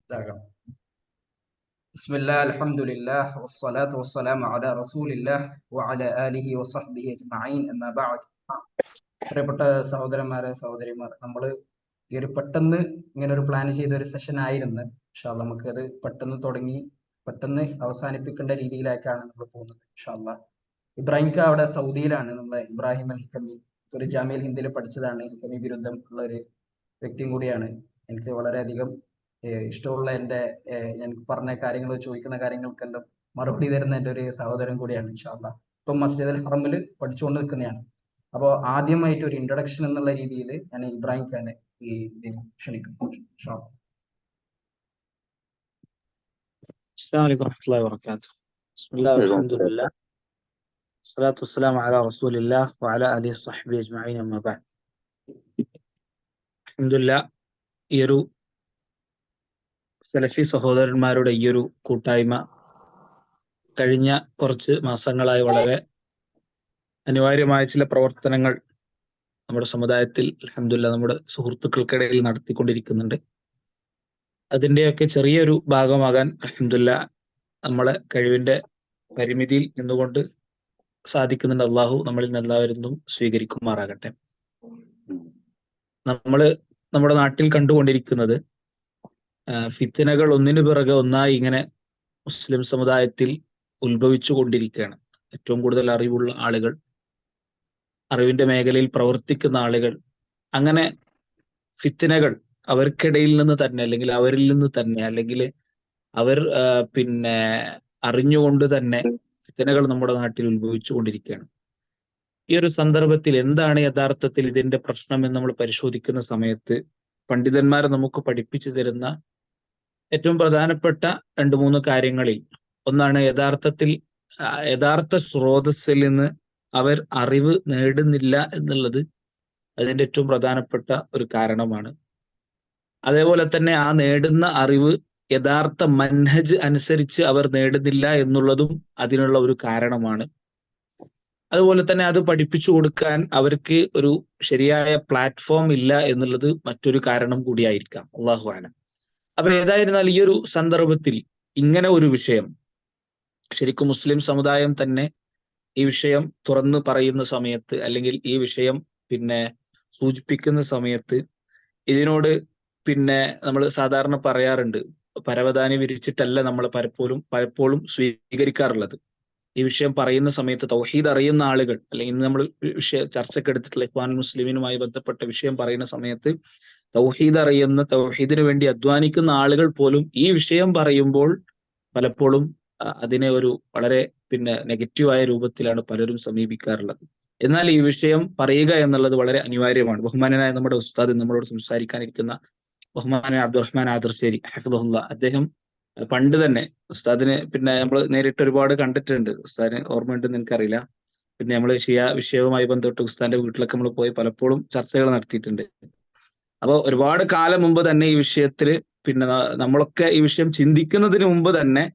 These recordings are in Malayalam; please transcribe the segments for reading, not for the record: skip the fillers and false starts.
ഇതാകാം. ബിസ്മില്ലാ അൽഹംദുലില്ലാഹ് വസ്സലാത്തു വസ്സലാമു അലാ റസൂലില്ലാഹ് വഅലാ ആലിഹി വസഹ്ബിഹി അജ്മഈൻ അമ്മാ ബഅദ്. പ്രിയപ്പെട്ട സഹോദരന്മാരെ സഹോദരിമാർ, നമ്മൾ ഈ ഒരു പെട്ടെന്ന് ഇങ്ങനെ ഒരു പ്ലാൻ ചെയ്ത ഒരു സെഷൻ ആയിരുന്നു. ഇൻഷാ അല്ലാഹ് നമുക്കത് പെട്ടെന്ന് തുടങ്ങി പെട്ടെന്ന് അവസാനിപ്പിക്കേണ്ട രീതിയിലേക്കാണ് നമ്മൾ പോകുന്നത്. ഇൻഷാ അല്ലാഹ് ഇബ്രാഹിംക അവിടെ സൗദിയിലാണ്. നമ്മുടെ ഇബ്രാഹിം അൽ ഹിക്കമി ഒരു ജാമിയൽ ഹിന്ദിയിൽ പഠിച്ചതാണ്. ഹിക്കമി ബിരുദം ഉള്ള ഒരു വ്യക്തിയും കൂടിയാണ്. എനിക്ക് വളരെയധികം ഇഷ്ടമുള്ള എൻ്റെ ഞാൻ പറഞ്ഞ കാര്യങ്ങൾ ചോദിക്കുന്ന കാര്യങ്ങൾക്കെല്ലാം മറുപടി തരുന്ന എൻ്റെ ഒരു സഹോദരൻ കൂടിയാണ്. ഇൻഷാ അല്ലാഹ് ഇപ്പം മസ്ജിദ് അൽ ഹറമിൽ പഠിച്ചുകൊണ്ട് നിൽക്കുന്നതാണ്. അപ്പോൾ ആദ്യമായിട്ട് ഒരു ഇൻട്രൊഡക്ഷൻ എന്നുള്ള രീതിയിൽ ഞാൻ ഇബ്രാഹിം ഖാനെ ഈ ഇതിൽ ക്ഷണിക്കുന്നു. ഇൻഷാ അല്ലാഹ്. السلام عليكم ورحمة الله وبركاته. بسم الله والحمد لله والصلاة والسلام على رسول الله وعلى آله وصحبه أجمعين أما بعد. الحمد لله. ഈ ഒരു സലഫി സഹോദരന്മാരുടെ ഈ ഒരു കൂട്ടായ്മ കഴിഞ്ഞ കുറച്ച് മാസങ്ങളായി വളരെ അനിവാര്യമായ ചില പ്രവർത്തനങ്ങൾ നമ്മുടെ സമുദായത്തിൽ അൽഹംദുലില്ലാഹ് നമ്മുടെ സുഹൃത്തുക്കൾക്കിടയിൽ നടത്തിക്കൊണ്ടിരിക്കുന്നുണ്ട്. അതിൻ്റെയൊക്കെ ചെറിയൊരു ഭാഗമാകാൻ അൽഹംദുലില്ലാഹ് നമ്മളെ കഴിവിന്റെ പരിമിതിയിൽ നിന്നുകൊണ്ട് സാധിക്കുന്നുണ്ട്. അള്ളാഹു നമ്മളിൽ നിന്ന് എല്ലാവരും സ്വീകരിക്കുമാറാകട്ടെ. നമ്മുടെ നാട്ടിൽ കണ്ടുകൊണ്ടിരിക്കുന്നത് ഫിത്തനകൾ ഒന്നിനു പിറകെ ഒന്നായി ഇങ്ങനെ മുസ്ലിം സമുദായത്തിൽ ഉത്ഭവിച്ചു കൊണ്ടിരിക്കുകയാണ്. ഏറ്റവും കൂടുതൽ അറിവുള്ള ആളുകൾ, അറിവിന്റെ മേഖലയിൽ പ്രവർത്തിക്കുന്ന ആളുകൾ, അങ്ങനെ ഫിത്തനകൾ അവർക്കിടയിൽ നിന്ന് തന്നെ അല്ലെങ്കിൽ അവരിൽ നിന്ന് തന്നെ അല്ലെങ്കിൽ അവർ അറിഞ്ഞുകൊണ്ട് തന്നെ ഫിത്തനകൾ നമ്മുടെ നാട്ടിൽ ഉത്ഭവിച്ചു കൊണ്ടിരിക്കുകയാണ്. ഈ ഒരു സന്ദർഭത്തിൽ എന്താണ് യഥാർത്ഥത്തിൽ ഇതിന്റെ പ്രശ്നം എന്ന് നമ്മൾ പരിശോധിക്കുന്ന സമയത്ത് പണ്ഡിതന്മാർ നമുക്ക് പഠിപ്പിച്ചു തരുന്ന ഏറ്റവും പ്രധാനപ്പെട്ട 2-3 കാര്യങ്ങളിൽ ഒന്നാണ് യഥാർത്ഥ സ്രോതസ്സിൽ നിന്ന് അവർ അറിവ് നേടുന്നില്ല എന്നുള്ളത് അതിന്റെ ഏറ്റവും പ്രധാനപ്പെട്ട ഒരു കാരണമാണ്. അതേപോലെ തന്നെ ആ നേടുന്ന അറിവ് യഥാർത്ഥ മൻഹജ് അനുസരിച്ച് അവർ നേടുന്നില്ല എന്നുള്ളതും അതിനുള്ള ഒരു കാരണമാണ്. അതുപോലെ തന്നെ അത് പഠിപ്പിച്ചു കൊടുക്കാൻ അവർക്ക് ഒരു ശരിയായ പ്ലാറ്റ്ഫോം ഇല്ല എന്നുള്ളത് മറ്റൊരു കാരണം കൂടിയായിരിക്കാം. അല്ലാഹു അലം. അപ്പൊ ഏതായിരുന്നാൽ ഈ ഒരു സന്ദർഭത്തിൽ ഇങ്ങനെ ഒരു വിഷയം ശരിക്കും മുസ്ലിം സമുദായം തന്നെ ഈ വിഷയം തുറന്നു പറയുന്ന സമയത്ത് അല്ലെങ്കിൽ ഈ വിഷയം സൂചിപ്പിക്കുന്ന സമയത്ത് ഇതിനോട് നമ്മൾ സാധാരണ പറയാറുണ്ട്, പരവതാനി വിരിച്ചിട്ടല്ല നമ്മൾ പലപ്പോഴും സ്വീകരിക്കാറുള്ളത്. ഈ വിഷയം പറയുന്ന സമയത്ത് തൗഹീദ് അറിയുന്ന ആളുകൾ, അല്ലെങ്കിൽ ഇന്ന് നമ്മൾ ചർച്ചയ്ക്ക് എടുത്തിട്ടുള്ള ഇഖ്വാനുൽ മുസ്ലിമീനുമായി ബന്ധപ്പെട്ട വിഷയം പറയുന്ന സമയത്ത് തൗഹീദ് അറിയുന്ന, തൗഹീദിന് വേണ്ടി അധ്വാനിക്കുന്ന ആളുകൾ പോലും ഈ വിഷയം പറയുമ്പോൾ പലപ്പോഴും അതിനെ ഒരു വളരെ നെഗറ്റീവായ രൂപത്തിലാണ് പലരും സമീപിക്കാറുള്ളത്. എന്നാൽ ഈ വിഷയം പറയുക എന്നുള്ളത് വളരെ അനിവാര്യമാണ്. ബഹുമാനനായ നമ്മുടെ ഉസ്താദ് നമ്മളോട് സംസാരിക്കാനിരിക്കുന്ന ബഹുമാനായ അബ്ദുറഹ്മാൻ ആദർശേരി ഹഫിദുല്ലാ, അദ്ദേഹം പണ്ട് തന്നെ ഉസ്താദിന് നമ്മൾ നേരിട്ട് ഒരുപാട് കണ്ടിട്ടുണ്ട്. ഉസ്താദിന് ഓർമ്മയുണ്ടെന്ന് എനിക്കറിയില്ല. നമ്മൾ വിഷയവുമായി ബന്ധപ്പെട്ട് ഉസ്താദിന്റെ വീട്ടിലൊക്കെ നമ്മൾ പോയി പലപ്പോഴും ചർച്ചകൾ നടത്തിയിട്ടുണ്ട്. അപ്പോൾ ഒരുപാട് കാലം മുമ്പ് തന്നെ ഈ വിഷയത്തിൽ നമ്മളൊക്കെ ഈ വിഷയം ചിന്തിക്കുന്നതിന് മുമ്പ് തന്നെ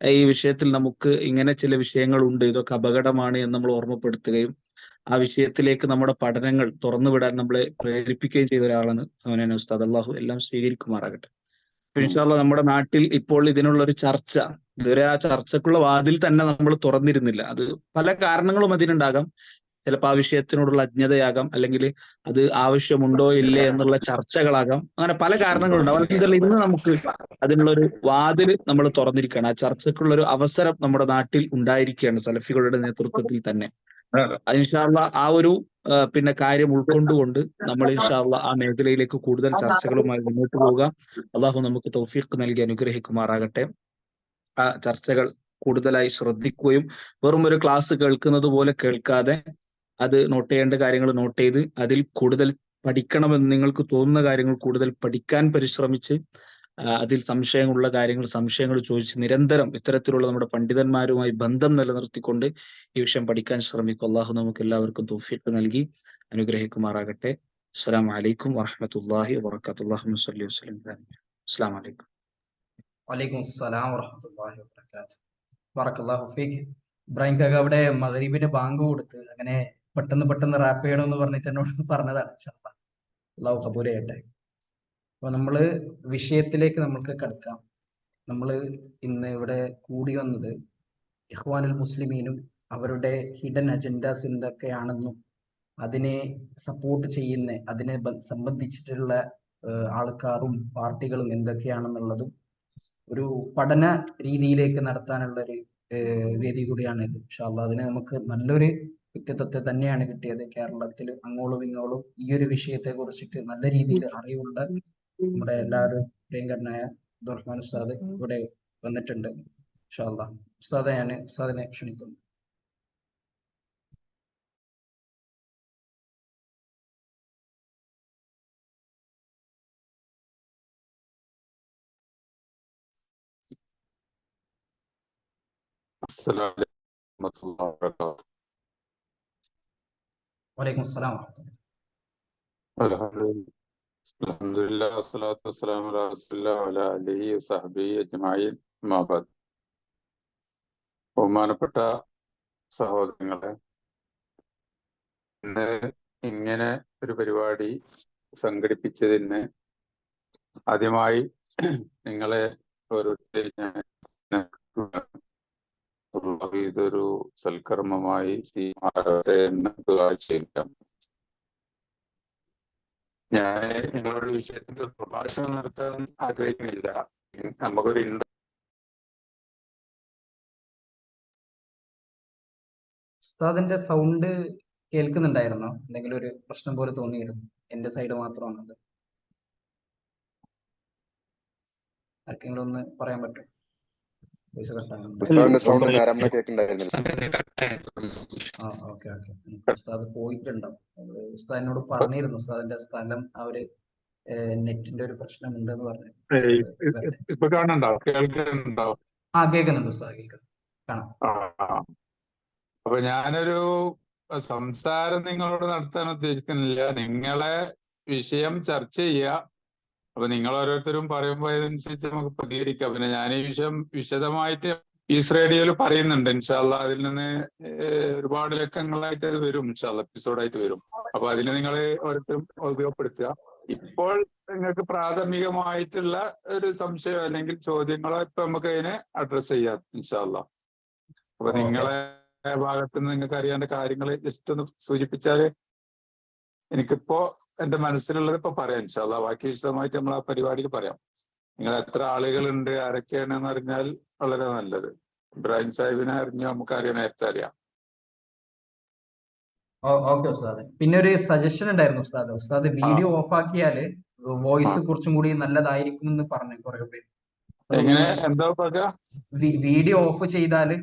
ഈ വിഷയത്തിൽ നമുക്ക് ഇങ്ങനെ ചില വിഷയങ്ങളുണ്ട്, ഇതൊക്കെ അപകടമാണ് എന്ന് നമ്മൾ ഓർമ്മപ്പെടുത്തുകയും ആ വിഷയത്തിലേക്ക് നമ്മുടെ പഠനങ്ങൾ തുറന്നുവിടാൻ നമ്മളെ പ്രേരിപ്പിക്കുകയും ചെയ്ത ഒരാളാണ് അവനെ ഉസ്താദ്. അല്ലാഹു എല്ലാം സ്വീകരിക്കുമാറാകട്ടെ. ഇൻഷാ അല്ലാഹ് നമ്മുടെ നാട്ടിൽ ഇപ്പോൾ ഇതിനുള്ള ഒരു ചർച്ച, ഇതുവരെ ആ ചർച്ചക്കുള്ള വാതിൽ തന്നെ നമ്മൾ തുറന്നിരുന്നില്ല. അത് പല കാരണങ്ങളും അതിനുണ്ടാകാം. ചിലപ്പോൾ ആ വിഷയത്തിനോടുള്ള അജ്ഞതയാകാം, അല്ലെങ്കിൽ അത് ആവശ്യമുണ്ടോ ഇല്ലേ എന്നുള്ള ചർച്ചകളാകാം. അങ്ങനെ പല കാരണങ്ങളുണ്ടാവും. അല്ലെങ്കിൽ ഇന്ന് നമുക്ക് അതിനുള്ള ഒരു വാതിൽ നമ്മൾ തുറന്നിരിക്കുകയാണ്. ആ ചർച്ചക്കുള്ള ഒരു അവസരം നമ്മുടെ നാട്ടിൽ ഉണ്ടായിരിക്കുകയാണ് സലഫികളുടെ നേതൃത്വത്തിൽ തന്നെ. ഇൻഷാ അല്ലാഹ് ആ ഒരു കാര്യം ഉൾക്കൊണ്ടുകൊണ്ട് നമ്മൾ ഇൻഷാ അല്ലാഹ് ആ മേഖലയിലേക്ക് കൂടുതൽ ചർച്ചകളുമായി മുന്നോട്ട് പോവുക. അള്ളാഹു നമുക്ക് തൗഫീഖ് നൽകി അനുഗ്രഹിക്കുമാറാകട്ടെ. ആ ചർച്ചകൾ കൂടുതലായി ശ്രദ്ധിക്കുകയും വെറും ഒരു ക്ലാസ് കേൾക്കുന്നത് പോലെ കേൾക്കാതെ അത് നോട്ട് ചെയ്യേണ്ട കാര്യങ്ങൾ നോട്ട് ചെയ്ത് അതിൽ കൂടുതൽ പഠിക്കണമെന്ന് നിങ്ങൾക്ക് തോന്നുന്ന കാര്യങ്ങൾ കൂടുതൽ പഠിക്കാൻ പരിശ്രമിച്ച് അതിൽ സംശയങ്ങളുള്ള സംശയങ്ങൾ ചോദിച്ച് നിരന്തരം ഇത്തരത്തിലുള്ള നമ്മുടെ പണ്ഡിതന്മാരുമായി ബന്ധം നിലനിർത്തിക്കൊണ്ട് ഈ വിഷയം പഠിക്കാൻ ശ്രമിക്കും. അള്ളാഹു നമുക്ക് എല്ലാവർക്കും തൗഫീഖ് നൽകി അനുഗ്രഹിക്കുമാറാകട്ടെ. അസ്സലാമു അലൈക്കും വറഹ്മത്തുള്ളാഹി വബറകാതുഹു. അല്ലാഹുമ്മ സ്വല്ലി വസല്ലിം. അസ്സലാമു അലൈക്കും. വലൈക്കും അസ്സലാം വറഹ്മത്തുള്ളാഹി വബറകാതുഹു. ബറക്കല്ലാഹു ഫീക്. ഇബ്രാഹിം കാക്ക അവിടെ മഗ്‌രിബിന് ബാങ്ക് കൊടുത്ത് അങ്ങനെ പെട്ടെന്ന് റാപ്പ് ചെയ്യണമെന്ന് പറഞ്ഞിട്ട് എന്നോട് പറഞ്ഞതാണ്. ഇൻഷാ അല്ലാഹ്. അല്ലാഹു ഖബൂൽ ചെയ്യട്ടെ. അപ്പോൾ നമ്മൾ വിഷയത്തിലേക്ക് നമുക്ക് കടക്കാം. നമ്മൾ ഇന്ന് ഇവിടെ കൂടി വന്നത് ഇഖ്വാനുൽ മുസ്ലിമീനും അവരുടെ ഹിഡൻ അജൻഡാസ് എന്തൊക്കെയാണെന്നും അതിനെ സപ്പോർട്ട് ചെയ്യുന്ന അതിനെ സംബന്ധിച്ചിട്ടുള്ള ആൾക്കാരും പാർട്ടികളും എന്തൊക്കെയാണെന്നുള്ളതും ഒരു പഠന രീതിയിലേക്ക് നടത്താനുള്ള ഒരു വേദി കൂടിയാണ് ഇത്. ഇൻഷാ അല്ലാഹ് അതിന് നമുക്ക് നല്ലൊരു വ്യക്തിത്വത്തെ തന്നെയാണ് കിട്ടിയത്. കേരളത്തിൽ അങ്ങോളം ഇങ്ങോളം ഈ ഒരു വിഷയത്തെ കുറിച്ചിട്ട് നല്ല രീതിയിൽ അറിവുള്ള നമ്മുടെ എല്ലാവരും പ്രിയങ്കരനായ അബ്ദുറഹ്മാൻ ഉസ്താദ് ഇവിടെ വന്നിട്ടുണ്ട്. ഇൻഷാ അല്ലാഹ് ഉസ്താദിനെ ക്ഷണിക്കുന്നു. السلام عليكم ورحمة الله وبركاته. വലൈക്കും അസ്സലാം വറഹ്മത്തുള്ളാഹി. الحمد لله والصلاة والسلام على رسول الله وعلى آله وصحبه أجمعين. أما بعد. ബഹുമാനപ്പെട്ട സഹോദരങ്ങളെ, ഇന്ന് ഇങ്ങനെ ഒരു പരിപാടി സംഘടിപ്പിച്ചതിന് ആദ്യമായി നിങ്ങളെ ഓരോരുത്തരെയും ഇതൊരു സൽക്കർമ്മമായി ചെയ്യാം. ഞാൻ നിങ്ങളുടെ വിഷയത്തിൽ ഒരു പ്രഭാഷണം നടത്താൻ ആഗ്രഹിക്കുന്നില്ല. നമുക്കൊരു ഉസ്താദിന്റെ സൗണ്ട് കേൾക്കുന്നുണ്ടായിരുന്നോ? എന്തെങ്കിലും ഒരു പ്രശ്നം പോലെ തോന്നിയിരുന്നു? എന്റെ സൈഡ് മാത്രമാണത്. ആർക്കെങ്കിലും ഒന്ന് പറയാൻ പറ്റും? വോയിസ് കട്ടാകുന്നുണ്ട്. ഓക്കെ. ഉസ്താദ് പോയിട്ടുണ്ടാവും. ഉസ്താദിനോട് പറഞ്ഞിരുന്നു ഉസ്താദിന്റെ സ്ഥലം അവര് നെറ്റിന്റെ ഒരു പ്രശ്നമുണ്ടെന്ന് പറഞ്ഞു. ഇപ്പൊ കാണുന്നുണ്ടോ? കേൾക്കുന്നുണ്ടോ? കേൾക്കുന്നുണ്ട് ഉസ്താദ്, കേൾക്കുന്നു, കാണാം. അപ്പൊ ഞാനൊരു സംസാരം നിങ്ങളോട് നടത്താൻ ഉദ്ദേശിക്കുന്നില്ല. നിങ്ങളെ വിഷയം ചർച്ച ചെയ്യുക. അപ്പൊ നിങ്ങൾ ഓരോരുത്തരും പറയുമ്പോൾ അതിനനുസരിച്ച് നമുക്ക് പ്രതികരിക്കാം. പിന്നെ ഞാൻ ഈ വിഷയം വിശദമായിട്ട് പീസ് റേഡിയോയിൽ പറയുന്നുണ്ട്. ഇൻഷാ അല്ലാഹ് അതിൽ നിന്ന് ഒരുപാട് ലക്കങ്ങളായിട്ട് അത് വരും. ഇൻഷാ അല്ലാഹ് എപ്പിസോഡായിട്ട് വരും. അപ്പൊ അതിൽ നിങ്ങൾ ഓരോരുത്തരും ഉപയോഗപ്പെടുത്തുക. ഇപ്പോൾ നിങ്ങൾക്ക് പ്രാഥമികമായിട്ടുള്ള ഒരു സംശയം അല്ലെങ്കിൽ ചോദ്യങ്ങളോ ഇപ്പൊ നമുക്ക് അതിനെ അഡ്രസ് ചെയ്യാം ഇൻഷാ അല്ലാഹ്. അപ്പൊ നിങ്ങളെ ഭാഗത്ത് നിന്ന് നിങ്ങൾക്ക് അറിയേണ്ട കാര്യങ്ങൾ ജസ്റ്റ് ഒന്ന് സൂചിപ്പിച്ചാല് എനിക്കിപ്പോ എന്റെ മനസ്സിലുള്ളത് ഇപ്പൊ പറയാം ഇൻഷാ അല്ലാഹ്. ബാക്കി വിശദമായിട്ട് നമ്മൾ ആ പരിപാടിയിൽ പറയാം. നിങ്ങൾ എത്ര ആളുകളുണ്ട്, ആരൊക്കെയാണെന്ന് അറിഞ്ഞാൽ വളരെ നല്ലത്. ഇബ്രാഹിം സാഹിബിനെ അറിഞ്ഞു നമുക്കറിയാം, നേരത്തെ അറിയാം. ഓക്കെ ഉസ്താദ്. പിന്നെ ഒരു സജഷൻ ഉണ്ടായിരുന്നു ഉസ്താദ് വീഡിയോ ഓഫ് ആക്കിയാല് വോയിസ് കുറച്ചും കൂടി നല്ലതായിരിക്കും എന്ന് പറഞ്ഞു കുറെ പേര്. എങ്ങനെ, എന്താ പറയാ? വീഡിയോ ഓഫ് ചെയ്താല്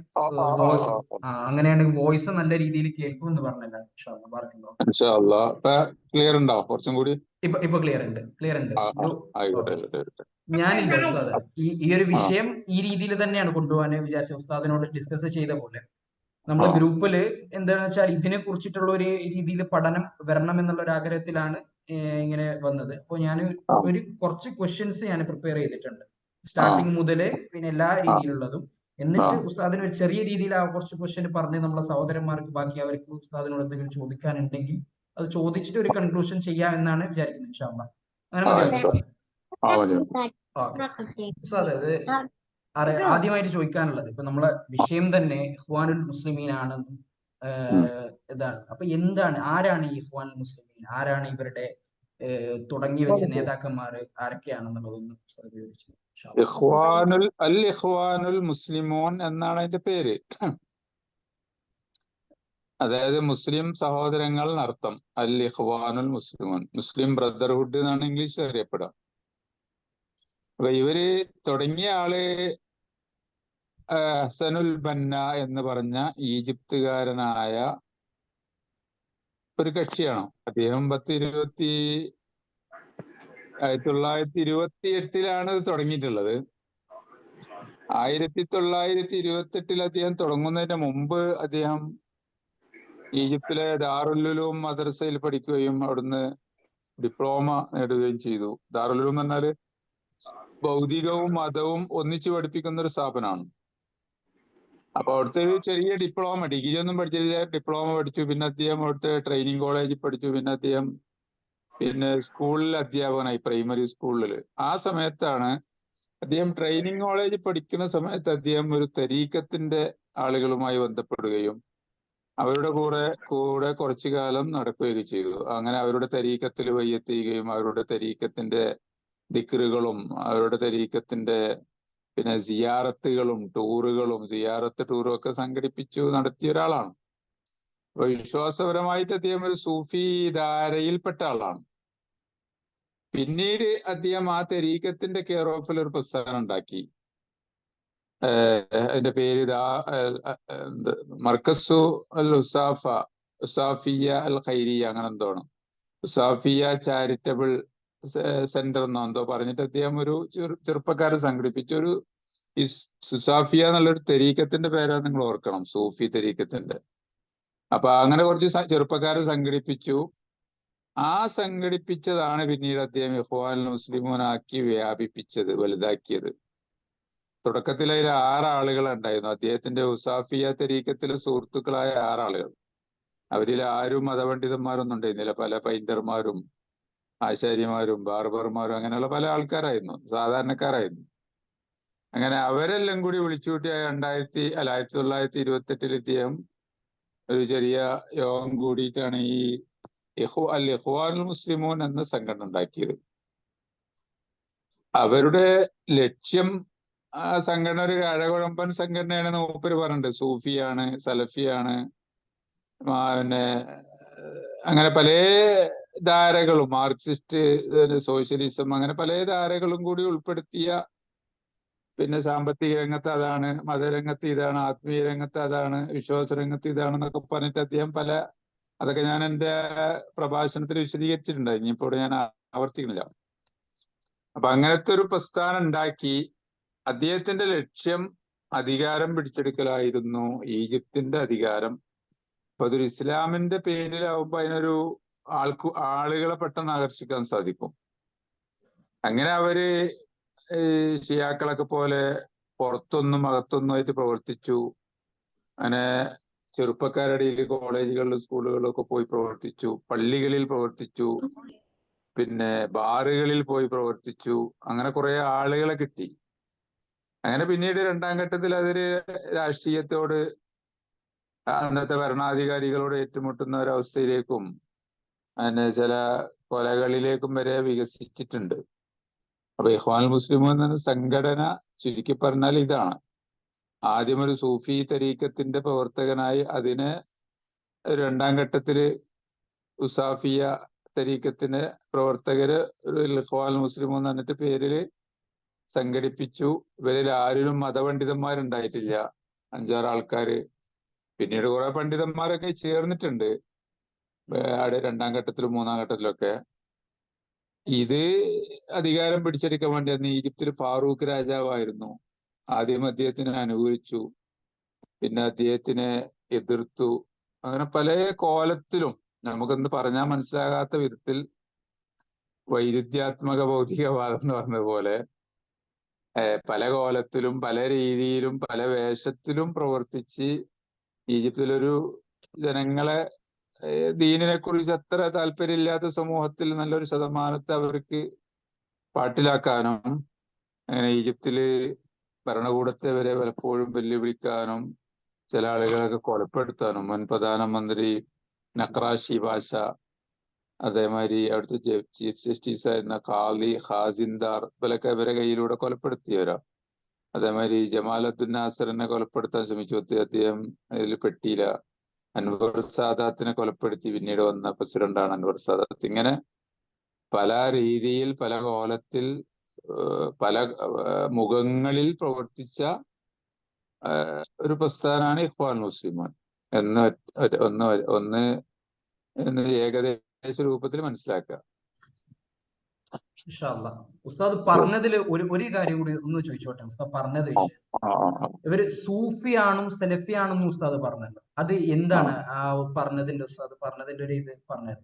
അങ്ങനെയാണെങ്കിൽ വോയിസ് നല്ല രീതിയിൽ കേൾക്കും എന്ന് പറഞ്ഞല്ലോ. ക്ലിയർ ഉണ്ടോ? കുറച്ചും കൂടി ഇപ്പൊ ക്ലിയർ ഉണ്ട്. ഞാനില്ല ഉസ്താദ്, ഈ ഒരു വിഷയം ഈ രീതിയിൽ തന്നെയാണ് കൊണ്ടുപോകാൻ വിചാരിച്ച ഉസ്താദിനോട് ഡിസ്കസ് ചെയ്ത പോലെ. നമ്മുടെ ഗ്രൂപ്പില് എന്താണെന്ന് വെച്ചാൽ ഇതിനെ കുറിച്ചിട്ടുള്ള ഒരു രീതിയിൽ പഠനം വരണം എന്നുള്ള ഒരു ആഗ്രഹത്തിലാണ് ഇങ്ങനെ വന്നത്. അപ്പോൾ ഞാൻ കുറച്ച് ക്വസ്റ്റ്യൻസ് ഞാൻ പ്രിപ്പയർ ചെയ്തിട്ടുണ്ട്, സ്റ്റാർട്ടിങ് മുതല് പിന്നെ എല്ലാ രീതിയിലുള്ളതും. എന്നിട്ട് ഉസ്താദിന് ഒരു ചെറിയ രീതിയിൽ ആ കുറച്ച് ക്വസ്റ്റ്യൻ പറഞ്ഞ് നമ്മളെ സഹോദരന്മാർക്ക് ബാക്കി അവർക്ക് ഉസ്താദിനോട് എന്തെങ്കിലും ചോദിക്കാനുണ്ടെങ്കിൽ അത് ചോദിച്ചിട്ട് ഒരു കൺക്ലൂഷൻ ചെയ്യാം എന്നാണ് വിചാരിക്കുന്നത്. ഇൻഷാ അല്ലാഹ് അങ്ങനെ മതിയോ ഉസ്താദ്? അത് ആദ്യമായിട്ട് ചോദിക്കാനുള്ളത്, ഇപ്പൊ നമ്മളെ വിഷയം തന്നെ ഇഖ്വാനുൽ മുസ്ലിമീൻ ആണെന്നും ഇതാണ്. അപ്പൊ ആരാണ് ഈ ഇഖ്വാനുൽ മുസ്ലിമീൻ? ആരാണ് ഇവരുടെ തുടങ്ങി വെച്ച നേതാക്കന്മാർ ആരൊക്കെയാണെന്നുള്ളതൊന്ന് വിവരിച്ചു. ഇഖ്വാനുൽ മുസ്ലിമൂൻ എന്നാണ് അതിന്റെ പേര്. അതായത് മുസ്ലിം സഹോദരങ്ങൾ എന്നർത്ഥം. അൽ ഇഖ്വാനുൽ മുസ്ലിമൂൻ, മുസ്ലിം ബ്രദർഹുഡ് എന്നാണ് ഇംഗ്ലീഷിൽ അറിയപ്പെടുക. അപ്പൊ ഇവര് തുടങ്ങിയ ആള് ഹസനുൽ ബന്ന എന്ന് പറഞ്ഞ ഈജിപ്തുകാരനായ ഒരു കക്ഷിയാണ്. അദ്ദേഹം 1928 ഇത് തുടങ്ങിയിട്ടുള്ളത്. 1928 അദ്ദേഹം തുടങ്ങുന്നതിന് മുമ്പ് അദ്ദേഹം ഈജിപ്തിലെ ദാറുൽ ഉലൂം മദ്രസയിൽ പഠിക്കുകയും അവിടുന്ന് ഡിപ്ലോമ നേടുകയും ചെയ്തു. ദാറുൽ ഉലൂം എന്നാൽ ഭൗതികവും മതവും ഒന്നിച്ചു പഠിപ്പിക്കുന്ന ഒരു സ്ഥാപനമാണ്. അപ്പൊ അവിടുത്തെ ഒരു ചെറിയ ഡിപ്ലോമ, ഡിഗ്രി ഒന്നും പഠിച്ചില്ല, ഡിപ്ലോമ പഠിച്ചു. പിന്നെ അദ്ദേഹം അവിടുത്തെ ട്രെയിനിങ് കോളേജിൽ പഠിച്ചു. പിന്നെ അദ്ദേഹം പിന്നെ സ്കൂളിൽ അധ്യാപകനായി, പ്രൈമറി സ്കൂളിൽ. ആ സമയത്താണ് അദ്ദേഹം ട്രെയിനിങ് കോളേജിൽ പഠിക്കുന്ന സമയത്ത് അദ്ദേഹം ഒരു തരീക്കത്തിന്റെ ആളുകളുമായി ബന്ധപ്പെടുകയും അവരുടെ കൂടെ കുറച്ചു കാലം നടക്കുകയൊക്കെ ചെയ്തു. അങ്ങനെ അവരുടെ തരീക്കത്തിൽ വയ്യെത്തുകയും അവരുടെ തരീക്കത്തിന്റെ ദിക്റുകളും അവരുടെ തരീക്കത്തിന്റെ പിന്നെ സിയാറത്തുകളും സിയാറത്ത് ടൂറും ഒക്കെ സംഘടിപ്പിച്ചു നടത്തിയ ഒരാളാണ്. അപ്പൊ വിശ്വാസപരമായിട്ട് അദ്ദേഹം ഒരു സൂഫി ധാരയിൽപ്പെട്ട ആളാണ്. പിന്നീട് അദ്ദേഹം ആ തരീക്കത്തിന്റെ കെയർ ഓഫിൽ ഒരു പ്രസ്ഥാനം ഉണ്ടാക്കി. അതിന്റെ പേര് മർക്കസു അൽ ഉസാഫിയ അൽ ഖൈരിയ, അങ്ങനെ എന്തോണം, ഉസാഫിയ ചാരിറ്റബിൾ സെന്റർ എന്നോ എന്തോ പറഞ്ഞിട്ട് അദ്ദേഹം ഒരു ചെറുപ്പക്കാരൻ സംഘടിപ്പിച്ച ഒരു സുസാഫിയ എന്നുള്ളൊരു തെരീക്കത്തിന്റെ പേരാണ്, നിങ്ങൾ ഓർക്കണം, സൂഫി തെരീക്കത്തിന്റെ. അപ്പൊ അങ്ങനെ കുറച്ച് ചെറുപ്പക്കാരെ സംഘടിപ്പിച്ചു. ആ സംഘടിപ്പിച്ചതാണ് പിന്നീട് അദ്ദേഹം ഇഖ്വാനുൽ മുസ്ലിമൂനാക്കി വ്യാപിപ്പിച്ചത്, വലുതാക്കിയത്. തുടക്കത്തിൽ അതിൽ 6 ആളുകൾ ഉണ്ടായിരുന്നു. അദ്ദേഹത്തിന്റെ ഉസാഫിയ തെരീക്കത്തിലെ സുഹൃത്തുക്കളായ 6 ആളുകൾ. അവരിൽ ആരും മതപണ്ഡിതന്മാരൊന്നും ഉണ്ടായിരുന്നില്ല. പല പൈന്തർമാരും ആശാരിമാരും ബാർബർമാരും അങ്ങനെയുള്ള പല ആൾക്കാരായിരുന്നു, സാധാരണക്കാരായിരുന്നു. അങ്ങനെ അവരെല്ലാം കൂടി വിളിച്ചുകൂട്ടി 1928 ഇദ്ദേഹം ഒരു ചെറിയ യോഗം കൂടിയിട്ടാണ് ഈ ഇഖ്വാനുൽ മുസ്ലിമൂൻ എന്ന സംഘടന ഉണ്ടാക്കിയത്. അവരുടെ ലക്ഷ്യം, ആ സംഘടന ഒരു അഴകുഴമ്പൻ സംഘടനയാണെന്ന് മൂപ്പര് പറഞ്ഞിട്ടുണ്ട്. സൂഫിയാണ്, സലഫിയാണ്, പിന്നെ അങ്ങനെ പല ധാരകളും, മാർക്സിസ്റ്റ്, സോഷ്യലിസം, അങ്ങനെ പല ധാരകളും കൂടി ഉൾപ്പെടുത്തിയ, പിന്നെ സാമ്പത്തിക രംഗത്ത് അതാണ്, മതരംഗത്ത് ഇതാണ്, ആത്മീയ രംഗത്ത് അതാണ്, വിശ്വാസ രംഗത്ത് ഇതാണെന്നൊക്കെ പറഞ്ഞിട്ട് അദ്ദേഹം അതൊക്കെ ഞാൻ എൻ്റെ പ്രഭാഷണത്തിൽ വിശദീകരിച്ചിട്ടുണ്ട്. ഇനിയിപ്പോൾ ഞാൻ ആവർത്തിക്കുന്നില്ല. അപ്പൊ അങ്ങനത്തെ ഒരു പ്രസ്ഥാനം ഉണ്ടാക്കി. അദ്ദേഹത്തിന്റെ ലക്ഷ്യം അധികാരം പിടിച്ചെടുക്കലായിരുന്നു, ഈജിപ്തിന്റെ അധികാരം. അപ്പൊ അതൊരു ഇസ്ലാമിന്റെ പേരിലാവുമ്പോ അതിനൊരു ആളുകളെ പെട്ടെന്ന് ആകർഷിക്കാൻ സാധിക്കും. അങ്ങനെ അവര് ഷിയാക്കളൊക്കെ പോലെ പുറത്തൊന്നും അകത്തൊന്നും ആയിട്ട് പ്രവർത്തിച്ചു. അങ്ങനെ ചെറുപ്പക്കാരുടെ ഇടയിൽ കോളേജുകളിലും സ്കൂളുകളിലൊക്കെ പോയി പ്രവർത്തിച്ചു, പള്ളികളിൽ പ്രവർത്തിച്ചു, പിന്നെ ബാറുകളിൽ പോയി പ്രവർത്തിച്ചു. അങ്ങനെ കുറെ ആളുകളെ കിട്ടി. അങ്ങനെ പിന്നീട് 2ാം ഘട്ടത്തിൽ അതൊരു രാഷ്ട്രീയത്തോട്, അന്നത്തെ ഭരണാധികാരികളോട് ഏറ്റുമുട്ടുന്ന ഒരവസ്ഥയിലേക്കും അങ്ങനെ ചില കൊലകളിലേക്കും വരെ വികസിച്ചിട്ടുണ്ട്. അപ്പൊ ഇഖ്വാനുൽ മുസ്ലിമൂൻ എന്ന സംഘടന ചുരുക്കി പറഞ്ഞാൽ ഇതാണ്. ആദ്യം ഒരു സൂഫി തരീക്കത്തിന്റെ പ്രവർത്തകനായി, അതിനെ 2ാം ഘട്ടത്തില് ഉസാഫിയ തരീക്കത്തിന് പ്രവർത്തകര് ഒരു ഇഖ്വാനുൽ മുസ്ലിമൂൻ എന്ന് പറഞ്ഞിട്ട് പേരില് സംഘടിപ്പിച്ചു. ഇവരിൽ ആരിലും മതപണ്ഡിതന്മാരുണ്ടായിട്ടില്ല, 5-6 ആൾക്കാര്. പിന്നീട് കുറെ പണ്ഡിതന്മാരൊക്കെ ചേർന്നിട്ടുണ്ട് 2ാം ഘട്ടത്തിലും 3ാം ഘട്ടത്തിലൊക്കെ. ഇത് അധികാരം പിടിച്ചെടുക്കാൻ വേണ്ടി അന്ന് ഈജിപ്തിൽ ഫാറൂഖ് രാജാവായിരുന്നു. ആദ്യം അദ്ദേഹത്തിനെ അനുകൂലിച്ചു, പിന്നെ അദ്ദേഹത്തിനെ എതിർത്തു. അങ്ങനെ പല കോലത്തിലും നമുക്കൊന്ന് പറഞ്ഞാൽ മനസ്സിലാകാത്ത വിധത്തിൽ വൈരുദ്ധ്യാത്മക ഭൗതികവാദം എന്ന് പറഞ്ഞതുപോലെ പല കോലത്തിലും പല രീതിയിലും പല വേഷത്തിലും പ്രവർത്തിച്ച് ഈജിപ്തിലൊരു ജനങ്ങളെ, ദീനിനെ കുറിച്ച് അത്ര താല്പര്യമില്ലാത്ത സമൂഹത്തിൽ നല്ലൊരു ശതമാനത്തെ അവർക്ക് പാട്ടിലാക്കാനും, അങ്ങനെ ഈജിപ്തില് ഭരണകൂടത്തെ വരെ പലപ്പോഴും വെല്ലുവിളിക്കാനും, ചില ആളുകളൊക്കെ കൊലപ്പെടുത്താനും, മുൻ പ്രധാനമന്ത്രി നക്രാശി പാഷ, അതേമാതിരി അവിടുത്തെ ചീഫ് ജസ്റ്റിസ് ആയിരുന്ന ഖാലി ഹാസിന്ദാർ, ഇവരൊക്കെ ഇവരെ കയ്യിലൂടെ കൊലപ്പെടുത്തിയവരാ. അതേമാതിരി ജമാലത്തുൻ നാസറിനെ കൊലപ്പെടുത്താൻ ശ്രമിച്ചു, അദ്ദേഹം അതിൽ പെട്ടിയില്ല. അൻവർ സാദാത്തിനെ കൊലപ്പെടുത്തി പിന്നീട് വന്ന പ്രസിഡന്റാണ് അൻവർ സാദാത്ത്. ഇങ്ങനെ പല രീതിയിൽ പല കോലത്തിൽ പല മുഖങ്ങളിൽ പ്രവർത്തിച്ച ഒരു പ്രസ്ഥാനമാണ് ഇഖ്വാനുൽ മുസ്ലിമൂൻ ഒന്ന് ഏകദേശ രൂപത്തിൽ മനസ്സിലാക്കുക. ഉസ്താദ് പറഞ്ഞതിൽ ഒരു കാര്യം കൂടി ഒന്ന് ചോദിച്ചോട്ടെ. ഉസ്താദ് പറഞ്ഞത് ഇവര് സൂഫിയാണും സലഫിയാണെന്നും ഉസ്താദ് പറഞ്ഞല്ലോ, അത് എന്താണ് ആ പറഞ്ഞതിന്റെ ഉസ്താദ് പറഞ്ഞതിന്റെ ഒരു ഇത് പറഞ്ഞത്?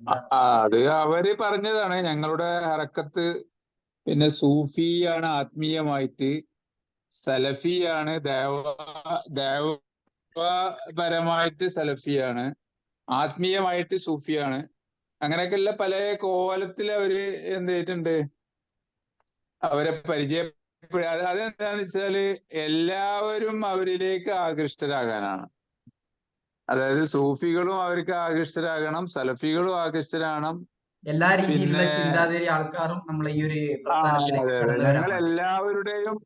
അത് അവര് പറഞ്ഞതാണ്. ഞങ്ങളുടെ ഹറക്കത്ത് പിന്നെ സൂഫിയാണ് ആത്മീയമായിട്ട്, സലഫിയാണ് ദേവപരമായിട്ട് സലഫിയാണ്, ആത്മീയമായിട്ട് സൂഫിയാണ്. അങ്ങനെയൊക്കെയുള്ള പല കോലത്തിൽ അവര് എന്ത് ചെയ്തിട്ടുണ്ട്, അവരെ അതെന്താന്ന് വെച്ചാല് എല്ലാവരും അവരിലേക്ക് ആകൃഷ്ടരാകാനാണ്. അതായത് സൂഫികളും അവർക്ക് ആകൃഷ്ടരാകണം, സലഫികളും ആകൃഷ്ടരാകണം. എല്ലാ രീതിയിലുള്ള പിന്നെ ചിന്താഗതി ആൾക്കാരും നമ്മളെ ഈ ഒരു അതെ പ്രസ്ഥാനത്തിലേക്ക് അതെ കടന്നു വരാൻ ഞങ്ങൾ വേണ്ടി. എല്ലാവരുടെയും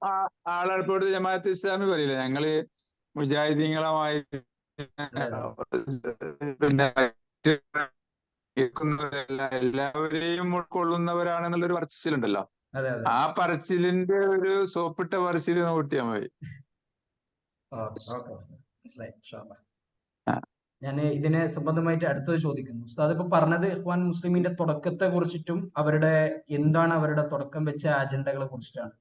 ആളെപ്പോഴത്തെ ജമാഅത്ത് ഇസ്ലാമി പറയില്ല, ഞങ്ങള് മുജാഹിദീങ്ങളുമായി അതെ അതെ പിന്നെ എല്ലാവരെയും ഉൾക്കൊള്ളുന്നവരാണെന്നുള്ളൊരു പറച്ചിലുണ്ടല്ലോ. അതെ അതെ ആ പറച്ചിലിന്റെ ഒരു സോപ്പിട്ട പറച്ചില് നോക്കിയാൽ മതി. ഓക്കെ ഓക്കെ മനസ്സിലായി. ഇൻഷാ അല്ലാഹ്. ആ. ഞാൻ ഇതിനെ സംബന്ധമായിട്ട് അടുത്തത് ചോദിക്കുന്നു. ഉസ്താദ് ഇപ്പൊ പറഞ്ഞത് ഇഖ്വാൻ മുസ്ലിമിന്റെ തുടക്കത്തെ കുറിച്ചിട്ടും അവരുടെ എന്താണ് അവരുടെ തുടക്കം വെച്ച അജണ്ടകളെ കുറിച്ചിട്ടാണ്.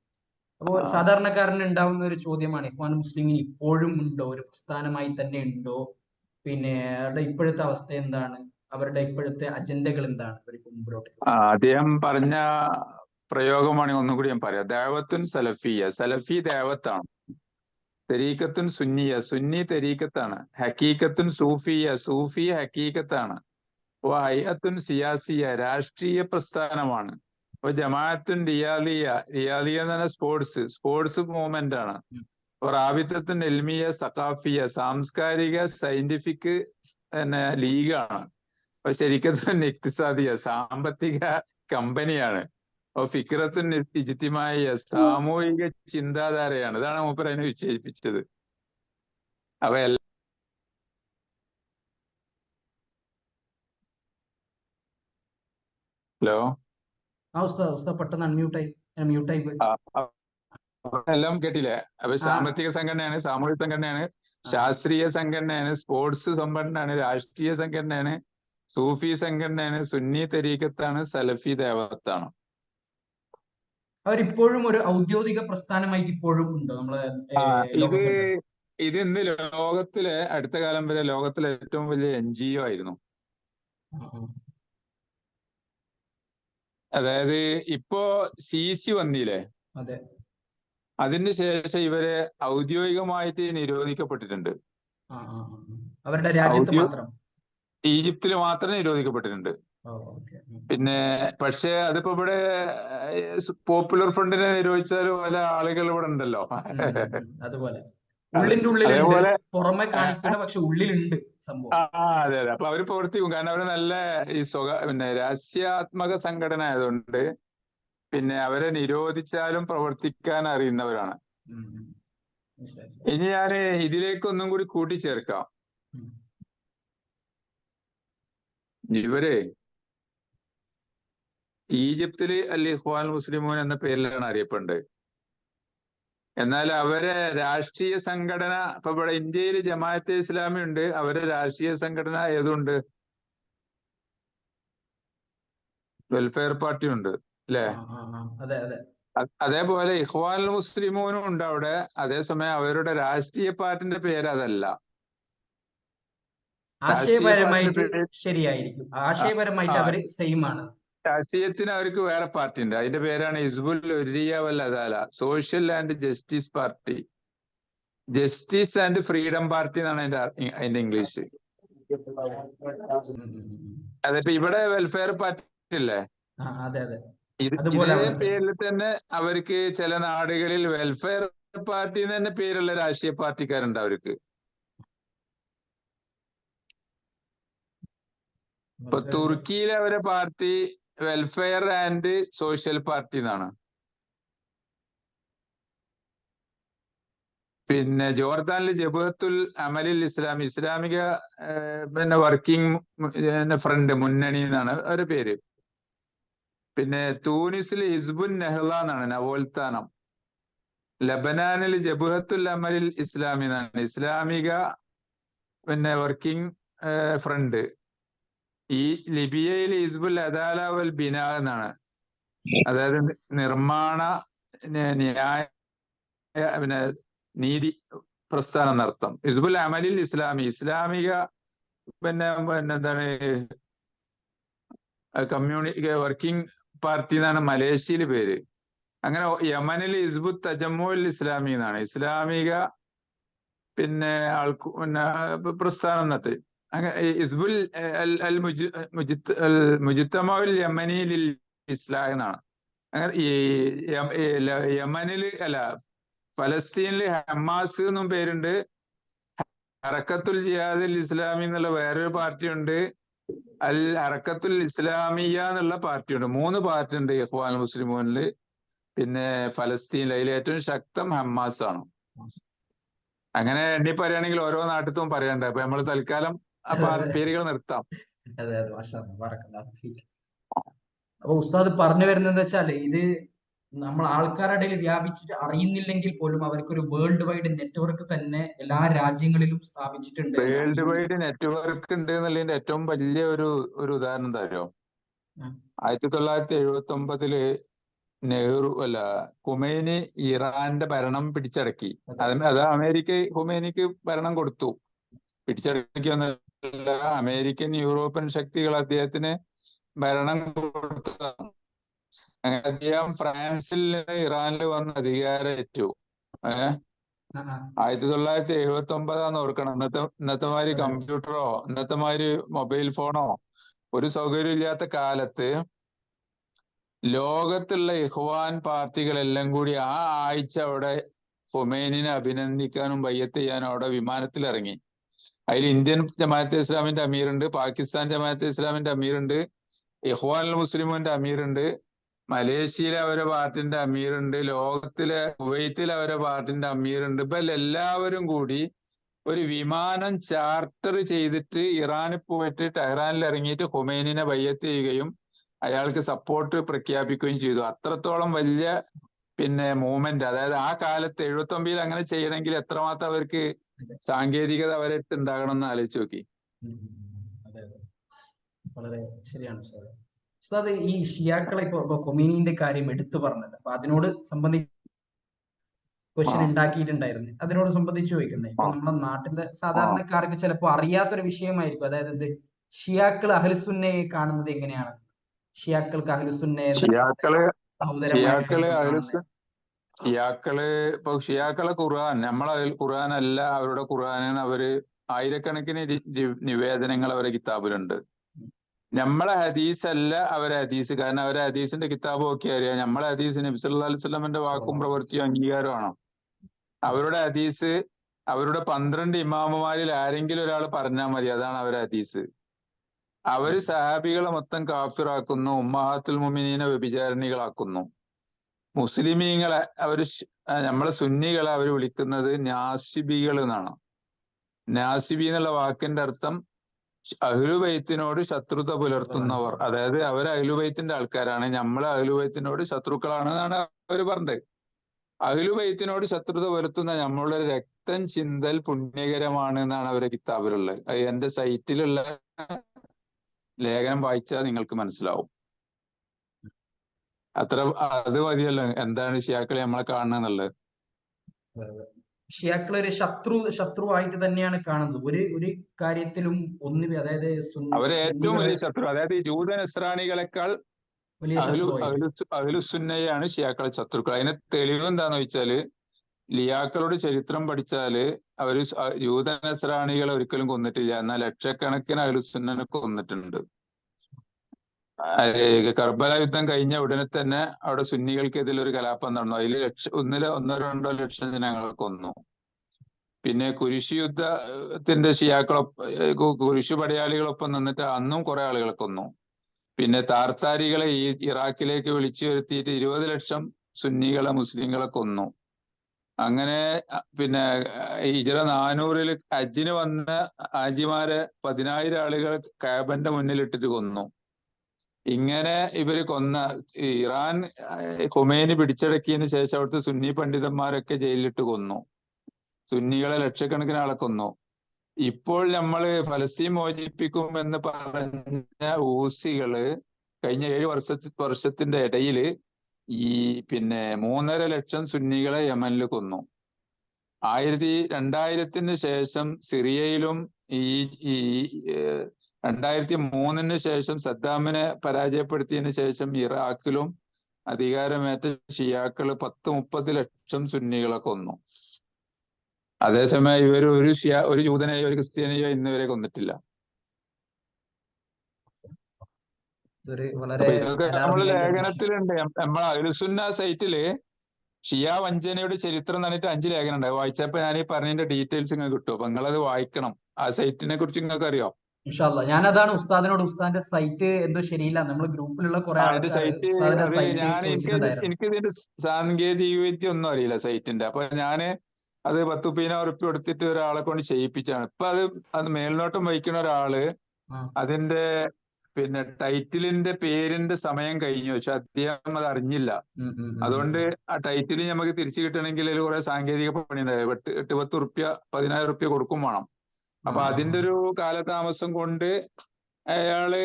അപ്പോൾ ആ. സാധാരണക്കാരന് ഉണ്ടാവുന്ന ഒരു ചോദ്യമാണ്, ഇഖ്വാൻ മുസ്ലിമിന് ഇപ്പോഴും ഉണ്ടോ, ഒരു പ്രസ്ഥാനമായി തന്നെ ഉണ്ടോ, പിന്നെ അവരുടെ ഇപ്പോഴത്തെ അവസ്ഥ എന്താണ്, അവരുടെ ഇപ്പോഴത്തെ അജണ്ടകൾ എന്താണ് അവർക്ക് മുമ്പിലോട്ട്. അദ്ദേഹം പറഞ്ഞ പ്രയോഗമാണ് ഒന്നും കൂടി ഞാൻ പറയാം. ദഅവത്തുൻ സലഫിയ, സലഫി ദഅവത്താണ്. തരീഖത്തുൻ സുന്നിയ, സുന്നി തരീഖത്താണ്. ഹക്കീക്കത്തുൻ സൂഫിയ, സൂഫി ഹക്കീക്കത്താണ്. ഹൈഅത്തുൻ സിയാസിയ, രാഷ്ട്രീയ പ്രസ്ഥാനമാണ്. അപ്പൊ ജമാഅത്തുൻ റിയാലിയ, റിയാലിയ എന്ന് പറഞ്ഞാൽ സ്പോർട്സ് മൂവ്മെന്റ് ആണ്. റാബിത്തത്തുൻ എൽമിയ സഖാഫിയ, സാംസ്കാരിക സയന്റിഫിക് ലീഗാണ്. അപ്പൊ ശരിക്കത്തുൻ ഇക്തിസാദിയ, സാമ്പത്തിക കമ്പനിയാണ്. അപ്പൊ ഫിക്രത്തുൻ ഇജ്തിമായ, സാമൂഹിക ചിന്താധാരയാണ്. ഇതാണ് മൂപ്പർ അതിനെ വിശേഷിപ്പിച്ചത്. അപ്പൊ ഹലോ, ഉസ്താദ് പെട്ടെന്ന് മ്യൂട്ടായി പോയി. എല്ലാം കേട്ടില്ലേ? അപ്പൊ സാമ്പത്തിക സംഘടനയാണ്, സാമൂഹിക സംഘടനയാണ്, ശാസ്ത്രീയ സംഘടനയാണ്, സ്പോർട്സ് സംഘടനയാണ്, രാഷ്ട്രീയ സംഘടനയാണ്, സൂഫി സംഘടനയാണ്, സുന്നി തരീഖത്താണ്, സലഫി ദേവത്താണ്. അവരിപ്പോഴും ഒരു ഔദ്യോഗിക പ്രസ്ഥാനമായിട്ട് ഇപ്പോഴും ഉണ്ടോ നമ്മളെ ലോകത്തുണ്ട്? ഇത് ഇന്ന് ലോകത്തിലെ അടുത്ത കാലം വരെ ലോകത്തിലെ ഏറ്റവും വലിയ NGO ആയിരുന്നു. അതായത് ഇപ്പോ CC വന്നില്ലേ, അതെ, അതിന് ശേഷം ഇവരെ ഔദ്യോഗികമായിട്ട് നിരോധിക്കപ്പെട്ടിട്ടുണ്ട്. അവരുടെ രാജ്യത്ത് മാത്രം, ഈജിപ്തിൽ മാത്രം നിരോധിക്കപ്പെട്ടിട്ടുണ്ട്. പിന്നെ പക്ഷെ അതിപ്പോ ഇവിടെ പോപ്പുലർ ഫ്രണ്ടിനെ നിരോധിച്ചാലും പല ആളുകൾ ഇവിടെ ഉണ്ടല്ലോ. അതുപോലെ ഉള്ളിന്റെ ഉള്ളിലുണ്ട്, അതേപോലെ പുറമെ കാണിക്കണ പക്ഷെ ഉള്ളിലുണ്ട് സംഭവം. അതെ അതെ. അപ്പൊ അവര് പ്രവർത്തിക്കും, കാരണം അവര് നല്ല ഈ പിന്നെ രഹസ്യാത്മക സംഘടന ആയതുകൊണ്ട് പിന്നെ അവരെ നിരോധിച്ചാലും പ്രവർത്തിക്കാൻ അറിയുന്നവരാണ്. ഇനി ഞാൻ ഇതിലേക്ക് ഒന്നും കൂടി കൂട്ടിച്ചേർക്കാം. ഇവര് ഈജിപ്തില് അൽ ഇഖ്വാൻ മുസ്ലിമൂൻ എന്ന പേരിലാണ് അറിയപ്പെടുന്നത്. എന്നാൽ അവരെ രാഷ്ട്രീയ സംഘടന ഇപ്പൊ ഇവിടെ ഇന്ത്യയിൽ ജമാഅത്തെ ഇസ്ലാമി ഉണ്ട്, അവരെ രാഷ്ട്രീയ സംഘടന ഏതുണ്ട്? വെൽഫെയർ പാർട്ടി ഉണ്ട് അല്ലെ? അതേപോലെ ഇഖ്വാൻ മുസ്ലിമൂനും ഉണ്ട് അവിടെ. അതേസമയം അവരുടെ രാഷ്ട്രീയ പാർട്ടിന്റെ പേര് അതല്ല. ആശയപരമായിട്ട് ശരിയായിരിക്കും, ആശയപരമായിട്ട് അവര് സെയിം ആണ്. രാഷ്ട്രീയത്തിന് അവർക്ക് വേറെ പാർട്ടി ഉണ്ട്, അതിന്റെ പേരാണ് Hizbul Hurriya wal Adala, social and justice party, justice and freedom party എന്നാണ് അതിന്റെ ഇംഗ്ലീഷ്. അതിപ്പോ ഇവിടെ വെൽഫെയർ പാർട്ടി അല്ലേ, ഇതേ പേരിൽ തന്നെ അവർക്ക് ചില നാടുകളിൽ വെൽഫെയർ പാർട്ടി എന്ന് തന്നെ പേരുള്ള രാഷ്ട്രീയ പാർട്ടിക്കാരുണ്ട് അവർക്ക്. ഇപ്പൊ തുർക്കിയിലെ അവരെ party welfare and social party എന്നാണ്. പിന്നെ ജോർദാനിൽ ജബഹത്തുൽ അമലിൽ ഇസ്ലാമി, ഇസ്ലാമിക പിന്നെ വർക്കിംഗ് ഫ്രണ്ട് മുന്നണി എന്നാണ് അവരുടെ പേര്. പിന്നെ തൂനിസിൽ ഹിസ്ബുൻ നെഹ്ല എന്നാണ് നവോത്ഥാനം. ലബനാനിൽ ജബഹത്തുൽ അമലിൽ ഇസ്ലാമി എന്നാണ് ഇസ്ലാമിക പിന്നെ വർക്കിംഗ് ഫ്രണ്ട്. ഈ ലിബിയയിൽ ഹിസ്ബുൽ അദാല വൽ ബിനാ എന്നാണ്, അതായത് നിർമ്മാണ ന്യായ പിന്നെ നീതി പ്രസ്ഥാനം നടത്തും. ഹിസ്ബുൽ അമലിൽ ഇസ്ലാമി, ഇസ്ലാമിക പിന്നെ എന്താണ് വർക്കിംഗ് പാർട്ടി എന്നാണ് മലേഷ്യയിൽ പേര്. അങ്ങനെ യമനിൽ ഹിസ്ബുൽ തജമ്മുൽ ഇസ്ലാമി എന്നാണ് ഇസ്ലാമിക പിന്നെ പ്രസ്ഥാനം നട്ട്. ഹിസ്ബുൽ മുജ്തമഉൽ യമനി ലിൽ ഇസ്ലാഹ് എന്നാണ്. അങ്ങനെ ഈ യമനില് അല്ല, ഫലസ്തീനില് ഹമാസ് എന്നും പേരുണ്ട്, ഹറക്കത്തുൽ ജിഹാദിൽ ഇസ്ലാമി എന്നുള്ള വേറൊരു പാർട്ടിയുണ്ട്, ഹറക്കത്തുൽ ഇസ്ലാമിയ എന്നുള്ള പാർട്ടിയുണ്ട്. 3 പാർട്ടി ഉണ്ട് ഇഖ്വാൻ മുസ്ലിമോനില്. പിന്നെ ഫലസ്തീനിൽ അതിൽ ഏറ്റവും ശക്തം ഹമാസ് ആണ്. അങ്ങനെ എണ്ണി പറയുകയാണെങ്കിൽ ഓരോ നാട്ടിലും പറയണ്ടേ. അപ്പൊ നമ്മൾ തൽക്കാലം ആ പേരുകൾ നിർത്താം. അതെ അതെ, മാഷാ അല്ലാ, ബറക്കല്ലാഹു ഫീക്ക്. അപ്പൊ ഉസ്താദ് പറഞ്ഞു വരുന്നത് വെച്ചാല് ഇത് നമ്മൾ ആൾക്കാരുടെ ഇടയിൽ വ്യാപിച്ചിട്ട് അറിയുന്നില്ലെങ്കിൽ പോലും അവർക്കൊരു വേൾഡ് വൈഡ് നെറ്റ്വർക്ക് തന്നെ എല്ലാ രാജ്യങ്ങളിലും സ്ഥാപിച്ചിട്ടുണ്ട് എന്നാണ്. വേൾഡ് വൈഡ് നെറ്റ്വർക്ക് ഉണ്ട് എന്നുള്ളതിന്റെ ഏറ്റവും വലിയ ഒരു ഉദാഹരണം തരോ. 1979 നെഹ്റു ഖുമൈനി ഇറാന്റെ ഭരണം പിടിച്ചടക്കി. അത് ഖുമൈനിക്ക് ഭരണം കൊടുത്തു. പിടിച്ചടക്കിയൊന്നുമല്ല, അമേരിക്കൻ യൂറോപ്യൻ ശക്തികൾ അദ്ദേഹത്തിന് ഭരണം കൊടുത്തു. അങ്ങനെ അദ്ദേഹം ഫ്രാൻസിൽ നിന്ന് ഇറാനിൽ വന്ന് അധികാരമേറ്റു. 1979 ഓർക്കണം. ഇന്നത്തെ മാതിരി കമ്പ്യൂട്ടറോ ഇന്നത്തെ മാതിരി മൊബൈൽ ഫോണോ ഒരു സൗകര്യം ഇല്ലാത്ത കാലത്ത് ലോകത്തുള്ള ഇഖ്വാൻ പാർട്ടികളെല്ലാം കൂടി ആ ആഴ്ച അവിടെ ഖുമൈനിനെ അഭിനന്ദിക്കാനും ബയ്യത്ത് ചെയ്യാനും അവിടെ വിമാനത്തിൽ ഇറങ്ങി. അതിൽ ഇന്ത്യൻ ജമാഅത്തെ ഇസ്ലാമിന്റെ അമീറുണ്ട്, പാകിസ്ഥാൻ ജമാഅത്തെ ഇസ്ലാമിന്റെ അമീറുണ്ട്, ഇഖ്വാനുൽ മുസ്ലിമിന്റെ അമീറുണ്ട്, മലേഷ്യയിലെ അവരെ പാർട്ടിന്റെ അമീറുണ്ട്, ലോകത്തിലെ കുവൈത്തിലെ അവരെ പാർട്ടിന്റെ അമീറുണ്ട്. ഇപ്പൊ എല്ലാവരും കൂടി ഒരു വിമാനം ചാർട്ടർ ചെയ്തിട്ട് ഇറാനിൽ പോയിട്ട് ടെഹ്റാനിൽ ഇറങ്ങിയിട്ട് ഖുമൈനിനെ ബയ്യത്ത് ചെയ്യുകയും അയാൾക്ക് സപ്പോർട്ട് പ്രഖ്യാപിക്കുകയും ചെയ്തു. അത്രത്തോളം വലിയ മൂവ്മെന്റ്. അതായത് ആ കാലത്ത് 79 അങ്ങനെ ചെയ്യണമെങ്കിൽ എത്രമാത്രം അവർക്ക് സാങ്കേതികത അവരടുത്ത് ഉണ്ടാകണം എന്ന് ആലോചിച്ച് നോക്കി. അതെ അതെ, വളരെ ശരിയാണ് ഉസ്താദ്. ഉസ്താദ്, ഈ ഷിയാക്കളെ ഇപ്പൊ ഖൊമീനിന്റെ കാര്യം എടുത്തു പറഞ്ഞല്ലോ, അപ്പൊ അതിനോട് സംബന്ധിച്ച് ക്വസ്റ്റ്യൻ ഉണ്ടാക്കിയിട്ടുണ്ടായിരുന്നു. അതിനോട് സംബന്ധിച്ച് ചോദിക്കുന്നത്, ഇപ്പൊ നമ്മുടെ നാട്ടിലെ സാധാരണക്കാർക്ക് ചിലപ്പോൾ അറിയാത്തൊരു വിഷയമായിരിക്കും. അതായത് ഷിയാക്കൾ അഹ്ലുസുന്നയെ കാണുന്നത് എങ്ങനെയാണ്? ഷിയാക്കൾക്ക് അഹ്ലുസുന്നയെ ഷിയാക്കളെ ഖുർആൻ, ഖുർആൻ അല്ല അവരുടെ ഖുർആനാണ്. അവര് ആയിരക്കണക്കിന് നിവേദനങ്ങൾ അവരെ കിതാബിലുണ്ട്. നമ്മളെ ഹദീസ് അല്ല അവരെ ഹദീസ്. കാരണം അവരെ ഹദീസിന്റെ കിതാബ് നോക്കി അറിയാം. നമ്മളെ ഹദീസ് നബി സല്ലല്ലാഹു അലൈഹി വസല്ലമയുടെ വാക്കും പ്രവൃത്തിയും അംഗീകാരമാണ്. അവരുടെ ഹദീസ് അവരുടെ 12 ഇമാമുമാരിൽ ആരെങ്കിലും ഒരാൾ പറഞ്ഞാൽ മതി, അതാണ് അവരുടെ ഹദീസ്. അവര് സഹാബികളെ മൊത്തം കാഫിറാക്കുന്നു, ഉമ്മഹാത്തുൽ മുഅ്മിനീനെ വ്യഭിചാരിണികളാക്കുന്നു. മുസ്ലിമീങ്ങളെ നമ്മളെ സുന്നികളെ അവർ വിളിക്കുന്നത് നാസിബികൾ എന്നാണ്. നാസിബി എന്നുള്ള വാക്കിന്റെ അർത്ഥം അഹ്ലുബൈത്തിനോട് ശത്രുത പുലർത്തുന്നവർ. അതായത് അവർ അഹ്ലുബൈത്തിന്റെ ആൾക്കാരാണ്, നമ്മൾ അഹ്ലുബൈത്തിനോട് ശത്രുക്കളാണ് എന്നാണ് അവർ പറഞ്ഞത്. അഹ്ലുബൈത്തിനോട് ശത്രുത പുലർത്തുന്ന നമ്മളുടെ രക്തം ചിന്തൽ പുണ്യകരമാണ് എന്നാണ് അവരുടെ കിതാബിലുള്ളത്. അത് എന്റെ സൈറ്റിലുള്ള ലേഖനം വായിച്ചാൽ നിങ്ങൾക്ക് മനസ്സിലാവും. അത് മതിയല്ലോ എന്താണ് ഷിയാക്കളെ നമ്മളെ കാണുന്നുള്ളത്. ഷിയാക്കൾ ഒരു ശത്രുവായിട്ട് തന്നെയാണ് കാണുന്നത്. ഒരു കാര്യത്തിലും അതായത് അവരെ ഏറ്റവും വലിയ ശത്രു, അതായത് ഈ ജൂത നസ്രാണികളെക്കാൾ അഹ്ലുസുന്നയാണ് ഷിയാക്കളെ ശത്രുക്കൾ. അതിന് തെളിവ് എന്താന്ന് വെച്ചാല്, ലിയാക്കളുടെ ചരിത്രം പഠിച്ചാല് അവര് ജൂത നസ്രാണികളെ ഒരിക്കലും കൊന്നിട്ടില്ല, എന്നാൽ ലക്ഷക്കണക്കിന് അഹ്ലുസുന്നനെ കൊന്നിട്ടുണ്ട്. കർബല യുദ്ധം കഴിഞ്ഞ ഉടനെ തന്നെ അവിടെ സുന്നികൾക്കെതിരെ ഒരു കലാപം നടന്നു. അതിൽ 1-2 ലക്ഷം ജനങ്ങളെ കൊന്നു. പിന്നെ കുരിശ് യുദ്ധത്തിന്റെ കുരിശു പടയാളികളൊപ്പം നിന്നിട്ട് അന്നും കുറെ ആളുകളെ കൊന്നു. പിന്നെ താർത്താരികളെ ഈ ഇറാഖിലേക്ക് വിളിച്ചു വരുത്തിയിട്ട് 20 ലക്ഷം സുന്നികളെ മുസ്ലിങ്ങളെ കൊന്നു. അങ്ങനെ പിന്നെ ഹിജ്റ 400 ഹജ്ജിന് വന്ന ഹാജിമാരെ 10,000 ആളുകൾ കാബന്റെ മുന്നിലിട്ടിട്ട് കൊന്നു. ഇങ്ങനെ ഇവര് ഇറാൻ ഖുമൈനി പിടിച്ചടക്കിയതിന് ശേഷം അവിടുത്തെ സുന്നി പണ്ഡിതന്മാരൊക്കെ ജയിലിലിട്ട് കൊന്നു. സുന്നികളെ ലക്ഷക്കണക്കിന് ആളെ കൊന്നു. ഇപ്പോൾ നമ്മള് ഫലസ്തീൻ മോചിപ്പിക്കും എന്ന് പറഞ്ഞ ഊസികള് കഴിഞ്ഞ 7 വർഷത്തിന്റെ ഇടയില് ഈ 3.5 ലക്ഷം സുന്നികളെ യമനിൽ കൊന്നു. 2000-ന് ശേഷം സിറിയയിലും 2003-ന് ശേഷം സദ്ദാമിനെ പരാജയപ്പെടുത്തിയതിനു ശേഷം ഇറാഖിലും അധികാരമേറ്റ ഷിയാക്കള് 10-30 ലക്ഷം സുന്നികളെ കൊന്നു. അതേസമയം ഇവർ ഒരു ജൂതനെയോ ഒരു ക്രിസ്ത്യാനിയോ ഇന്നുവരെ കൊന്നിട്ടില്ല. ഇതൊരു വളരെ അപ്പൊ ഇതൊക്കെ നമ്മളെ അലാർമിംഗ് ആയിട്ടുള്ള ഒരു വിഷയം. ലേഖനത്തിലുണ്ട്. നമ്മളെ അഹ്ലുസുന്ന സൈറ്റില് ഷിയ വഞ്ചനയുടെ ചരിത്രം എന്ന് പറഞ്ഞിട്ട് 5 ലേഖനം ഉണ്ട്. അത് വായിച്ചപ്പോ ഞാൻ ഈ പറഞ്ഞതിന്റെ ഡീറ്റെയിൽസ് നിങ്ങൾക്ക് കിട്ടും. അപ്പൊ നിങ്ങളത് വായിക്കണം. ആ സൈറ്റിനെ കുറിച്ച് നിങ്ങൾക്ക് അറിയോ? ഇൻഷാ അല്ലാ. ഞാനതാണ് ഉസ്താദിനോട്, ഉസ്താദിന്റെ സൈറ്റ് എന്തോ ശരിയില്ല, നമ്മൾ ഗ്രൂപ്പിലുള്ള കുറെ അതിന്റെ ആൾക്കാർ സൈറ്റ് ഉസ്താദിന്റെ അത് സൈറ്റ് ഞാൻ ചോദിച്ചിട്ടുണ്ടായിരുന്നു. എനിക്ക് ഇതിന്റെ സാങ്കേതിക വിദ്യ ഒന്നും അറിയില്ല സൈറ്റിന്റെ. അപ്പൊ ഞാന് അത് 10,000 ഉറുപ്പ്യ കൊടുത്തിട്ട് ഒരാളെ കൊണ്ട് ചെയ്യിപ്പിച്ചാണ്. ഇപ്പൊ അത് മേൽനോട്ടം വഹിക്കുന്ന ഒരാള് ആ, അതിന്റെ പിന്നെ ടൈറ്റിലിന്റെ പേരിന്റെ സമയം കഴിഞ്ഞു, പക്ഷെ അദ്ദേഹം അത് അറിഞ്ഞില്ല. ഉം, ഉം, ഉം, അതുകൊണ്ട് ആ ടൈറ്റിൽ നമുക്ക് തിരിച്ചു കിട്ടണമെങ്കിൽ അതിൽ കുറെ സാങ്കേതിക പണിയുണ്ടായി. 8-10 ഉറുപ്പ്യ 10,000 ഉറുപ്പ്യ കൊടുക്കും വേണം. ആ, അപ്പൊ ആ, അതിന്റെ ആ. ഒരു കാലതാമസം കൊണ്ട് അയാള്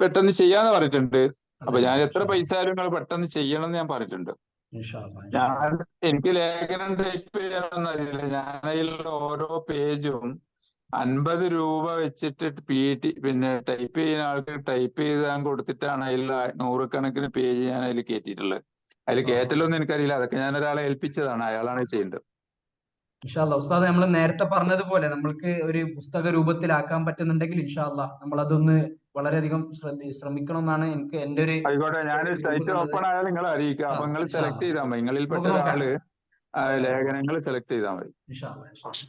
പെട്ടെന്ന് ചെയ്യാന്ന് പറഞ്ഞിട്ടുണ്ട്. അതെ, അപ്പൊ അതെ, ഞാൻ എത്ര ഇൻഷാ അല്ലാ. പൈസ ആയാലും നിങ്ങൾ പെട്ടെന്ന് ചെയ്യണം എന്ന് ഞാൻ പറഞ്ഞിട്ടുണ്ട്. ഇൻഷാ അല്ലാ, ഇൻഷാ അല്ലാ. എനിക്ക് ലേഖനം ടൈപ്പ് ചെയ്യണമെന്ന് അറിയില്ല. ഞാൻ അതിൽ ഓരോ പേജും 50 രൂപ വെച്ചിട്ട് പിന്നെ ടൈപ്പ് ചെയ്യുന്ന ആൾക്ക് ടൈപ്പ് ചെയ്താൻ കൊടുത്തിട്ടാണ് അതിൽ 100 കണക്കിന് പേജ് ഞാൻ അതിൽ കയറ്റിയിട്ടുള്ളത്. അതിൽ ആ, ആ. കയറ്റലൊന്നും എനിക്കറിയില്ല. അതൊക്കെ ഞാൻ ഒരാളെ ഏൽപ്പിച്ചതാണ്, അയാളാണ് ചെയ്യേണ്ടത്. ഇൻഷാ അല്ലാ. ഉസ്താദ്, നമ്മൾ നേരത്തെ പറഞ്ഞതുപോലെ നമ്മൾക്ക് ഒരു പുസ്തക രൂപത്തിലാക്കാൻ പറ്റുന്നുണ്ടെങ്കിൽ ഇൻഷാ അല്ലാ നമ്മൾ അതൊന്ന് വളരെയധികം ശ്രമിക്കണം എന്നാണ് എനിക്ക് എന്റെ ഒരു ആയിക്കോട്ടെ, ഞാൻ രൂപം സൈറ്റ് എന്നുള്ളത്. ഓപ്പൺ ആയാൽ നിങ്ങളെ അറിയിക്കുക. ആ, അപ്പൊ നിങ്ങൾ ഇൻഷാ സെലക്ട് അല്ലാ. ചെയ്താൽ മതി. നിങ്ങളിൽപ്പെട്ട നമുക്ക് നോക്കാം. ഒരാള് അതെ, അതെ. ലേഖനങ്ങൾ സെലക്ട് ചെയ്താൽ മതി. ഇൻഷാ അല്ലാ, ഇൻഷാ അല്ലാ.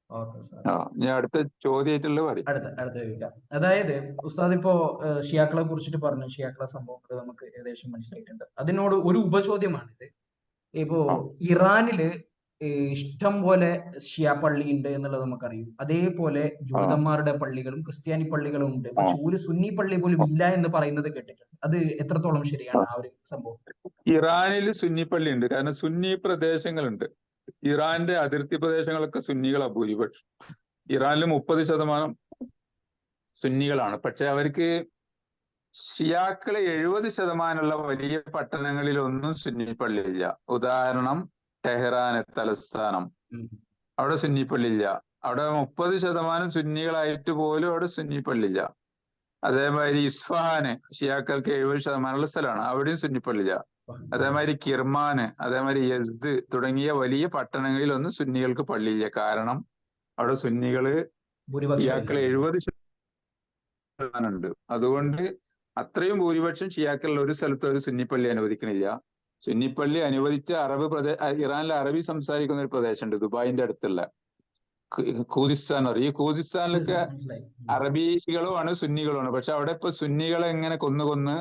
ഓക്കെ ഉസ്താദ്. ഞാൻ അടുത്ത ചോദ്യമായിട്ടുള്ളത് പറയും. അടുത്ത ചോദിക്കാം. അതായത് ഉസ്താദ് ഇപ്പോ ഷിയാക്കളെ കുറിച്ചിട്ട് പറഞ്ഞു, ഷിയാക്കളെ സംഭവങ്ങൾ നമുക്ക് ഏകദേശം മനസ്സിലായിട്ടുണ്ട്. അതിനോട് ഒരു ഉപചോദ്യമാണിത്. ഇപ്പോ ആ, ഇറാനില് ഇഷ്ടം പോലെ ഷിയ പള്ളി ഉണ്ട് എന്നുള്ളത് നമുക്കറിയും. അതേപോലെ ആ, ജൂതന്മാരുടെ പള്ളികളും ക്രിസ്ത്യാനി പള്ളികളും ഉണ്ട്. ആ, പക്ഷെ ഒരു സുന്നി പള്ളി പോലും ഇല്ല എന്ന് പറയുന്നത് കേട്ടിട്ടുണ്ട്. അത് എത്രത്തോളം ആ. ശരിയാണ് ആ ഒരു സംഭവം? ഇറാനിൽ സുന്നി പള്ളി ഉണ്ട്. കാരണം സുന്നി പ്രദേശങ്ങളുണ്ട്. ഇറാന്റെ അതിർത്തി പ്രദേശങ്ങളൊക്കെ സുന്നികളാണ് ഭൂരിപക്ഷം. ഇറാനിൽ 30% സുന്നികളാണ്. പക്ഷെ അവർക്ക് ഷിയാക്കള് 70% വലിയ പട്ടണങ്ങളിലൊന്നും സുന്നി പള്ളിയില്ല. ഉദാഹരണം ടെഹ്റാന്, തലസ്ഥാനം, ഉം. അവിടെ സുന്നി പള്ളിയില്ല. അവിടെ 30% സുന്നികളായിട്ട് പോലും അവിടെ സുന്നി പള്ളിയില്ല. അതേമാതിരി ഇസ്ഫഹാന് ഷിയാക്കൾക്ക് 70% സ്ഥലമാണ്, അവിടെയും സുന്നി പള്ളിയില്ല. അതേമാതിരി കിർമാന്, അതേമാതിരി യസ്ദ് തുടങ്ങിയ വലിയ പട്ടണങ്ങളിലൊന്നും സുന്നികൾക്ക് പള്ളിയില്ല. കാരണം അവിടെ സുന്നികള് ഭൂരിപക്ഷം ഇല്ല. ഷിയാക്കൾ 70% ഉണ്ട്. അതുകൊണ്ട് അത്രയും ഭൂരിപക്ഷം ഷിയാക്കളുള്ള ഒരു സ്ഥലത്ത് ഒരു സുന്നിപ്പള്ളി അനുവദിക്കണില്ല. സുന്നിപ്പള്ളി അനുവദിച്ച ഇറാനിലെ അറബി സംസാരിക്കുന്ന ഒരു പ്രദേശമുണ്ട്, ദുബായിന്റെ അടുത്തുള്ള ഖൂദിസ്ഥാൻ പറയും. ഈ ഖൂദിസ്ഥാനിലൊക്കെ മനസ്സിലായി. അറബികളുമാണ് സുന്നികളുമാണ്. പക്ഷെ അവിടെ ഇപ്പൊ സുന്നികളെ എങ്ങനെ കൊന്ന്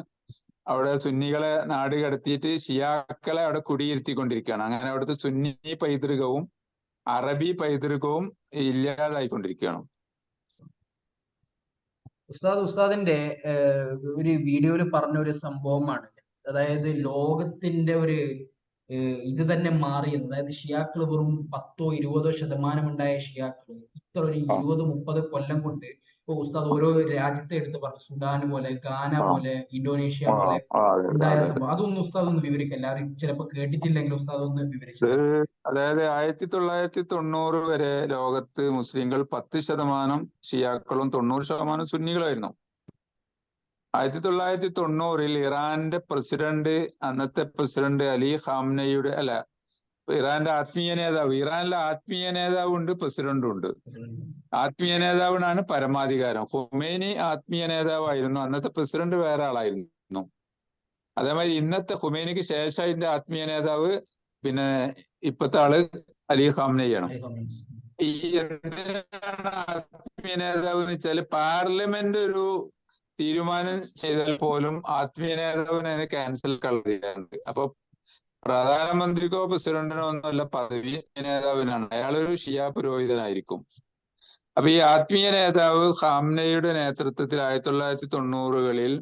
അവിടെ സുന്നികളെ നാട് കടത്തിയിട്ട് ഷിയാക്കളെ അവിടെ കുടിയിരുത്തിക്കൊണ്ടിരിക്കുകയാണ്. അങ്ങനെ അവിടുത്തെ സുന്നി പൈതൃകവും അറബി പൈതൃകവും ഇല്ലാതായിക്കൊണ്ടിരിക്കുകയാണ്. ഉസ്താദിന്റെ ഒരു വീഡിയോയിൽ പറഞ്ഞ ഒരു സംഭവമാണ്. അതായത് ലോകത്തിന്റെ ഒരു ഇത് തന്നെ മാറിയത്. അതായത് ഷിയാക്കൾ വെറും 10-20% ഉണ്ടായ ഷിയാക്കൾ ഇത്ര ഒരു 20-30 കൊല്ലം കൊണ്ട് ഇപ്പൊ ഉസ്താദ് ഓരോ രാജ്യത്തെ എടുത്ത് പറഞ്ഞു. സുഡാൻ പോലെ, ഗാന പോലെ, ഇന്തോനേഷ്യ പോലെ ഉണ്ടായ സംഭവം. അതൊന്നും ഉസ്താദ് ഒന്ന് വിവരിക്കുക. എല്ലാവരും ചിലപ്പോൾ കേട്ടിട്ടില്ലെങ്കിൽ ഉസ്താദ് ഒന്ന് വിവരിച്ചു. അതായത് 1990 വരെ ലോകത്ത് മുസ്ലിങ്ങൾ 10% ഷിയാക്കളും 90% സുന്നികളായിരുന്നു. 1990-ൽ ഇറാന്റെ പ്രസിഡന്റ്, അന്നത്തെ പ്രസിഡന്റ് അലി ഖാംനയുടെ ഇറാനിലെ ആത്മീയ നേതാവ് ഉണ്ട്, പ്രസിഡന്റും ഉണ്ട്. ആത്മീയ നേതാവിനാണ് പരമാധികാരം. ഖുമൈനി ആത്മീയ നേതാവായിരുന്നു, അന്നത്തെ പ്രസിഡന്റ് വേറെ ആളായിരുന്നു. അതേമാതിരി ഇന്നത്തെ ഖുമൈനിക്ക് ശേഷം അതിന്റെ ആത്മീയ നേതാവ് പിന്നെ ഇപ്പത്തെ ആള് അലി ഖാംനയാണ്. ഈ എന്തിനാണ് ആത്മീയ നേതാവ് എന്ന് വെച്ചാൽ പാർലമെന്റ് ഒരു തീരുമാനം ചെയ്താൽ പോലും ആത്മീയ നേതാവിന് അതിനെ ക്യാൻസൽ കളയുന്നുണ്ട്. അപ്പൊ പ്രധാനമന്ത്രിക്കോ പ്രസിഡന്റിനോ ഒന്നുമല്ല പദവി, നേതാവിനാണ്. അയാളൊരു ഷിയ പുരോഹിതനായിരിക്കും. അപ്പൊ ഈ ആത്മീയ നേതാവ് ഖാംനയുടെ നേതൃത്വത്തിൽ 1990-കളിൽ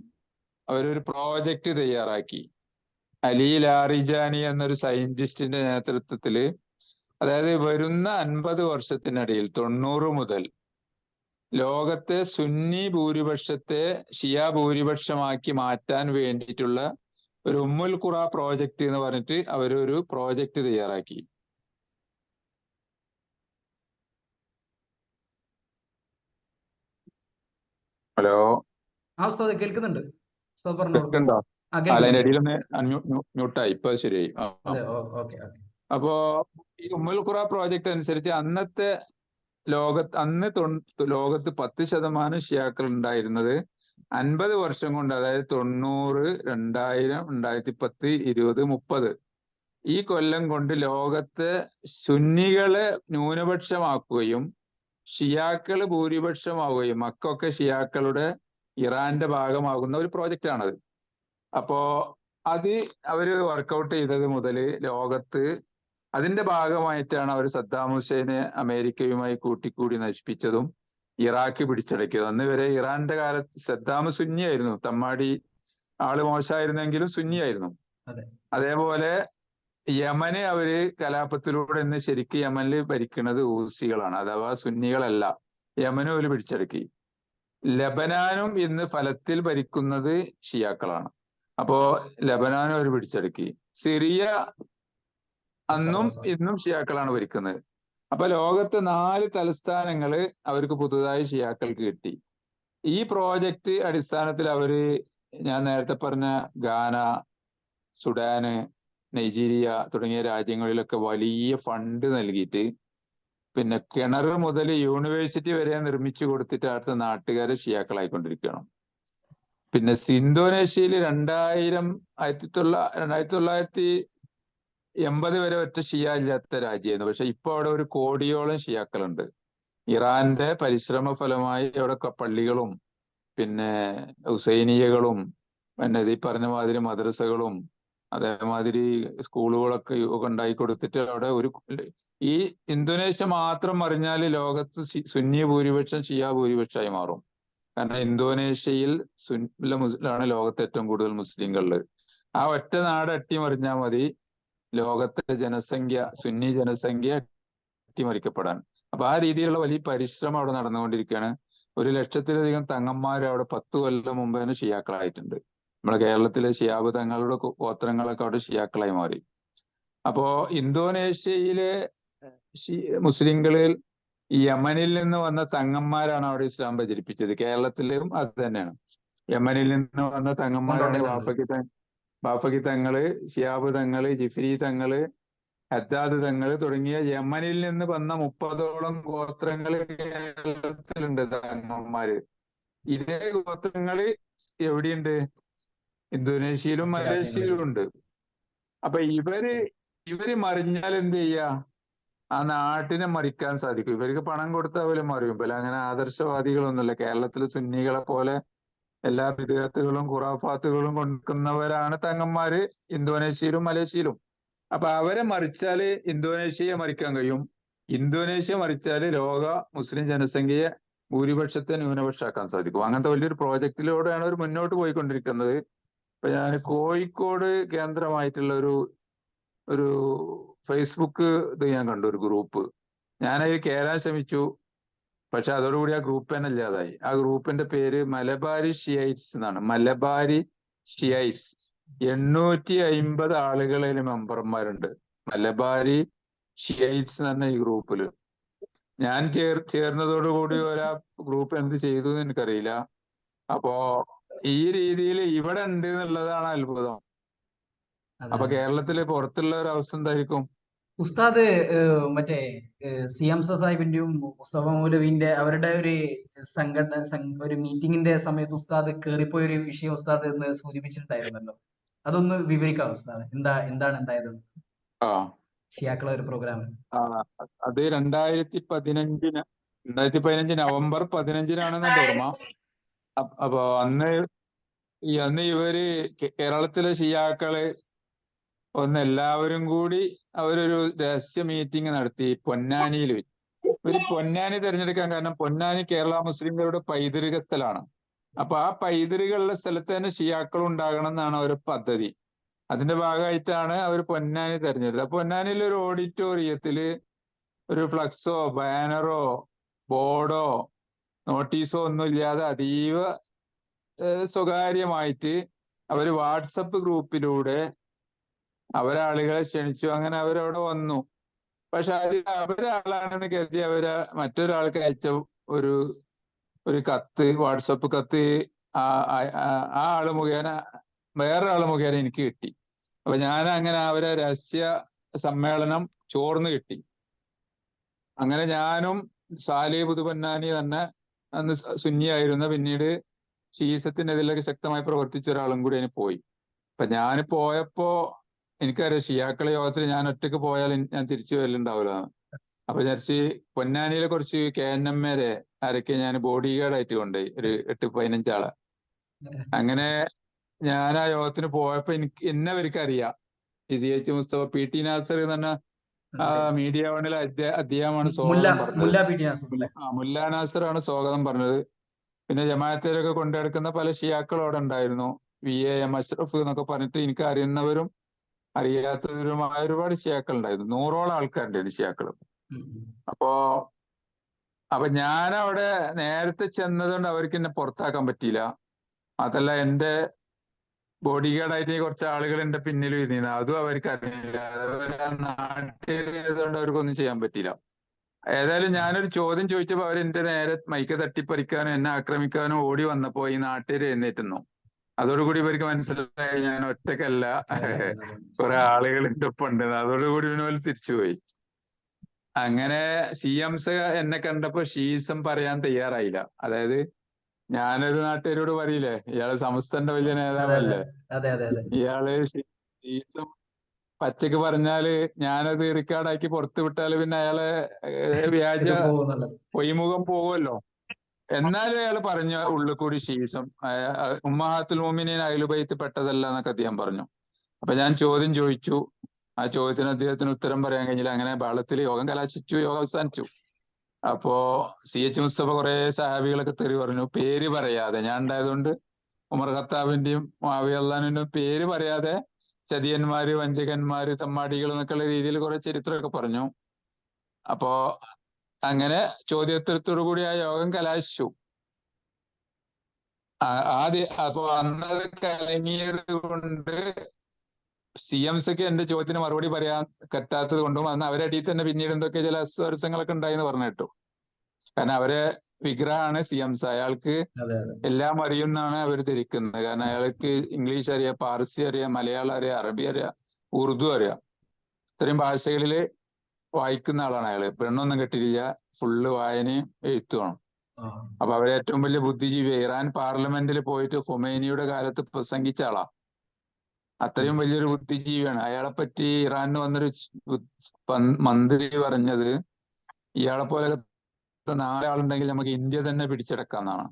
അവരൊരു പ്രോജക്റ്റ് തയ്യാറാക്കി. അലി ലാറിജാനി എന്നൊരു സയന്റിസ്റ്റിന്റെ നേതൃത്വത്തില്, അതായത് വരുന്ന 50 വർഷത്തിനിടയിൽ 90 മുതൽ ലോകത്തെ സുന്നി ഭൂരിപക്ഷത്തെ ഷിയ ഭൂരിപക്ഷമാക്കി മാറ്റാൻ വേണ്ടിയിട്ടുള്ള ഒരു ഉമ്മുൽ ഖുറ പ്രോജക്റ്റ് എന്ന് പറഞ്ഞിട്ട് അവരൊരു പ്രോജക്റ്റ് തയ്യാറാക്കി. ഹലോ, ഉസ്താദ് കേൾക്കുന്നുണ്ട്. ഉസ്താദ് പറഞ്ഞോളൂ. കേൾക്കണ്ടോ? അതിന്റെ കേൾക്കുന്നുണ്ട്. ഇടയിൽ ഒന്ന് മ്യൂട്ടായി, ഇപ്പൊ ശരിയായി. ഓക്കെ. അപ്പോ ഈ ഉമ്മുൽ ഖുറ പ്രോജക്റ്റ് അനുസരിച്ച് അന്ന് ലോകത്ത് 10% ഷിയാക്കൾ ഉണ്ടായിരുന്നത് 50 വർഷം കൊണ്ട്, അതായത് 90, 2000, 2010, 20, 30 ഈ കൊല്ലം കൊണ്ട് ലോകത്ത് സുന്നികളെ ന്യൂനപക്ഷമാക്കുകയും ഷിയാക്കള് ഭൂരിപക്ഷമാവുകയും, മക്കൊക്കെ ഷിയാക്കളുടെ ഇറാന്റെ ഭാഗമാകുന്ന ഒരു പ്രോജക്റ്റ് ആണത്. അപ്പോ അത് അവര് വർക്കൗട്ട് ചെയ്തത് മുതൽ ലോകത്ത് അതിന്റെ ഭാഗമായിട്ടാണ് അവർ സദ്ദാം ഹുസൈനെ അമേരിക്കയുമായി കൂട്ടിക്കൂടി നശിപ്പിച്ചതും ഇറാഖ് പിടിച്ചടക്കിയത്. അന്ന് വരെ ഇറാന്റെ കാലത്ത് സദ്ദാം സുന്നിയായിരുന്നു, തമ്മാടി ആള് മോശമായിരുന്നെങ്കിലും സുന്നിയായിരുന്നു. അതേപോലെ യമനെ അവര് കലാപത്തിലൂടെ ഇന്ന് ശരിക്കും യമനിൽ ഭരിക്കുന്നത് ഊസികളാണ്, അഥവാ സുന്നികളല്ല. യമനും അവര് പിടിച്ചടക്കി. ലബനാനും ഇന്ന് ഫലത്തിൽ ഭരിക്കുന്നത് ഷിയാക്കളാണ്. അപ്പോ ലബനാനും അവർ പിടിച്ചടക്കി. സിറിയ അന്നും ഇന്നും ഷിയാക്കളാണ് ഭരിക്കുന്നത്. അപ്പൊ ലോകത്ത് 4 തലസ്ഥാനങ്ങള് അവർക്ക് പുതുതായി ഷിയാക്കൾക്ക് കിട്ടി. ഈ പ്രോജക്റ്റ് അടിസ്ഥാനത്തിൽ അവര് ഞാൻ നേരത്തെ പറഞ്ഞ ഗാന, സുഡാന്, നൈജീരിയ തുടങ്ങിയ രാജ്യങ്ങളിലൊക്കെ വലിയ ഫണ്ട് നൽകിയിട്ട് പിന്നെ കിണർ മുതൽ യൂണിവേഴ്സിറ്റി വരെ നിർമ്മിച്ചു കൊടുത്തിട്ട് അടുത്ത നാട്ടുകാരെ ഷിയാക്കളായിക്കൊണ്ടിരിക്കുകയാണ്. പിന്നെ ഇന്തോനേഷ്യയിൽ 1980 വരെ ഒറ്റ ഷിയ ഇല്ലാത്ത രാജ്യമായിരുന്നു. പക്ഷെ ഇപ്പൊ അവിടെ 1 കോടിയോളം ഷിയാക്കളുണ്ട്. ഇറാന്റെ പരിശ്രമ ഫലമായി അവിടെ പള്ളികളും പിന്നെ ഹുസൈനിയകളും പിന്നെ ഈ പറഞ്ഞ മാതിരി മദ്രസകളും അതേമാതിരി സ്കൂളുകളൊക്കെ ഉണ്ടാക്കി കൊടുത്തിട്ട് അവിടെ ഈ ഇന്തോനേഷ്യ മാത്രം അറിഞ്ഞാൽ ലോകത്ത് സുന്നി ഭൂരിപക്ഷം ഷിയ ഭൂരിപക്ഷമായി മാറും. കാരണം ഇന്തോനേഷ്യയിൽ ആണ് ലോകത്ത് ഏറ്റവും കൂടുതൽ മുസ്ലിങ്ങളുള്ളത്. ആ ഒറ്റ നാട് അട്ടിമറിഞ്ഞാൽ മതി ലോകത്തെ ജനസംഖ്യ, സുന്നി ജനസംഖ്യ അട്ടിമറിക്കപ്പെടാൻ. അപ്പൊ ആ രീതിയിലുള്ള വലിയ പരിശ്രമം അവിടെ നടന്നുകൊണ്ടിരിക്കുകയാണ്. 1,00,000-ലധികം തങ്ങന്മാർ അവിടെ 10 കൊല്ലം മുമ്പ് തന്നെ ഷിയാക്കളായിട്ടുണ്ട്. നമ്മുടെ കേരളത്തിലെ ഷിയാബ് തങ്ങളുടെ ഗോത്രങ്ങളൊക്കെ അവിടെ ഷിയാക്കളായി മാറി. അപ്പോ ഇന്തോനേഷ്യയിലെ മുസ്ലിങ്ങളിൽ ഈ യമനിൽ നിന്ന് വന്ന തങ്ങന്മാരാണ് അവിടെ ഇസ്ലാം പ്രചരിപ്പിച്ചത്. കേരളത്തിലും അത് തന്നെയാണ്. യമനിൽ നിന്ന് വന്ന തങ്ങന്മാരാണ് ബാഫഖി തങ്ങള്, ഷിയാബ് തങ്ങള്, ജിഫ്രി തങ്ങള്, ഹദ്ദാദ് തങ്ങള് തുടങ്ങിയ യമനിൽ നിന്ന് വന്ന 30ഓളം ഗോത്രങ്ങള് കേരളത്തിലുണ്ട് തങ്ങന്മാര്. ഇതേ ഗോത്രങ്ങള് എവിടെയുണ്ട്? ഇന്തോനേഷ്യയിലും മലേഷ്യയിലും ഉണ്ട്. അപ്പൊ ഇവര് മറിഞ്ഞാൽ എന്ത് ചെയ്യാ? ആ നാട്ടിനെ മറിക്കാൻ സാധിക്കും. ഇവർക്ക് പണം കൊടുത്താൽ പോലും മറിയും. പോലെ അങ്ങനെ ആദർശവാദികളൊന്നുമില്ല. കേരളത്തിലെ സുന്നികളെ പോലെ എല്ലാ വിദേഹത്തുകളും ഖുറാഫാത്തുകളും കൊടുക്കുന്നവരാണ് തങ്ങന്മാര് ഇന്തോനേഷ്യയിലും മലേഷ്യയിലും. അപ്പൊ അവരെ മറിച്ചാല് ഇന്തോനേഷ്യയെ മറിക്കാൻ കഴിയും. ഇന്തോനേഷ്യ മറിച്ചാല് ലോക മുസ്ലിം ജനസംഖ്യയെ ഭൂരിപക്ഷത്തെ ന്യൂനപക്ഷമാക്കാൻ സാധിക്കും. അങ്ങനത്തെ വലിയൊരു പ്രോജക്റ്റിലൂടെയാണ് അവർ മുന്നോട്ട് പോയിക്കൊണ്ടിരിക്കുന്നത്. ഇപ്പൊ ഞാൻ കോഴിക്കോട് കേന്ദ്രമായിട്ടുള്ള ഒരു ഫേസ്ബുക്ക് ഇത് ഞാൻ കണ്ടു, ഒരു ഗ്രൂപ്പ്. ഞാനതിൽ കയറാൻ ശ്രമിച്ചു. പക്ഷെ അതോടുകൂടി ആ ഗ്രൂപ്പ് തന്നെ ഇല്ലാതായി. ആ ഗ്രൂപ്പിന്റെ പേര് മലബാരി ഷിയൈറ്റ്സ് എന്നാണ്. മലബാരി ഷിയൈറ്റ്സ്. 850 ആളുകളിൽ മെമ്പർമാരുണ്ട്. മലബാരി ഷിയൈറ്റ്സ് എന്ന് പറഞ്ഞ ഈ ഗ്രൂപ്പില് ഞാൻ ചേർന്നതോടുകൂടി ഒരാ ഗ്രൂപ്പ് എന്ത് ചെയ്തു എന്ന് എനിക്കറിയില്ല. അപ്പോ ഈ രീതിയിൽ ഇവിടെ ഉണ്ട് എന്നുള്ളതാണ് അത്ഭുതം. അപ്പൊ കേരളത്തില് പുറത്തുള്ള ഒരു അവസ്ഥ എന്തായിരിക്കും? ഉസ്താദ് മറ്റേ CM സാഹിബിന്റെയും മുസ്തഫ മൗലവിന്റെ അവരുടെ ഒരു ഒരു മീറ്റിംഗിന്റെ സമയത്ത് ഉസ്താദ് കേറിപ്പോയ ഒരു വിഷയം ഉസ്താദ് എന്ന് സൂചിപ്പിച്ചിട്ടുണ്ടായിരുന്നല്ലോ. അതൊന്ന് വിവരിക്കാം ഉസ്താദ്. എന്താണ് ഉണ്ടായത് ഷിയാക്കളെ ഒരു പ്രോഗ്രാം? അത് 2015 നവംബർ 15-നാണെന്ന് എന്റെ ഓർമ്മ. അപ്പൊ അന്ന് ഇവര് കേരളത്തിലെ ഷിയാക്കള് എല്ലാവരും കൂടി അവരൊരു രഹസ്യ മീറ്റിംഗ് നടത്തി പൊന്നാനിയിൽ വെച്ച്. ഒരു പൊന്നാനി തിരഞ്ഞെടുക്കാൻ കാരണം പൊന്നാനി കേരള മുസ്ലിംകളുടെ പൈതൃക സ്ഥലമാണ്. അപ്പൊ ആ പൈതൃകമുള്ള സ്ഥലത്ത് തന്നെ ഷിയാക്കൾ ഉണ്ടാകണം എന്നാണ് ഒരു പദ്ധതി. അതിന്റെ ഭാഗമായിട്ടാണ് അവർ പൊന്നാനി തെരഞ്ഞെടുത്തത്. പൊന്നാനിയിൽ ഒരു ഓഡിറ്റോറിയത്തില് ഒരു ഫ്ലക്സോ ബാനറോ ബോർഡോ നോട്ടീസോ ഒന്നും ഇല്ലാതെ അതീവ സ്വകാര്യമായിട്ട് അവര് വാട്സപ്പ് ഗ്രൂപ്പിലൂടെ അവരാളുകളെ ക്ഷണിച്ചു. അങ്ങനെ അവരവിടെ വന്നു. പക്ഷെ അത് അവരാളാണെന്ന് കരുതി മറ്റൊരാൾക്ക് അയച്ച ഒരു കത്ത്, വാട്സപ്പ് കത്ത് ആ ആള് മുഖേന വേറൊരാള് മുഖേന എനിക്ക് കിട്ടി. അപ്പൊ ഞാൻ അങ്ങനെ അവരെ രഹസ്യ സമ്മേളനം ചോർന്ന് കിട്ടി. അങ്ങനെ ഞാനും സാലി പുതുപൊന്നാനി തന്നെ അന്ന് സുന്നിയായിരുന്ന, പിന്നീട് ഷീസത്തിനെതിരെ ശക്തമായി പ്രവർത്തിച്ച ഒരാളും കൂടി അതിന് പോയി. അപ്പൊ ഞാൻ പോയപ്പോ എനിക്കറിയാം ഷിയാക്കളെ യോഗത്തിൽ ഞാൻ ഒറ്റക്ക് പോയാൽ ഞാൻ തിരിച്ചു വരലുണ്ടാവില്ല. അപ്പൊ വിചാരിച്ച് പൊന്നാനിയിലെ കുറച്ച് KNM-മാരെ ആരൊക്കെ ഞാൻ ബോഡി ഗാർഡ് ആയിട്ട് കൊണ്ടുപോയി, ഒരു 8-15 ആളെ. അങ്ങനെ ഞാൻ ആ യോഗത്തിന് പോയപ്പോ എന്നെ അവർക്ക് അറിയാം. ഈ CH മുസ്തഫ, PT നാസർ എന്ന് പറഞ്ഞ മീഡിയ വണിലെ അദ്ദേഹമാണ് സ്വാഗതം പറഞ്ഞത്. മുല്ല നാസറാണ് സ്വാഗതം പറഞ്ഞത്. പിന്നെ ജമാഅത്തിലൊക്കെ കൊണ്ടുനടക്കുന്ന പല ഷിയാക്കളും അവിടെ ഉണ്ടായിരുന്നു. VAM അഷ്റഫ് എന്നൊക്കെ പറഞ്ഞിട്ട് എനിക്ക് അറിയുന്നവരും അറിയാത്തവരുമായ ഒരുപാട് ഷിയാക്കൾ ഉണ്ടായിരുന്നു. 100ഓളം ആൾക്കാരുണ്ടായിരുന്നു ഷിയാക്കൾ. അപ്പൊ ഞാനവിടെ നേരത്തെ ചെന്നതുകൊണ്ട് അവർക്ക് എന്നെ പുറത്താക്കാൻ പറ്റിയില്ല. അതല്ല, എന്റെ ബോഡി ഗാർഡായിട്ട് കുറച്ച് ആളുകൾ എന്റെ പിന്നിൽ ഇരുന്നിരുന്നു, അതും അവർക്ക് അറിയില്ല. നാട്ടിലായതുകൊണ്ട് അവർക്കൊന്നും ചെയ്യാൻ പറ്റിയില്ല. ഏതായാലും ഞാനൊരു ചോദ്യം ചോദിച്ചപ്പോ അവരെന്റെ നേരെ മൈക്ക് തട്ടിപ്പറിക്കാനും എന്നെ ആക്രമിക്കാനും ഓടി വന്നപ്പോ ഈ നാട്ടുകാർ എഴുന്നേറ്റുന്നു. അതോടുകൂടി ഇവർക്ക് മനസ്സിലായി ഞാൻ ഒറ്റക്കല്ല, കുറെ ആളുകൾ എന്റെ ഒപ്പം ഉണ്ട്. അതോടുകൂടി ഇവന് തിരിച്ചുപോയി. അങ്ങനെ CMs എന്നെ കണ്ടപ്പോ ഷീസം പറയാൻ തയ്യാറായില്ല. അതായത് ഞാനൊരു നാട്ടുകാരോട് പറയില്ലേ, ഇയാള് സമസ്തന്റെ വലിയ നേതാവല്ലേ, ഇയാള് ഷീസം പച്ചക്ക് പറഞ്ഞാല് ഞാനത് റെക്കോർഡാക്കി പുറത്തു വിട്ടാല് പിന്നെ അയാളെ വ്യാജ പൊയ്മുഖം പോവുമല്ലോ. എന്നാലും അയാൾ പറഞ്ഞ ഉള്ളിൽ കൂടി ഷീസം ഉമ്മഹാത്തുൽ മുഅ്മിനീൻ അഹ്ലു ബൈത്ത് പെട്ടതല്ല എന്നൊക്കെ അദ്ദേഹം പറഞ്ഞു. അപ്പൊ ഞാൻ ചോദ്യം ചോദിച്ചു. ആ ചോദ്യത്തിന് അദ്ദേഹത്തിന് ഉത്തരം പറയാൻ കഴിഞ്ഞില്ല. അങ്ങനെ ബഹളത്തിൽ യോഗം കലാശിച്ചു, യോഗം അവസാനിച്ചു. അപ്പോ CH മുസ്തഫ കുറെ സഹാബികളൊക്കെ തെറി പറഞ്ഞു, പേര് പറയാതെ. ഞാൻ ഉണ്ടായതുകൊണ്ട് ഉമർ ഖത്താബിന്റെയും മുആവിയ റളിയല്ലാഹുവിന്റെയും പേര് പറയാതെ ചതിയന്മാര്, വഞ്ചകന്മാര്, തമ്മാടികൾ എന്നൊക്കെയുള്ള രീതിയിൽ കുറെ ചരിത്രമൊക്കെ പറഞ്ഞു. അപ്പോ അങ്ങനെ ചോദ്യോത്തരത്തോടു കൂടി ആ യോഗം കലാശിച്ചു. അപ്പൊ അന്നത് കലങ്ങിയത് കൊണ്ട് CMs ഒക്കെ എന്റെ ചോദ്യത്തിന് മറുപടി പറയാൻ പറ്റാത്തത് കൊണ്ടും അന്ന് അവരെ അടിയിൽ തന്നെ പിന്നീട് എന്തൊക്കെ ചില അസ്വാരസ്യങ്ങളൊക്കെ ഉണ്ടായി എന്ന് പറഞ്ഞു കേട്ടു. കാരണം അവരെ വിഗ്രഹമാണ് CMs. അയാൾക്ക് എല്ലാം അറിയുമെന്നാണ് അവർ ധരിക്കുന്നത്. കാരണം അയാൾക്ക് ഇംഗ്ലീഷ് അറിയാം, പാർസി അറിയാം, മലയാളം അറിയാം, അറബി അറിയാം, ഉറുദു അറിയാം. ഇത്രയും ഭാഷകളില് വായിക്കുന്ന ആളാണ് അയാള്. പെണ്ണൊന്നും കെട്ടില്ല, ഫുള്ള് വായനയും എഴുത്തുമാണ്. അപ്പൊ അവരെ ഏറ്റവും വലിയ ബുദ്ധിജീവി, ഇറാൻ പാർലമെന്റിൽ പോയിട്ട് ഖൊമൈനിയുടെ കാലത്ത് പ്രസംഗിച്ച ആളാ. അത്രയും വലിയൊരു ബുദ്ധിജീവിയാണ്. അയാളെ പറ്റി ഇറാനിന് വന്നൊരു മന്ത്രി പറഞ്ഞത്, ഇയാളെ പോലെ 4 ആളുണ്ടെങ്കിൽ നമുക്ക് ഇന്ത്യ തന്നെ പിടിച്ചെടുക്കാന്നാണ്.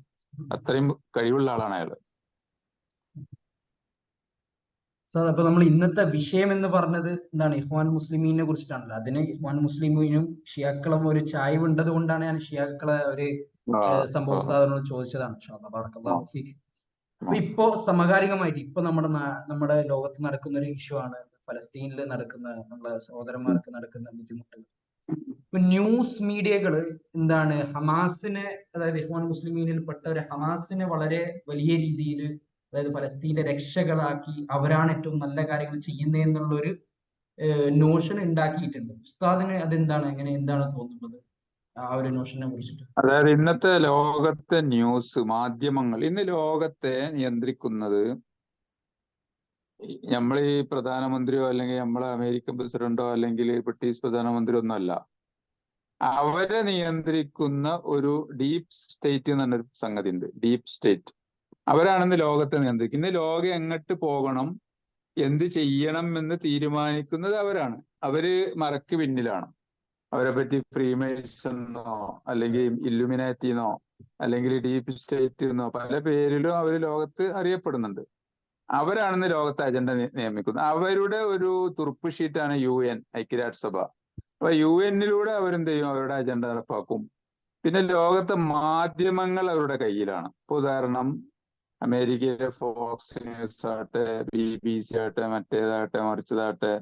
അത്രയും കഴിവുള്ള ആളാണ് അയാള്. സാർ, അപ്പൊ നമ്മൾ ഇന്നത്തെ വിഷയം എന്ന് പറഞ്ഞത് എന്താണ്? ഇഖ്വാൻ മുസ്ലിമീനെ കുറിച്ചിട്ടാണല്ലോ. അതിന് ഇഖ്വാൻ മുസ്ലിമീനും ഷിയാക്കളും ഒരു ചായ്വ് ഉണ്ടത് കൊണ്ടാണ് ഞാൻ ഷിയാക്കളെ ഒരു സംഭവ ഉസ്താദിനോട് ചോദിച്ചതാണ്. ബറക്കല്ലാഹു ഫീക്ക്. അപ്പൊ ഇപ്പോ സമകാലികമായിട്ട് ഇപ്പൊ നമ്മുടെ ലോകത്ത് നടക്കുന്ന ഒരു ഇഷ്യൂ ആണ് ഫലസ്തീനിൽ നടക്കുന്ന നമ്മുടെ സഹോദരന്മാർക്ക് നടക്കുന്ന ബുദ്ധിമുട്ടുകൾ. ഇപ്പൊ ന്യൂസ് മീഡിയകള് എന്താണ് ഹമാസിനെ, അതായത് ഇഖ്വാൻ മുസ്ലിമീനിൽ പെട്ട ഒരു ഹമാസിനെ വളരെ വലിയ രീതിയിൽ, അതായത് ഫലസ്തീന്റെ രക്ഷകളാക്കി അവരാണ് ഏറ്റവും നല്ല കാര്യങ്ങൾ ചെയ്യുന്നതെന്നുള്ളൊരു നോഷൻ ഉണ്ടാക്കിയിട്ടുണ്ട്. ഉസ്താദിന് അതെന്താണ്, എന്താണ് തോന്നുന്നത് ആ ഒരു നോഷനെ കുറിച്ചിട്ട്? അതായത് ഇന്നത്തെ ലോകത്തെ ന്യൂസ് മാധ്യമങ്ങൾ, ഇന്ന് ലോകത്തെ നിയന്ത്രിക്കുന്നത് നമ്മൾ ഈ പ്രധാനമന്ത്രിയോ അല്ലെങ്കിൽ നമ്മളെ അമേരിക്കൻ പ്രസിഡന്റോ അല്ലെങ്കിൽ ബ്രിട്ടീഷ് പ്രധാനമന്ത്രിയോ ഒന്നല്ല. അവരെ നിയന്ത്രിക്കുന്ന ഒരു ഡീപ് സ്റ്റേറ്റ് എന്ന് പറഞ്ഞൊരു സംഗതി ഉണ്ട്. ഡീപ് സ്റ്റേറ്റ് അവരാണെന്ന് ലോകത്തെ നിയന്ത്രിക്കുന്നത്. ഇന്ന് ലോകം എങ്ങോട്ട് പോകണം, എന്ത് ചെയ്യണം എന്ന് തീരുമാനിക്കുന്നത് അവരാണ്. അവര് മറയ്ക്ക് പിന്നിലാണ്. അവരെ പറ്റി ഫ്രീമേഴ്സെന്നോ അല്ലെങ്കിൽ ഇല്ലുമിനാറ്റിന്നോ അല്ലെങ്കിൽ ഡീപ് സ്റ്റേറ്റ് എന്നോ പല പേരിലും അവർ ലോകത്ത് അറിയപ്പെടുന്നുണ്ട്. അവരാണെന്ന് ലോകത്തെ അജണ്ട നിയമിക്കുന്നത്. അവരുടെ ഒരു തുറുപ്പ് ഷീറ്റാണ് UN, ഐക്യരാഷ്ട്രസഭ. അപ്പൊ UN-ലൂടെ അവരെന്ത് ചെയ്യും? അവരുടെ അജണ്ട നടപ്പാക്കും. പിന്നെ ലോകത്തെ മാധ്യമങ്ങൾ അവരുടെ കയ്യിലാണ്. ഇപ്പൊ ഉദാഹരണം, അമേരിക്കയിലെ ഫോക്സ് ന്യൂസ് ആട്ടെ, BBC ആട്ടെ, മറ്റേതാട്ടെ, മറിച്ചതാട്ടെ,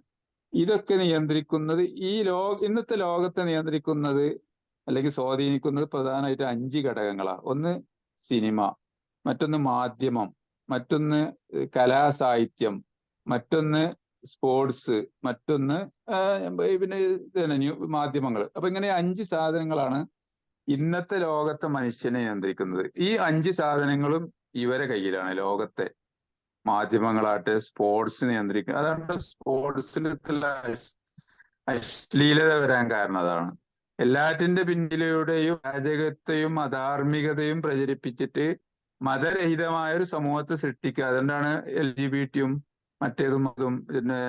ഇതൊക്കെ നിയന്ത്രിക്കുന്നത് ഇന്നത്തെ ലോകത്തെ നിയന്ത്രിക്കുന്നത് അല്ലെങ്കിൽ സ്വാധീനിക്കുന്നത് പ്രധാനമായിട്ട് 5 ഘടകങ്ങളാണ്. ഒന്ന് സിനിമ, മറ്റൊന്ന് മാധ്യമം, മറ്റൊന്ന് കലാസാഹിത്യം, മറ്റൊന്ന് സ്പോർട്സ്, മറ്റൊന്ന് പിന്നെ മാധ്യമങ്ങൾ. അപ്പൊ ഇങ്ങനെ 5 സാധനങ്ങളാണ് ഇന്നത്തെ ലോകത്തെ മനുഷ്യനെ നിയന്ത്രിക്കുന്നത്. ഈ 5 സാധനങ്ങളും ഇവരെ കയ്യിലാണ്. ലോകത്തെ മാധ്യമങ്ങളാട്ടെ സ്പോർട്സ് നിയന്ത്രിക്കുക. അതാണ് സ്പോർട്സിൽ അശ്ലീലത വരാൻ കാരണം അതാണ്. എല്ലാറ്റിന്റെ പിന്നിലൂടെയും അരാജകത്വയും അധാർമികതയും പ്രചരിപ്പിച്ചിട്ട് മതരഹിതമായ ഒരു സമൂഹത്തെ സൃഷ്ടിക്കുക. അതുകൊണ്ടാണ് LGBT-യും മറ്റേതും അതും പിന്നെ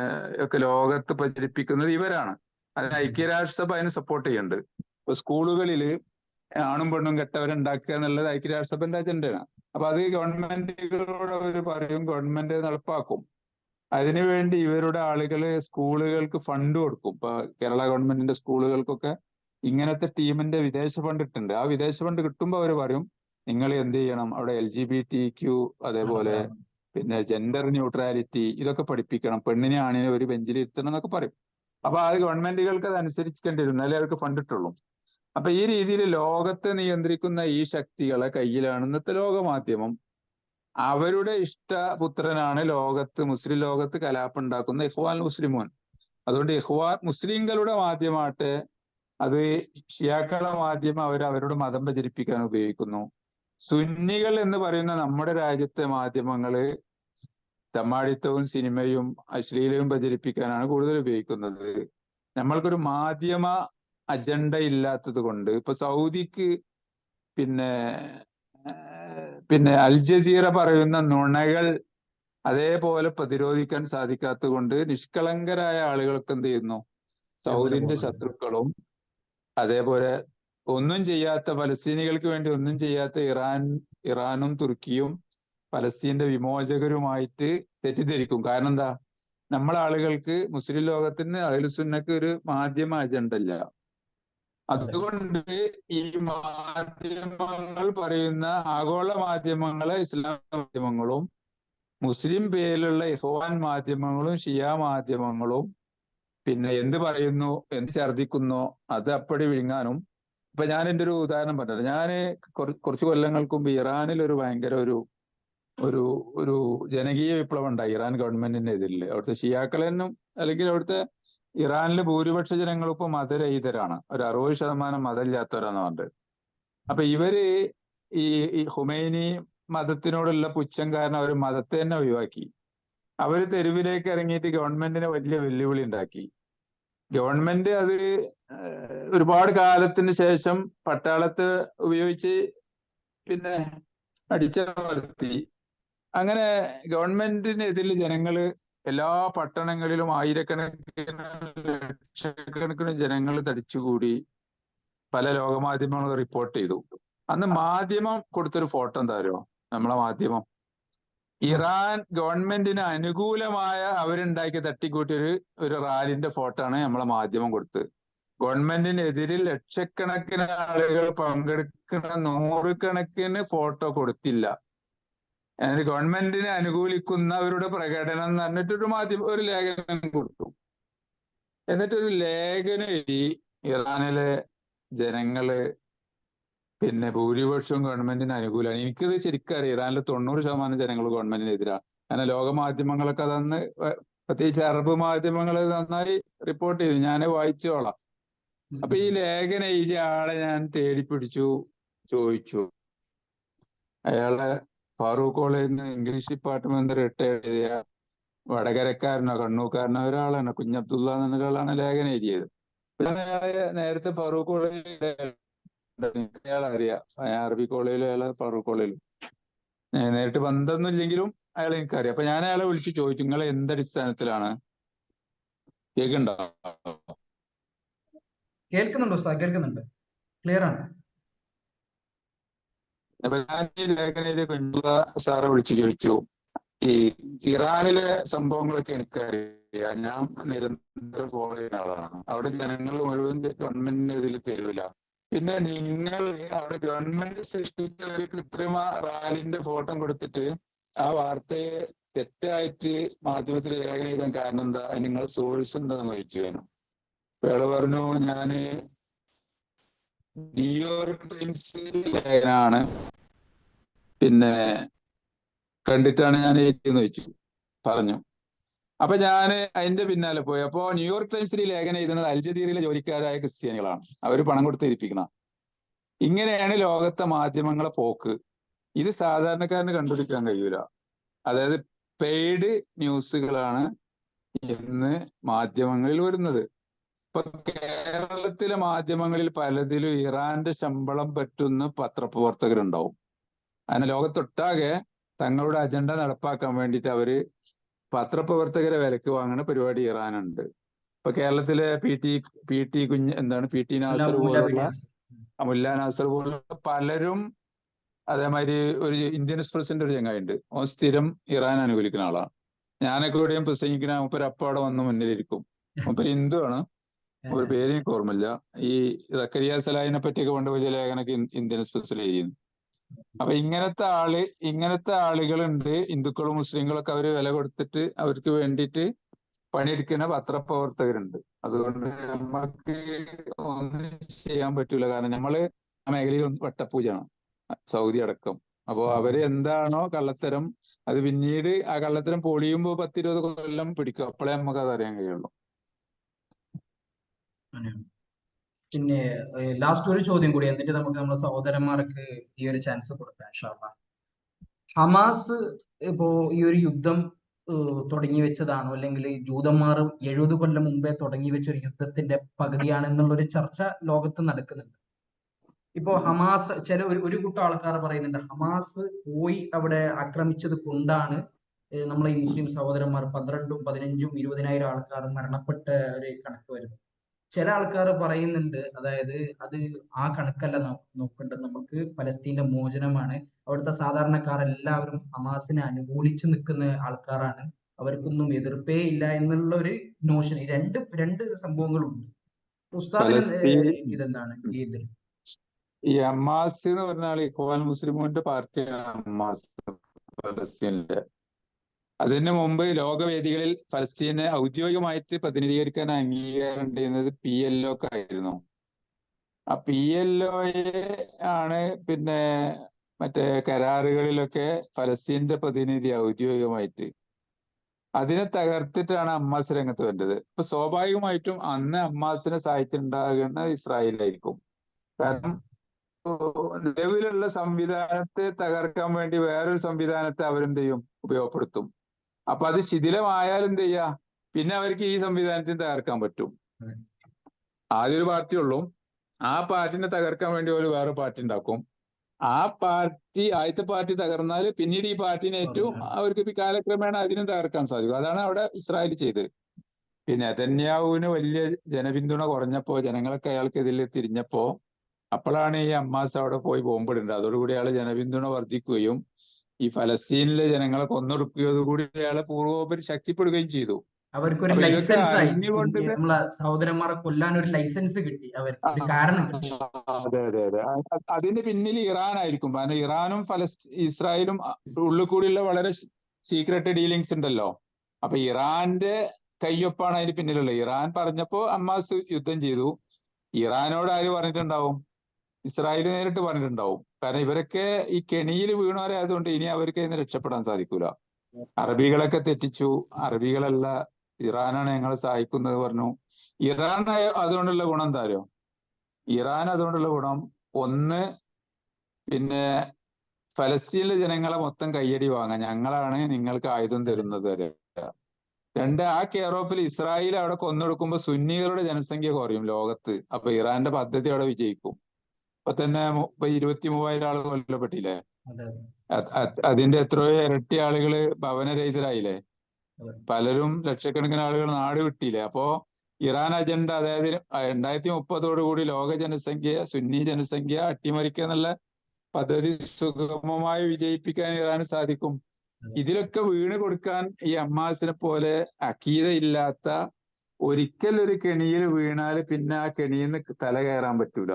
ഒക്കെ ലോകത്ത് പ്രചരിപ്പിക്കുന്നത് ഇവരാണ്. അതിന് ഐക്യരാഷ്ട്രസഭ അതിന് സപ്പോർട്ട് ചെയ്യുന്നുണ്ട്. ഇപ്പൊ സ്കൂളുകളിൽ ആണും പെണ്ണും കെട്ടവരുണ്ടാക്കുക എന്നുള്ളത് ഐക്യരാഷ്ട്രസഭന്റെ അജണ്ടയാണ്. അപ്പൊ അത് ഗവൺമെന്റുകളോട് അവർ പറയും, ഗവൺമെന്റ് നടപ്പാക്കും. അതിനുവേണ്ടി ഇവരുടെ ആളുകള് സ്കൂളുകൾക്ക് ഫണ്ട് കൊടുക്കും. ഇപ്പൊ കേരള ഗവൺമെന്റിന്റെ സ്കൂളുകൾക്കൊക്കെ ഇങ്ങനത്തെ ടീമിന്റെ വിദേശ ഫണ്ട് ഇട്ടുണ്ട്. ആ വിദേശ ഫണ്ട് കിട്ടുമ്പോൾ അവർ പറയും നിങ്ങൾ എന്ത് ചെയ്യണം, അവിടെ LGBTQ അതേപോലെ പിന്നെ ജെൻഡർ ന്യൂട്രാലിറ്റി ഇതൊക്കെ പഠിപ്പിക്കണം, പെണ്ണിനെ ആണിനെ ഒരു ബെഞ്ചിൽ ഇരുത്തണം എന്നൊക്കെ പറയും. അപ്പൊ അത് ഗവൺമെന്റുകൾക്ക് അത് അനുസരിക്കേണ്ടി വരും, എന്നാലേ അവർക്ക് ഫണ്ട് ഇട്ടുള്ളൂ. അപ്പൊ ഈ രീതിയിൽ ലോകത്തെ നിയന്ത്രിക്കുന്ന ഈ ശക്തികളെ കയ്യിലാണ് ഇന്നത്തെ ലോകമാധ്യമം. അവരുടെ ഇഷ്ടപുത്രനാണ് ലോകത്ത് മുസ്ലിം ലോകത്ത് കലാപുണ്ടാക്കുന്ന ഇഖ്വാൻ മുസ്ലിമോൻ. അതുകൊണ്ട് ഇഖ്വാൻ മുസ്ലിങ്ങളുടെ മാധ്യമമാട്ടെ അത് ഷിയാക്കള മാധ്യമം അവരുടെ മതം പ്രചരിപ്പിക്കാൻ ഉപയോഗിക്കുന്നു. സുന്നികൾ എന്ന് പറയുന്ന നമ്മുടെ രാജ്യത്തെ മാധ്യമങ്ങള് തമ്മാടിത്തവും സിനിമയും അശ്ലീലവും പ്രചരിപ്പിക്കാനാണ് കൂടുതൽ ഉപയോഗിക്കുന്നത്. നമ്മൾക്കൊരു മാധ്യമ അജണ്ട ഇല്ലാത്തത് കൊണ്ട് ഇപ്പൊ സൗദിക്ക് പിന്നെ അൽ ജസീറ പറയുന്ന നുണകൾ അതേപോലെ പ്രതിരോധിക്കാൻ സാധിക്കാത്തത് കൊണ്ട് നിഷ്കളങ്കരായ ആളുകൾക്ക് എന്ത് ചെയ്യുന്നു, സൗദിന്റെ ശത്രുക്കളും അതേപോലെ ഒന്നും ചെയ്യാത്ത ഫലസ്തീനികൾക്ക് വേണ്ടി ഒന്നും ചെയ്യാത്ത ഇറാനും തുർക്കിയും ഫലസ്തീന്റെ വിമോചകരുമായിട്ട് തെറ്റിദ്ധരിക്കും. കാരണം എന്താ, നമ്മളെ ആളുകൾക്ക് മുസ്ലിം ലോകത്തിന് അഹ്ലുസുന്നക്ക് ഒരു മാധ്യമ അജണ്ട ഇല്ല. അതുകൊണ്ട് ഈ മാധ്യമങ്ങൾ പറയുന്ന ആഗോള മാധ്യമങ്ങളെ ഇസ്ലാം മാധ്യമങ്ങളും മുസ്ലിം പേരിലുള്ള ഇഖ്വാൻ മാധ്യമങ്ങളും ഷിയ മാധ്യമങ്ങളും പിന്നെ എന്ത് പറയുന്നു, എന്ത് ഛർദിക്കുന്നു അത് അപ്പടി വിഴുങ്ങാനും. ഇപ്പൊ ഞാൻ എൻ്റെ ഒരു ഉദാഹരണം പറഞ്ഞത്, ഞാന് കുറച്ച് കൊല്ലങ്ങൾക്ക് മുമ്പ് ഇറാനിൽ ഒരു ഭയങ്കര ഒരു ഒരു ജനകീയ വിപ്ലവം ഉണ്ടായി ഇറാൻ ഗവൺമെന്റിനെതിരിൽ. അവിടുത്തെ ഷിയാക്കളെന്നും അല്ലെങ്കിൽ അവിടുത്തെ ഇറാനിലെ ഭൂരിപക്ഷ ജനങ്ങൾ ഇപ്പൊ മതരഹിതരാണ്, ഒരു 60% മതമില്ലാത്തവരാന്ന് പറഞ്ഞത്. അപ്പൊ ഇവര് ഈ ഹുമൈനി മതത്തിനോടുള്ള പുച്ഛം കാരണം അവർ മതത്തെ തന്നെ ഒഴിവാക്കി. അവര് തെരുവിലേക്ക് ഇറങ്ങിയിട്ട് ഗവൺമെന്റിനെ വലിയ വെല്ലുവിളി ഉണ്ടാക്കി. ഗവൺമെന്റ് അത് ഒരുപാട് കാലത്തിന് ശേഷം പട്ടാളത്തെ ഉപയോഗിച്ച് പിന്നെ അടിച്ചമർത്തി. അങ്ങനെ ഗവൺമെന്റിനെതിരിൽ ജനങ്ങള് എല്ലാ പട്ടണങ്ങളിലും ആയിരക്കണക്കിന് ലക്ഷക്കണക്കിന് ജനങ്ങൾ തടിച്ചുകൂടി. പല ലോകമാധ്യമങ്ങളും റിപ്പോർട്ട് ചെയ്തു. അന്ന് മാധ്യമം കൊടുത്തൊരു ഫോട്ടോ എന്താ അറിയോ, നമ്മളെ മാധ്യമം ഇറാൻ ഗവൺമെന്റിന് അനുകൂലമായ അവരുണ്ടാക്കി തട്ടിക്കൂട്ടിയ ഒരു റാലിന്റെ ഫോട്ടോ ആണ് നമ്മളെ മാധ്യമം കൊടുത്തത്. ഗവൺമെന്റിനെതിരിൽ ലക്ഷക്കണക്കിന് ആളുകൾ പങ്കെടുക്കുന്ന 100 ഫോട്ടോ കൊടുത്തില്ല. അതിന് ഗവൺമെന്റിനെ അനുകൂലിക്കുന്നവരുടെ പ്രകടനം എന്ന് പറഞ്ഞിട്ടൊരു ഒരു ലേഖനം കൊടുത്തു. എന്നിട്ടൊരു ലേഖനം എഴുതി, ഇറാനിലെ ജനങ്ങള് പിന്നെ ഭൂരിപക്ഷവും ഗവൺമെന്റിന് അനുകൂലമാണ്. എനിക്കിത് ശരിക്കും അറിയാം, ഇറാനിലെ 90% ജനങ്ങൾ ഗവൺമെന്റിനെതിരാണ്. കാരണം ലോകമാധ്യമങ്ങളൊക്കെ അതന്ന് പ്രത്യേകിച്ച് അറബ് മാധ്യമങ്ങൾ നന്നായി റിപ്പോർട്ട് ചെയ്തു, ഞാൻ വായിച്ചോളാം. അപ്പൊ ഈ ലേഖനം എഴുതിയ ആളെ ഞാൻ തേടിപ്പിടിച്ചു, ചോദിച്ചു. അയാളെ ഫാറൂഖ് കോളേജിൽ നിന്ന് ഇംഗ്ലീഷ് ഡിപ്പാർട്ട്മെന്റ് റിട്ടയർഡ് ചെയ്ത വടകരക്കാരനോ കണ്ണൂക്കാരനോ ഒരാളാണ്, കുഞ്ഞബ്ദുള്ള എന്ന ഒരാളാണ് ലേഖനം എഴുതിയത്. ഞാൻ അയാളെ നേരത്തെ ഫാറൂഖ് കോളേജിൽ അയാളെ അറിയാം, അറബി കോളേജിലും അയാളെ ഫാറൂഖ് കോളേജിലും നേരിട്ട് ബന്ധമൊന്നും ഇല്ലെങ്കിലും അയാളെ എനിക്കറിയാം. അപ്പൊ ഞാൻ അയാളെ വിളിച്ച് ചോദിച്ചു, നിങ്ങൾ എന്തടിസ്ഥാനത്തിലാണ് കേൾക്കുന്നുണ്ടോ? കേൾക്കുന്നുണ്ടോ സാർ? കേൾക്കുന്നുണ്ട്, ക്ലിയർ ആണ്. അപ്പൊ ഞാൻ ഈ ലേഖനയിലെ കുഞ്ഞുള്ള സാറെ വിളിച്ചു ചോദിച്ചു, ഈ ഇറാനിലെ സംഭവങ്ങളൊക്കെ എനിക്കറിയാം, ഞാൻ നിരന്തരം ഫോളോ ചെയ്യുന്ന ആളാണ്. അവിടെ ജനങ്ങൾ മുഴുവൻ ഗവൺമെന്റിന് ഇതിൽ തരൂല. പിന്നെ നിങ്ങൾ അവിടെ ഗവൺമെന്റ് സൃഷ്ടിച്ച ഒരു കൃത്രിമ റാലിന്റെ ഫോട്ടോ കൊടുത്തിട്ട് ആ വാർത്തയെ തെറ്റായിട്ട് മാധ്യമത്തിൽ ലേഖനം എഴുതാൻ കാരണം എന്താ, നിങ്ങൾ സോഴ്സ് എന്താന്ന് ചോദിച്ചു. അയാള് പറഞ്ഞു, ഞാന് ന്യൂയോർക്ക് ടൈംസ് ലേഖനമാണ് പിന്നെ കണ്ടിട്ടാണ് ഞാൻ എഴുതിയെന്ന് വെച്ചു പറഞ്ഞു. അപ്പൊ ഞാൻ അതിന്റെ പിന്നാലെ പോയി. അപ്പോ ന്യൂയോർക്ക് ടൈംസിൽ ഈ ലേഖനം എഴുതുന്നത് അൽ ജസീറയിലെ ജോലിക്കാരായ ക്രിസ്ത്യാനികളാണ്. അവർ പണം കൊടുത്ത് എഴുതിപ്പിക്കുന്ന. ഇങ്ങനെയാണ് ലോകത്തെ മാധ്യമങ്ങളെ പോക്ക്. ഇത് സാധാരണക്കാരന് കണ്ടുപിടിക്കാൻ കഴിയൂല. അതായത് പെയ്ഡ് ന്യൂസുകളാണ് ഇന്ന് മാധ്യമങ്ങളിൽ വരുന്നത്. ഇപ്പൊ കേരളത്തിലെ മാധ്യമങ്ങളിൽ പലതിലും ഇറാന്റെ ശമ്പളം പറ്റുന്ന പത്രപ്രവർത്തകരുണ്ടാവും. അങ്ങനെ ലോകത്തൊട്ടാകെ തങ്ങളുടെ അജണ്ട നടപ്പാക്കാൻ വേണ്ടിയിട്ട് അവര് പത്രപ്രവർത്തകരെ വിലക്ക് വാങ്ങുന്ന പരിപാടി ഇറാനുണ്ട്. ഇപ്പൊ കേരളത്തിലെ പി ടി നാസർ മുല്ല പോലുള്ള വീഡിയോസ്. മുല്ല നാസർ പോലുള്ള പലരും, അതേമാതിരി ഒരു ഇന്ത്യൻ എക്സ്പ്രസിന്റെ ഒരു ചങ്ങായിണ്ട്, അവൻ സ്ഥിരം ഇറാൻ അനുകൂലിക്കുന്ന ആളാണ്. ഞാനൊക്കെ എവിടെയും പ്രസംഗിക്കുന്ന മൂപ്പര് അപ്പാടെ വന്ന് മുന്നിലിരിക്കും. മൂപ്പര് ഹിന്ദുവാണ്, ഒരു പേര് എനിക്ക് ഓർമ്മയില്ല. ഈ സക്കരിയ സലാഹിനെ പറ്റിയൊക്കെ കൊണ്ട് വലിയ ലേഖനൊക്കെ ഇന്ത്യൻ എക്സ്പ്രസിൽ ചെയ്യുന്നു. അപ്പൊ ഇങ്ങനത്തെ ആളുകളുണ്ട്. ഹിന്ദുക്കളും മുസ്ലിങ്ങളൊക്കെ അവര് വില കൊടുത്തിട്ട് അവർക്ക് വേണ്ടിയിട്ട് പണിയെടുക്കുന്ന പത്രപ്രവർത്തകരുണ്ട്. അതുകൊണ്ട് നമ്മൾക്ക് ഒന്നും ചെയ്യാൻ പറ്റൂല. കാരണം നമ്മള് ആ മേഖലയിൽ വട്ടപ്പൂജയാണ്, സൗദി അടക്കം. അപ്പോ അവര് എന്താണോ കള്ളത്തരം, അത് പിന്നീട് ആ കള്ളത്തരം പൊളിയുമ്പോ 10-20 കൊല്ലം പിടിക്കും. അപ്പോഴേ നമുക്ക് അത് അറിയാൻ കഴിയുള്ളൂ. പിന്നെ ലാസ്റ്റ് ഒരു ചോദ്യം കൂടി, എന്നിട്ട് നമുക്ക് നമ്മുടെ സഹോദരന്മാർക്ക് ഈ ഒരു ചാൻസ് കൊടുക്കാം ഇൻഷാ അല്ലാഹ്. ഹമാസ് ഇപ്പോ ഈ ഒരു യുദ്ധം തുടങ്ങി വെച്ചതാണോ, അല്ലെങ്കിൽ ജൂതന്മാർ 70 കൊല്ലം മുമ്പേ തുടങ്ങി വെച്ച ഒരു യുദ്ധത്തിന്റെ പകുതിയാണെന്നുള്ള ഒരു ചർച്ച ലോകത്ത് നടക്കുന്നുണ്ട്. ഇപ്പോ ഹമാസ് ഒരു കൂട്ടം ആൾക്കാർ പറയുന്നുണ്ട്, ഹമാസ് പോയി അവിടെ ആക്രമിച്ചത് കൊണ്ടാണ് നമ്മളെ ഈ മുസ്ലിം സഹോദരന്മാർ 12, 15, 20,000 ആൾക്കാർ മരണപ്പെട്ട ഒരു കണക്ക് വരുന്നത്. ചില ആൾക്കാർ പറയുന്നുണ്ട്, അതായത് അത് ആ കണക്കല്ല നോക്കേണ്ടത്, നമുക്ക് പലസ്തീന്റെ മോചനമാണ്. അവിടുത്തെ സാധാരണക്കാർ എല്ലാവരും ഹമാസിനെ അനുകൂലിച്ച് നിൽക്കുന്ന ആൾക്കാരാണ്, അവർക്കൊന്നും എതിർപ്പേ ഇല്ല എന്നുള്ള ഒരു നോഷൻ. രണ്ട് സംഭവങ്ങളുണ്ട്. ഉസ്താദിന് ഇതെന്താണ് ഈ ഇതിൽ? ഈ ഹമാസ് എന്ന് പറഞ്ഞാൽ ഇഖ്വാൻ മുസ്ലിമിന്റെ പാർട്ടിയാണ് ഹമാസ്, ഫലസ്തീനിലെ. അതിനു മുമ്പ് ലോകവേദികളിൽ ഫലസ്തീനെ ഔദ്യോഗികമായിട്ട് പ്രതിനിധീകരിക്കാൻ അംഗീകാരം ഉണ്ടായിരുന്നത് PLO ഒക്കെ ആയിരുന്നു. ആ PLO ആണ് പിന്നെ മറ്റേ കരാറുകളിലൊക്കെ ഫലസ്തീന്റെ പ്രതിനിധി ഔദ്യോഗികമായിട്ട്. അതിനെ തകർത്തിട്ടാണ് ഹമാസ് രംഗത്ത് വന്നത്. ഇപ്പൊ സ്വാഭാവികമായിട്ടും അന്ന് ഹമാസിനെ സഹായിച്ചിട്ടുണ്ടാകുന്ന ഇസ്രായേലായിരിക്കും. കാരണം നിലവിലുള്ള സംവിധാനത്തെ തകർക്കാൻ വേണ്ടി വേറൊരു സംവിധാനത്തെ അവരെന്ത് ചെയ്യും, ഉപയോഗപ്പെടുത്തും. അപ്പൊ അത് ശിഥിലമായാൽ എന്ത് ചെയ്യാ, പിന്നെ അവർക്ക് ഈ സംവിധാനത്തിന് തകർക്കാൻ പറ്റും. ആദ്യം ഒരു പാർട്ടി ഉള്ളൂ, ആ പാർട്ടിനെ തകർക്കാൻ വേണ്ടി ഒരു വേറെ പാർട്ടി ഉണ്ടാക്കും. ആ പാർട്ടി, ആദ്യത്തെ പാർട്ടി തകർന്നാൽ പിന്നീട് ഈ പാർട്ടിനെ ഏറ്റവും അവർക്ക് കാലക്രമേണ അതിനും തകർക്കാൻ സാധിക്കും. അതാണ് അവിടെ ഇസ്രായേൽ ചെയ്തത്. പിന്നെ നെതന്യാഹുവിന് വലിയ ജനപിന്തുണ കുറഞ്ഞപ്പോ, ജനങ്ങളൊക്കെ അയാൾക്കെതിരെ തിരിഞ്ഞപ്പോ, അപ്പോഴാണ് ഈ ഹമാസ് അവിടെ പോയി ബോംബിടുന്നത്. അതോടുകൂടി അയാളെ ജനപിന്തുണ വർദ്ധിക്കുകയും ഈ ഫലസ്തീനിലെ ജനങ്ങളെ കൊന്നൊടുക്കുകയോടുകൂടി അയാളെ പൂർവോപരി ശക്തിപ്പെടുകയും ചെയ്തു. അവർക്കൊരു അപ്പൊ ഇതൊക്കെ ലൈസൻസ് ആയി, അറിഞ്ഞുകൊണ്ട് നമ്മളെ സഹോദരന്മാരെ കൊല്ലാൻ ഒരു ലൈസൻസ് കിട്ടി, അവർക്ക് ഒരു കാരണം കിട്ടി. അതെ അതെ അതെ, അതിന് പിന്നിൽ ഇറാനായിരിക്കും. കാരണം ഇറാനും ഇസ്രായേലും ഉള്ളിൽ കൂടിയുള്ള വളരെ സീക്രട്ട് ഡീലിങ്സ് ഉണ്ടല്ലോ. അപ്പൊ ഇറാന്റെ കയ്യൊപ്പാണ് അതിന് പിന്നിലുള്ളത്. ഇറാൻ പറഞ്ഞപ്പോ ഹമാസ് യുദ്ധം ചെയ്തു. ഇറാനോട് ആര് പറഞ്ഞിട്ടുണ്ടാവും? ഇസ്രായേൽ നേരിട്ട് പറഞ്ഞിട്ടുണ്ടാവും. കാരണം ഇവരൊക്കെ ഈ കെണിയിൽ വീണവരായതുകൊണ്ട് ഇനി അവർക്ക് അതിന് രക്ഷപ്പെടാൻ സാധിക്കൂല. അറബികളൊക്കെ തെറ്റിച്ചു, അറബികളല്ല ഇറാനാണ് ഞങ്ങളെ സഹായിക്കുന്നത് പറഞ്ഞു. ഇറാൻ അതുകൊണ്ടുള്ള ഗുണം എന്താ അറിയോ? ഇറാൻ അതുകൊണ്ടുള്ള ഗുണം, ഒന്ന്, പിന്നെ ഫലസ്തീനിലെ ജനങ്ങളെ മൊത്തം കയ്യടി വാങ്ങാം, ഞങ്ങളാണ് നിങ്ങൾക്ക് ആയുധം തരുന്നത് വരെ. രണ്ട്, ആ കെയർ ഓഫിൽ ഇസ്രായേൽ അവിടെ കൊന്നൊടുക്കുമ്പോൾ സുന്നികളുടെ ജനസംഖ്യ കുറയും ലോകത്ത്. അപ്പൊ ഇറാന്റെ പദ്ധതി അവിടെ വിജയിക്കും. ഇപ്പൊ തന്നെ 23,000 ആളുകൾ കൊല്ലപ്പെട്ടില്ലേ? അതിന്റെ എത്രയോ ഇരട്ടി ആളുകള് ഭവനരഹിതരായില്ലേ? പലരും ലക്ഷക്കണക്കിന് ആളുകൾ നാട് വിട്ടില്ലേ? അപ്പോ ഇറാൻ അജണ്ട, അതായത് 2030 ലോക ജനസംഖ്യ, സുന്നി ജനസംഖ്യ അട്ടിമറിക്കുക എന്നുള്ള പദ്ധതി സുഗമമായി വിജയിപ്പിക്കാൻ ഇറാന് സാധിക്കും. ഇതിലൊക്കെ വീണ് കൊടുക്കാൻ ഈ ഹമാസിനെ പോലെ അഖീദയില്ലാത്ത, ഒരിക്കൽ ഒരു കെണിയിൽ വീണാൽ പിന്നെ ആ കെണിയിൽ നിന്ന് തല കയറാൻ പറ്റൂല.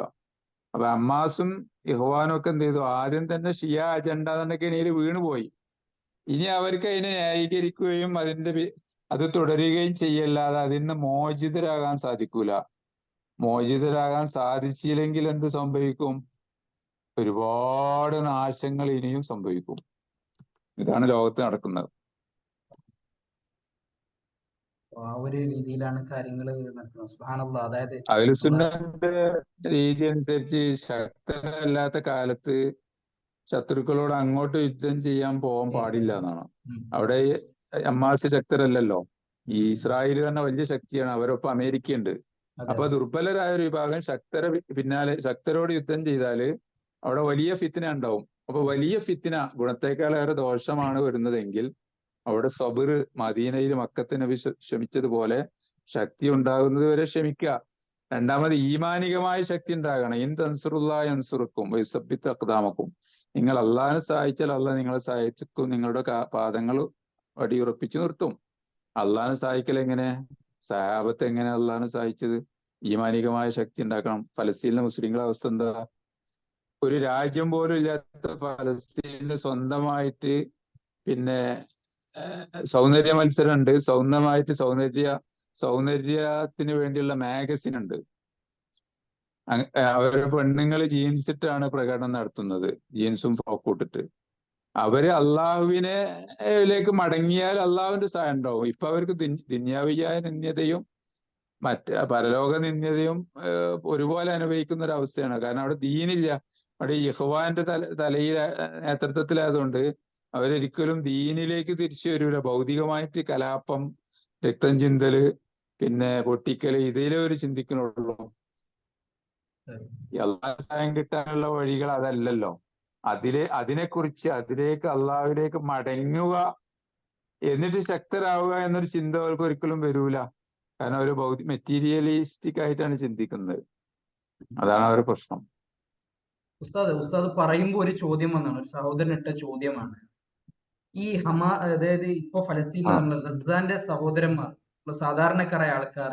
അപ്പൊ ഹമാസും ഇഹ്വാനും ഒക്കെ എന്ത് ചെയ്തു, ആദ്യം തന്നെ ഷിയ അജണ്ട എന്ന കെണിയിൽ വീണുപോയി. ഇനി അവർക്ക് അതിനെ ന്യായീകരിക്കുകയും അത് തുടരുകയും ചെയ്യല്ലാതെ അതിൽ നിന്ന് മോചിതരാകാൻ സാധിക്കൂല. മോചിതരാകാൻ സാധിച്ചില്ലെങ്കിൽ എന്ത് സംഭവിക്കും? ഒരുപാട് നാശങ്ങൾ ഇനിയും സംഭവിക്കും. ഇതാണ് ലോകത്ത് നടക്കുന്നത്. ആ ഒരു രീതിയിലാണ് കാര്യങ്ങൾ നടക്കുന്നത്. സുബ്ഹാനല്ലാഹ്. അതായത് അഹ്ലുസുന്നന്റെ രീതി അനുസരിച്ച് ശക്തരല്ലാത്ത കാലത്ത് ശത്രുക്കളോട് അങ്ങോട്ട് യുദ്ധം ചെയ്യാൻ പോകാൻ പാടില്ല എന്നാണ്. അവിടെ ഹമാസ് ശക്തരല്ലല്ലോ, ഈ ഇസ്രായേൽ തന്നെ വലിയ ശക്തിയാണ്, അവരൊപ്പം അമേരിക്ക ഉണ്ട്. അപ്പൊ ദുർബലരായ ഒരു വിഭാഗം ശക്തരോട് യുദ്ധം ചെയ്താല് അവിടെ വലിയ ഫിത്ന ഉണ്ടാവും. അപ്പൊ വലിയ ഫിത്തിന, ഗുണത്തേക്കാളേറെ ദോഷമാണ് വരുന്നതെങ്കിൽ അവിടെ സബറ്, മദീനയിൽ മക്കത്ത് നബി ക്ഷമിച്ചതുപോലെ ശക്തി ഉണ്ടാകുന്നത് വരെ ക്ഷമിക്കുക. രണ്ടാമത് ഈമാനികമായ ശക്തി ഉണ്ടാകണം. ഇൻ തൻസുറുല്ലാഹി യൻസുറുക്കും വയുസബ്ബിത്ത് അഖ്ദാമക്കും. നിങ്ങൾ അള്ളാഹിനെ സഹായിച്ചാൽ അള്ളാഹ് നിങ്ങളെ സഹായിക്കും, നിങ്ങളുടെ പാദങ്ങൾ അടിയുറപ്പിച്ചു നിർത്തും. അള്ളാഹിനെ സഹായിക്കൽ എങ്ങനെ? സഹാബത്ത് എങ്ങനെ അള്ളാഹിനെ സഹായിച്ചത്? ഈമാനികമായ ശക്തി ഉണ്ടാക്കണം. ഫലസ്തീനിലെ മുസ്ലിങ്ങളുടെ അവസ്ഥ എന്താ? ഒരു രാജ്യം പോലും ഇല്ലാത്ത ഫലസ്തീനിൽ സ്വന്തമായിട്ട് പിന്നെ സൗന്ദര്യ മത്സരമുണ്ട്, സ്വന്തമായിട്ട് സൗന്ദര്യത്തിന് വേണ്ടിയുള്ള മാഗസിൻ ഉണ്ട്. അവരുടെ പെണ്ണുങ്ങൾ ജീൻസ് ഇട്ടാണ് പ്രകടനം നടത്തുന്നത്, ജീൻസും ഫ്രോക്കും ഇട്ടിട്ട്. അവര് അള്ളാഹുവിനെലേക്ക് മടങ്ങിയാൽ അള്ളാഹുവിന്റെ സഹായം ഉണ്ടാവും. ഇപ്പൊ അവർക്ക് ദുന്യാവിയായ നിന്ദ്യതയും പരലോക നിന്ദ്യതയും ഒരുപോലെ അനുഭവിക്കുന്ന ഒരു അവസ്ഥയാണ്. കാരണം അവിടെ ദീനില്ല. അവിടെ യഹ്വാന്റെ നേതൃത്വത്തിലായതുകൊണ്ട് അവരൊരിക്കലും ദീനിലേക്ക് തിരിച്ചു വരൂല. ഭൗതികമായിട്ട് കലാപം, രക്തം ചിന്തല്, പിന്നെ പൊട്ടിക്കല്, ഇതിലേ ഒരു ചിന്തിക്കുന്നുള്ളൂ. അള്ളാഹ് സഹായം കിട്ടാനുള്ള വഴികൾ അതല്ലല്ലോ. അതിലേക്ക് അള്ളാഹുവിലേക്ക് മടങ്ങുക, എന്നിട്ട് ശക്തരാവുക എന്നൊരു ചിന്ത അവർക്ക് ഒരിക്കലും വരൂല. കാരണം അവർ മെറ്റീരിയലിസ്റ്റിക് ആയിട്ടാണ് ചിന്തിക്കുന്നത്. അതാണ് അവരുടെ പ്രശ്നം. ഉസ്താദ് പറയുമ്പോൾ ഒരു ചോദ്യം വന്നാണ്, ഒരു സഹോദരൻ ഇട്ട ചോദ്യമാണ്. ഈ അതായത് ഇപ്പൊ ഫലസ്തീനിൽ നമ്മൾ ഗസാന്റെ സഹോദരന്മാർ, സാധാരണക്കാരായ ആൾക്കാർ,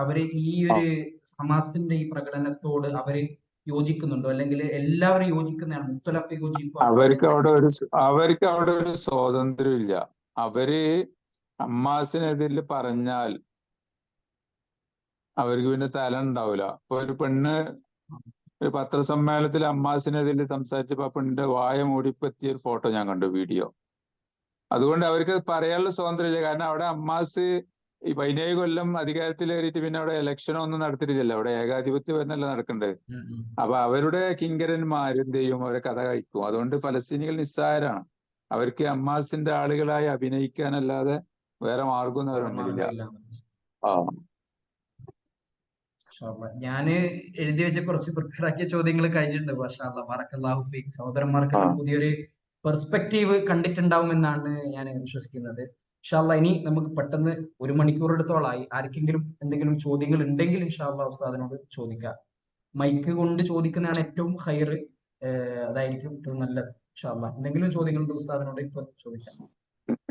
അവര് ഈ ഒരു ഹമാസിന്റെ ഈ പ്രകടനത്തോട് അവര് യോജിക്കുന്നുണ്ടോ? അല്ലെങ്കിൽ എല്ലാവരും യോജിക്കുന്നതാണ്? മുത്തലഖ് യോജിപ്പോ? അവർക്ക് അവിടെ ഒരു സ്വാതന്ത്ര്യം ഇല്ല. അവര് ഹമാസിനെതിരിൽ പറഞ്ഞാൽ അവർക്ക് പിന്നെ തല ഉണ്ടാവില്ല. ഇപ്പൊ ഒരു പെണ്ണ് ഒരു പത്രസമ്മേളനത്തിൽ ഹമാസിനെതിരിൽ സംസാരിച്ചപ്പോ ആ പെണ്ണിന്റെ വായ മൂടിപ്പറ്റിയ ഒരു ഫോട്ടോ ഞാൻ കണ്ടു, വീഡിയോ. അതുകൊണ്ട് അവർക്ക് പറയാനുള്ള സ്വാതന്ത്ര്യമില്ല. കാരണം അവിടെ ഹമാസ് ഈ 17 കൊല്ലം അധികാരത്തിലേറിയിട്ട് പിന്നെ അവിടെ ഇലക്ഷനോ ഒന്നും നടത്തിയിട്ടില്ല. അവിടെ ഏകാധിപത്യം എന്നല്ല നടക്കേണ്ടത്. അപ്പൊ അവരുടെ കിങ്കരന്മാരെന്തെയും അവരെ കഥ കഴിക്കും. അതുകൊണ്ട് ഫലസ്തീനികൾ നിസ്സായരാണ്. അവർക്ക് ഹമാസിന്റെ ആളുകളായി അഭിനയിക്കാനല്ലാതെ വേറെ മാർഗമൊന്നും അവരുടെ മുന്നിലില്ല. ഞാന് എഴുതി വെച്ച കുറച്ച് പ്രിപ്പയർ ആക്കിയ ചോദ്യങ്ങൾ കഴിഞ്ഞിട്ടുണ്ട്. ബറക്കല്ലാഹു ഫീക്. സഹോദരന്മാർക്കെല്ലാം പുതിയൊരു പെർസ്പെക്റ്റീവ് കണ്ടിട്ടുണ്ടാവുമെന്നാണ് ഞാൻ വിശ്വസിക്കുന്നത്. ഇൻഷാ അല്ലാഹ് ഇനി നമുക്ക് പെട്ടെന്ന് 1 മണിക്കൂറെടുത്തോളായി. ആർക്കെങ്കിലും എന്തെങ്കിലും ചോദ്യങ്ങൾ ഉണ്ടെങ്കിൽ ഇൻഷാ അല്ലാഹ് ഉസ്താദിനോട് ചോദിക്കാം. മൈക്ക് കൊണ്ട് ചോദിക്കുന്നതാണ് ഏറ്റവും ഹയർ, അതായിരിക്കും ഏറ്റവും നല്ലത്. ഇൻഷാ അല്ലാഹ് എന്തെങ്കിലും ചോദ്യങ്ങളുണ്ട് ഉസ്താദിനോട് ഇപ്പൊ ചോദിക്കാം.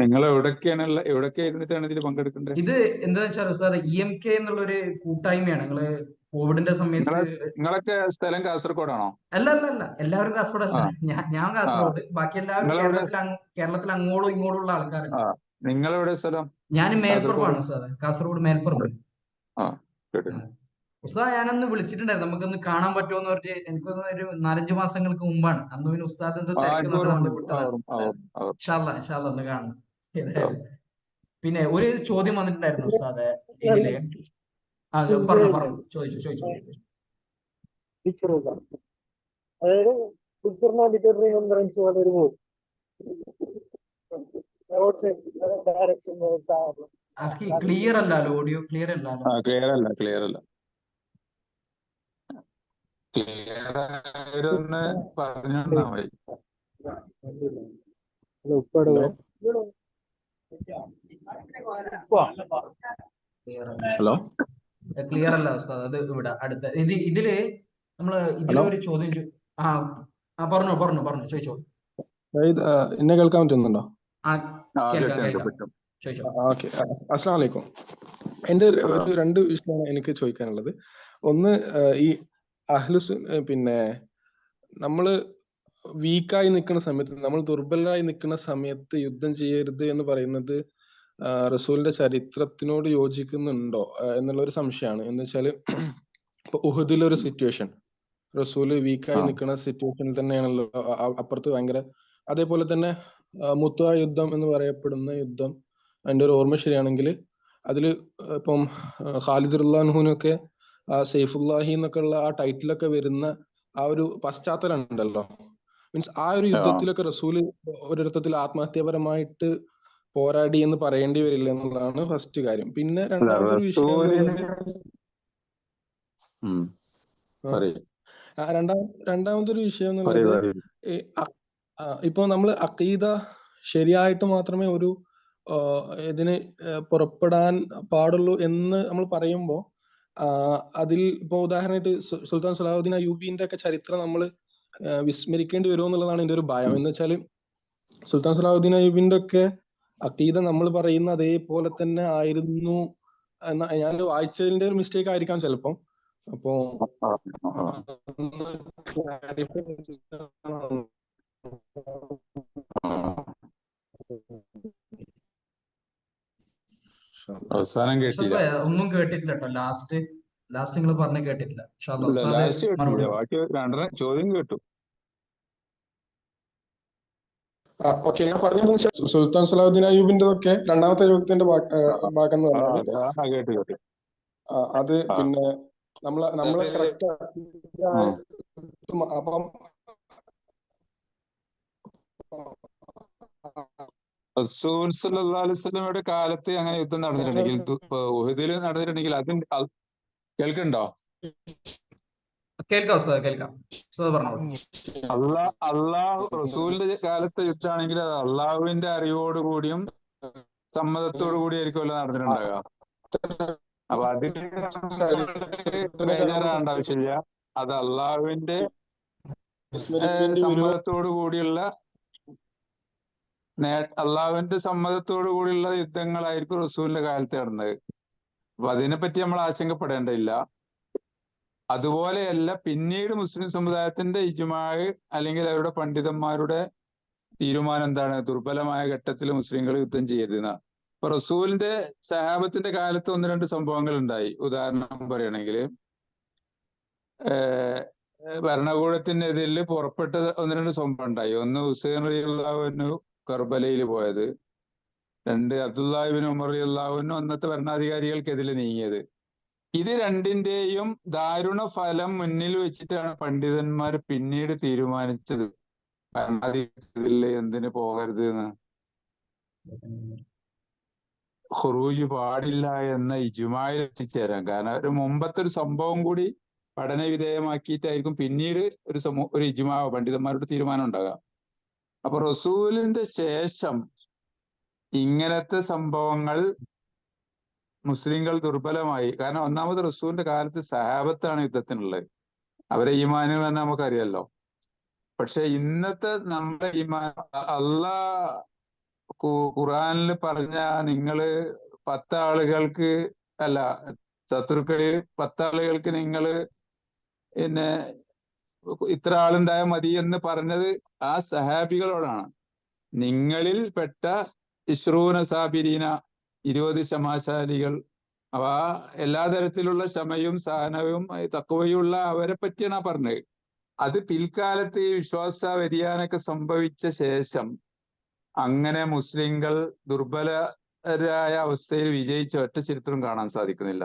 നിങ്ങൾ എവിടൊക്കെ ഇരുന്നിട്ടാണ് ഇതിൽ പങ്കെടുക്കേണ്ടത്? ഇത് എന്താ വെച്ചാൽ ഉസ്താദ്, EMK എന്നുള്ള ഒരു കൂട്ടായ്മയാണ്. നിങ്ങള് കോവിഡിന്റെ സമയത്ത് നിങ്ങളൊക്കെ സ്ഥലം കാസർഗോഡാണോ? അല്ല, എല്ലാവരും കാസർഗോഡ് അല്ല. ഞാൻ കാസർഗോഡ്, ബാക്കി എല്ലാവരും കേരളത്തിൽ അങ്ങോട്ടും ഇങ്ങോട്ടും ഉള്ള ആൾക്കാരാണ്. നിങ്ങളെവിടെ സ്ഥലം? ഞാൻ മേൽപ്പുറമാണ് ഉസ്താദ്, കാസർഗോഡ് മേൽപ്പുറം. ഉസ്താദ് ഞാനന്ന് വിളിച്ചിട്ടുണ്ടായിരുന്നു, നമുക്കൊന്ന് കാണാൻ പറ്റുമോ എന്ന് പറഞ്ഞിട്ട്. എനിക്കൊന്ന് ഒരു 4-5 മാസങ്ങൾക്ക് മുമ്പാണ്. അന്ന് പിന്നെ ഉസ്താദ് എന്തോ തിരക്ക് ഒന്ന് കാണണം. പിന്നെ ഒരു ചോദ്യം വന്നിട്ടുണ്ടായിരുന്നു ഉസ്താദ് ഇതില്. പറഞ്ഞു ചോദിച്ചു. അതായത് പിക്ചറിന് വേണ്ടിട്ട് റിമംബറൻസ് പോലെ ഒരു മൂവി. ക്ലിയർ അല്ലല്ലോ, ഓഡിയോ ക്ലിയർ അല്ലല്ലോ. ക്ലിയർ അല്ല. ഒന്ന് പറഞ്ഞു തന്നാ മതി. ഹലോ, ക്ലിയർ അല്ല ഉസ്താദ്. അത് ഇവിടെ അടുത്ത ഇതില് നമ്മള് ഇതിലൊരു ചോദ്യം പറഞ്ഞു ചോദിച്ചോ. എന്നെ കേൾക്കാൻ പറ്റുന്നുണ്ടോ? ഓക്കെ, അസ്സലാമു അലൈക്കും. എന്റെ ഒരു 2 വിഷയമാണ് എനിക്ക് ചോദിക്കാനുള്ളത്. ഒന്ന്, ഈ പിന്നെ നമ്മള് വീക്കായി നിൽക്കുന്ന സമയത്ത്, നമ്മൾ ദുർബലരായി നിൽക്കുന്ന സമയത്ത് യുദ്ധം ചെയ്യരുത് എന്ന് പറയുന്നത് റസൂലിന്റെ ചരിത്രത്തിനോട് യോജിക്കുന്നുണ്ടോ എന്നുള്ളൊരു സംശയമാണ്. എന്ന് വെച്ചാല് ഇപ്പൊ ഉഹുദിലൊരു സിറ്റുവേഷൻ, റസൂല് വീക്കായി നിൽക്കുന്ന സിറ്റുവേഷനിൽ തന്നെയാണല്ലോ അപ്പുറത്ത് ഭയങ്കര. അതേപോലെ തന്നെ മുത്തുവ യുദ്ധം എന്ന് പറയപ്പെടുന്ന യുദ്ധം, എൻ്റെ ഒരു ഓർമ്മ ശരിയാണെങ്കിൽ അതില് ഇപ്പം ഖാലിദ് റളിയല്ലാഹുവിനൊക്കെ സൈഫുല്ലാഹി എന്നൊക്കെ ഉള്ള ആ ടൈറ്റിലൊക്കെ വരുന്ന ആ ഒരു പശ്ചാത്തലം ഉണ്ടല്ലോ. മീൻസ് ആ ഒരു യുദ്ധത്തിലൊക്കെ റസൂല് ഒരിടത്തിൽ ആത്മഹത്യാപരമായിട്ട് പോരാടി എന്ന് പറയേണ്ടി വരില്ല എന്നുള്ളതാണ് ഫസ്റ്റ് കാര്യം. പിന്നെ രണ്ടാമതൊരു വിഷയം രണ്ടാമതൊരു വിഷയം എന്നുള്ളത്, ഇപ്പൊ നമ്മൾ അഖീദ ശരിയായിട്ട് മാത്രമേ ഒരു ഇതിന് പുറപ്പെടാൻ പാടുള്ളൂ എന്ന് നമ്മൾ പറയുമ്പോൾ അതിൽ ഇപ്പൊ ഉദാഹരണമായിട്ട് സുൽത്താൻ സലാഹുദ്ദീൻ അയ്യൂബിന്റെ ഒക്കെ ചരിത്രം നമ്മൾ വിസ്മരിക്കേണ്ടി വരുമോ എന്നുള്ളതാണ് എന്റെ ഒരു ഭയം. എന്ന് വെച്ചാല് സുൽത്താൻ സലാഹുദ്ദീൻ അയ്യൂബിന്റെ ഒക്കെ അഖീദ നമ്മൾ പറയുന്ന അതേപോലെ തന്നെ ആയിരുന്നു എന്ന ഞാൻ വായിച്ചതിന്റെ ഒരു മിസ്റ്റേക്ക് ആയിരിക്കാം ചിലപ്പം. അപ്പോ അവസാനം കേട്ടില്ല. ഒന്നും കേട്ടിട്ടില്ല കേട്ടോ. ലാസ്റ്റ് നിങ്ങൾ പറഞ്ഞ കേട്ടിട്ടില്ല. ലാസ്റ്റ് കേട്ടില്ല, ബാക്കി രണ്ടെണ്ണം ചോദ്യം കേട്ടു. ഓക്കെ, ഞാൻ പറഞ്ഞത് സുൽത്താൻ സലാഹുദ്ദീൻ അയ്യൂബിന്റെ ഒക്കെ രണ്ടാമത്തെ ചോദ്യത്തിന്റെ ഭാഗം എന്ന് പറഞ്ഞാൽ കേട്ടു. അത് പിന്നെ നമ്മളെ കറക്റ്റ് അപ്പം റസൂൽ സല്ലല്ലാഹു അലൈഹി വസല്ലമയുടെ കാലത്ത് അങ്ങനെ യുദ്ധം നടന്നിട്ടുണ്ടെങ്കിൽ, ഉഹദിൽ നടന്നിട്ടുണ്ടെങ്കിൽ അതിന് കേൾക്കുന്നുണ്ടോ? അള്ളാഹു റസൂലിന്റെ കാലത്തെ യുദ്ധമാണെങ്കിൽ അത് അള്ളാഹുവിന്റെ അറിവോടുകൂടിയും സമ്മതത്തോടു കൂടി ആയിരിക്കുമല്ലോ നടന്നിട്ടുണ്ടാകുക. അപ്പൊ അതിന് ബേജാറാകേണ്ട ആവശ്യമില്ല. അത് അള്ളാഹുവിന്റെ സമ്മതത്തോടു കൂടിയുള്ള അള്ളാഹുവിന്റെ സമ്മതത്തോടു കൂടിയുള്ള യുദ്ധങ്ങളായിരിക്കും റസൂലിന്റെ കാലത്ത് നടന്നത്. അപ്പൊ അതിനെപ്പറ്റി നമ്മൾ ആശങ്കപ്പെടേണ്ടതില്ല. അതുപോലെയല്ല പിന്നീട് മുസ്ലിം സമുദായത്തിന്റെ ഇജ്മാഅ് അല്ലെങ്കിൽ അവരുടെ പണ്ഡിതന്മാരുടെ തീരുമാനം എന്താണ്? ദുർബലമായ ഘട്ടത്തിൽ മുസ്ലിങ്ങൾ യുദ്ധം ചെയ്യരുതെന്ന. ഇപ്പൊ റസൂലിന്റെ സഹാബത്തിന്റെ കാലത്ത് ഒന്ന് രണ്ട് സംഭവങ്ങൾ ഉണ്ടായി. ഉദാഹരണം പറയുകയാണെങ്കിൽ ഭരണകൂടത്തിനെതിരിൽ പുറപ്പെട്ട ഒന്ന് രണ്ട് സംഭവം ഉണ്ടായി. ഒന്ന് ഹുസൈൻ റളിയല്ലാഹു അൻഹു കർബലയിൽ പോയത്, രണ്ട് അബ്ദുല്ലാഹി ഇബ്നു ഉമർ റളിയല്ലാഹു അൻഹു അന്നത്തെ ഭരണാധികാരികൾക്കെതിരെ നീങ്ങിയത്. ഇത് രണ്ടിന്റെയും ദാരുണ ഫലം മുന്നിൽ വെച്ചിട്ടാണ് പണ്ഡിതന്മാർ പിന്നീട് തീരുമാനിച്ചത് ഭരണാധികാരികളിൽ എന്തിനു പോകരുത് എന്ന്. ഖുറൂജ് പാടില്ല എന്ന ഇജ്മായിൽ എത്തിച്ചേരാൻ. കാരണം ഒരു മുമ്പത്തെ ഒരു സംഭവം കൂടി പഠന വിധേയമാക്കിയിട്ടായിരിക്കും പിന്നീട് ഒരു ഇജ്മാ പണ്ഡിതന്മാരുടെ തീരുമാനം ഉണ്ടാകുക. അപ്പൊ റസൂലിന്റെ ശേഷം ഇങ്ങനത്തെ സംഭവങ്ങൾ മുസ്ലിങ്ങൾ ദുർബലമായി. കാരണം ഒന്നാമത് റസൂലിന്റെ കാലത്ത് സഹാബത്താണ് യുദ്ധത്തിനുള്ളത്, അവരെ ഈമാന് തന്നെ നമുക്കറിയാലോ. പക്ഷെ ഇന്നത്തെ നമ്മുടെ ഈമാൻ ഖുർആനിൽ പറഞ്ഞ നിങ്ങള് 10 ആളുകൾക്ക് അല്ല, ശത്രുക്കള് 10 ആളുകൾക്ക് നിങ്ങള് പിന്നെ ഇത്ര ആളുണ്ടായാൽ മതി എന്ന് പറഞ്ഞത് ആ സഹാബികളോടാണ്. നിങ്ങളിൽ പെട്ട ഇശ്റൂന സാബിരീന, 20 ക്ഷമാശാലികൾ, അവ എല്ലാ തരത്തിലുള്ള ക്ഷമയും സഹനവും തഖ്വയുള്ള അവരെ പറ്റിയാണ് പറഞ്ഞത്. അത് പിൽക്കാലത്ത് ഈ വിശ്വാസ വ്യതിയാനമൊക്കെ സംഭവിച്ച ശേഷം അങ്ങനെ മുസ്ലിങ്ങൾ ദുർബലരായ അവസ്ഥയിൽ വിജയിച്ച ഒറ്റ ചരിത്രം കാണാൻ സാധിക്കുന്നില്ല.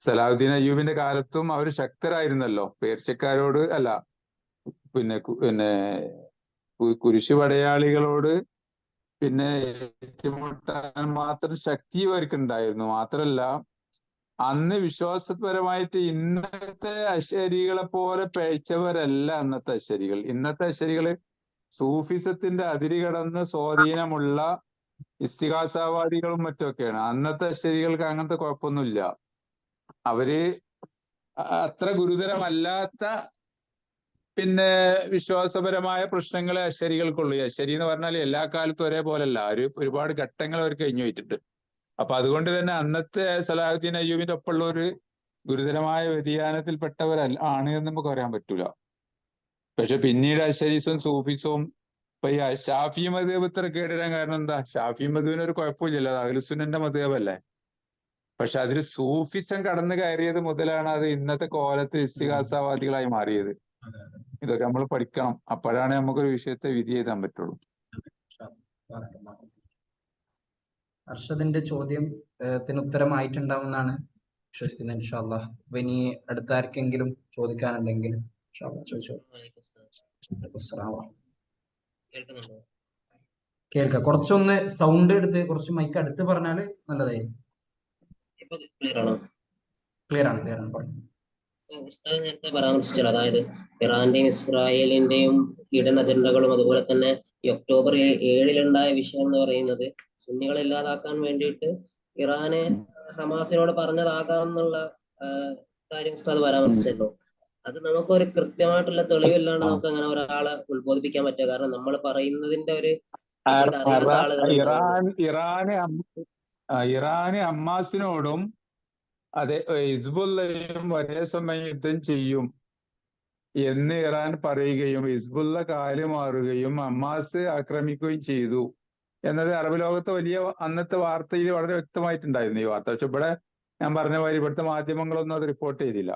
സലാഹുദ്ദീൻ അയ്യൂബിന്റെ കാലത്തും അവർ ശക്തരായിരുന്നല്ലോ. പേർഷ്യക്കാരോട് അല്ല, പിന്നെ കുരിശു പടയാളികളോട് പിന്നെ ഏറ്റുമുട്ടാൻ മാത്രം ശക്തി അവർക്കുണ്ടായിരുന്നു. മാത്രല്ല അന്ന് വിശ്വാസപരമായിട്ട് ഇന്നത്തെ അശരികളെ പോലെ പഴിച്ചവരല്ല അന്നത്തെ അശരികൾ. ഇന്നത്തെ അശരികള് സൂഫിസത്തിന്റെ അതിര് കടന്ന് സ്വാധീനമുള്ള ഇസ്തിഹാസവാദികളും മറ്റുമൊക്കെയാണ്. അന്നത്തെ അശരികൾക്ക് അങ്ങനത്തെ കുഴപ്പമൊന്നുമില്ല. അവര് അത്ര ഗുരുതരമല്ലാത്ത പിന്നെ വിശ്വാസപരമായ പ്രശ്നങ്ങളെ അശരികൾക്കുള്ളൂ. അശരി എന്ന് പറഞ്ഞാൽ എല്ലാ കാലത്തും ഒരേപോലല്ല, ഒരുപാട് ഘട്ടങ്ങൾ അവർ കഴിഞ്ഞു പോയിട്ടുണ്ട്. അപ്പൊ അതുകൊണ്ട് തന്നെ അന്നത്തെ സലാഹുദ്ദീൻ അയ്യൂബിന്റെ ഒപ്പമുള്ള ഒരു ഗുരുതരമായ വ്യതിയാനത്തിൽപ്പെട്ടവരല്ല ആണ് എന്ന് നമുക്ക് പറയാൻ പറ്റൂല. പക്ഷെ പിന്നീട് അശരീസും സൂഫിസവും ഇപ്പൊ ഈ ഷാഫി മദ്ഹബ് ഇത്ര കേടുവരാൻ കാരണം എന്താ? ഷാഫി മദ്ഹബിന് ഒരു കുഴപ്പമില്ലല്ലോ, അത് അഹ്ലുസുന്നന്റെ മദ്ഹബല്ലേ. പക്ഷെ അതിൽ സൂഫിസം കടന്നു കയറിയത് മുതലാണ് അത് ഇന്നത്തെ കോലത്ത് ഇസ്തിഹാസവാദികളായി മാറിയത്. ഇതൊക്കെ നമ്മൾ പഠിക്കണം. അപ്പോഴാണ് നമുക്കൊരു വിഷയത്തെ വിധി എഴുതാൻ പറ്റുള്ളൂ. അർഷദിന്റെ ചോദ്യത്തിന് ഉത്തരമായിട്ടുണ്ടാവുമെന്നാണ് വിശ്വസിക്കുന്നത്. ഇൻഷാ അല്ലാഹ്. ഇനി അടുത്ത ആർക്കെങ്കിലും ചോദിക്കാനുണ്ടെങ്കിൽ ചോദിച്ചോ. കേൾക്കാം. കുറച്ചൊന്ന് സൗണ്ട് എടുത്ത് കുറച്ച് മൈക്ക് അടുത്ത് പറഞ്ഞാല് നല്ലതായിരിക്കും. ക്ലിയർ ആണ്. ഉസ്താദ് നേരത്തെ പരാമർശിച്ചല്ലോ, അതായത് ഇറാന്റെയും ഇസ്രായേലിന്റെയും ഹിഡൻ അജണ്ടകളും, അതുപോലെ തന്നെ ഈ ഒക്ടോബർ 7-ലുണ്ടായ വിഷയം എന്ന് പറയുന്നത് സുന്നികളെ ഇല്ലാതാക്കാൻ വേണ്ടിയിട്ട് ഇറാനെ ഹമാസിനോട് പറഞ്ഞതാകാം എന്നുള്ള കാര്യം ഉസ്താദ് പരാമർശിച്ചല്ലോ. അത് നമുക്കൊരു കൃത്യമായിട്ടുള്ള തെളിവില്ലാണ്ട് നമുക്ക് അങ്ങനെ ഒരാളെ ഉത്ബോധിപ്പിക്കാൻ പറ്റുക. കാരണം നമ്മൾ പറയുന്നതിന്റെ ഒരു അറിയാത്ത ആളുകൾ ഇറാന് ഹമാസിനോടും അതെ ഹിസ്ബുള്ളയും ഒരേ സമയം യുദ്ധം ചെയ്യും എന്ന് ഇറാൻ പറയുകയും ഹിസ്ബുള്ള കാലുമാറുകയും ഹമാസ് ആക്രമിക്കുകയും ചെയ്തു എന്നത് അറബ് ലോകത്ത് വലിയ അന്നത്തെ വാർത്തയിൽ വളരെ വ്യക്തമായിട്ടുണ്ടായിരുന്നു ഈ വാർത്ത. പക്ഷെ ഇവിടെ ഞാൻ പറഞ്ഞ മാതിരി ഇവിടുത്തെ മാധ്യമങ്ങളൊന്നും അത് റിപ്പോർട്ട് ചെയ്തില്ല.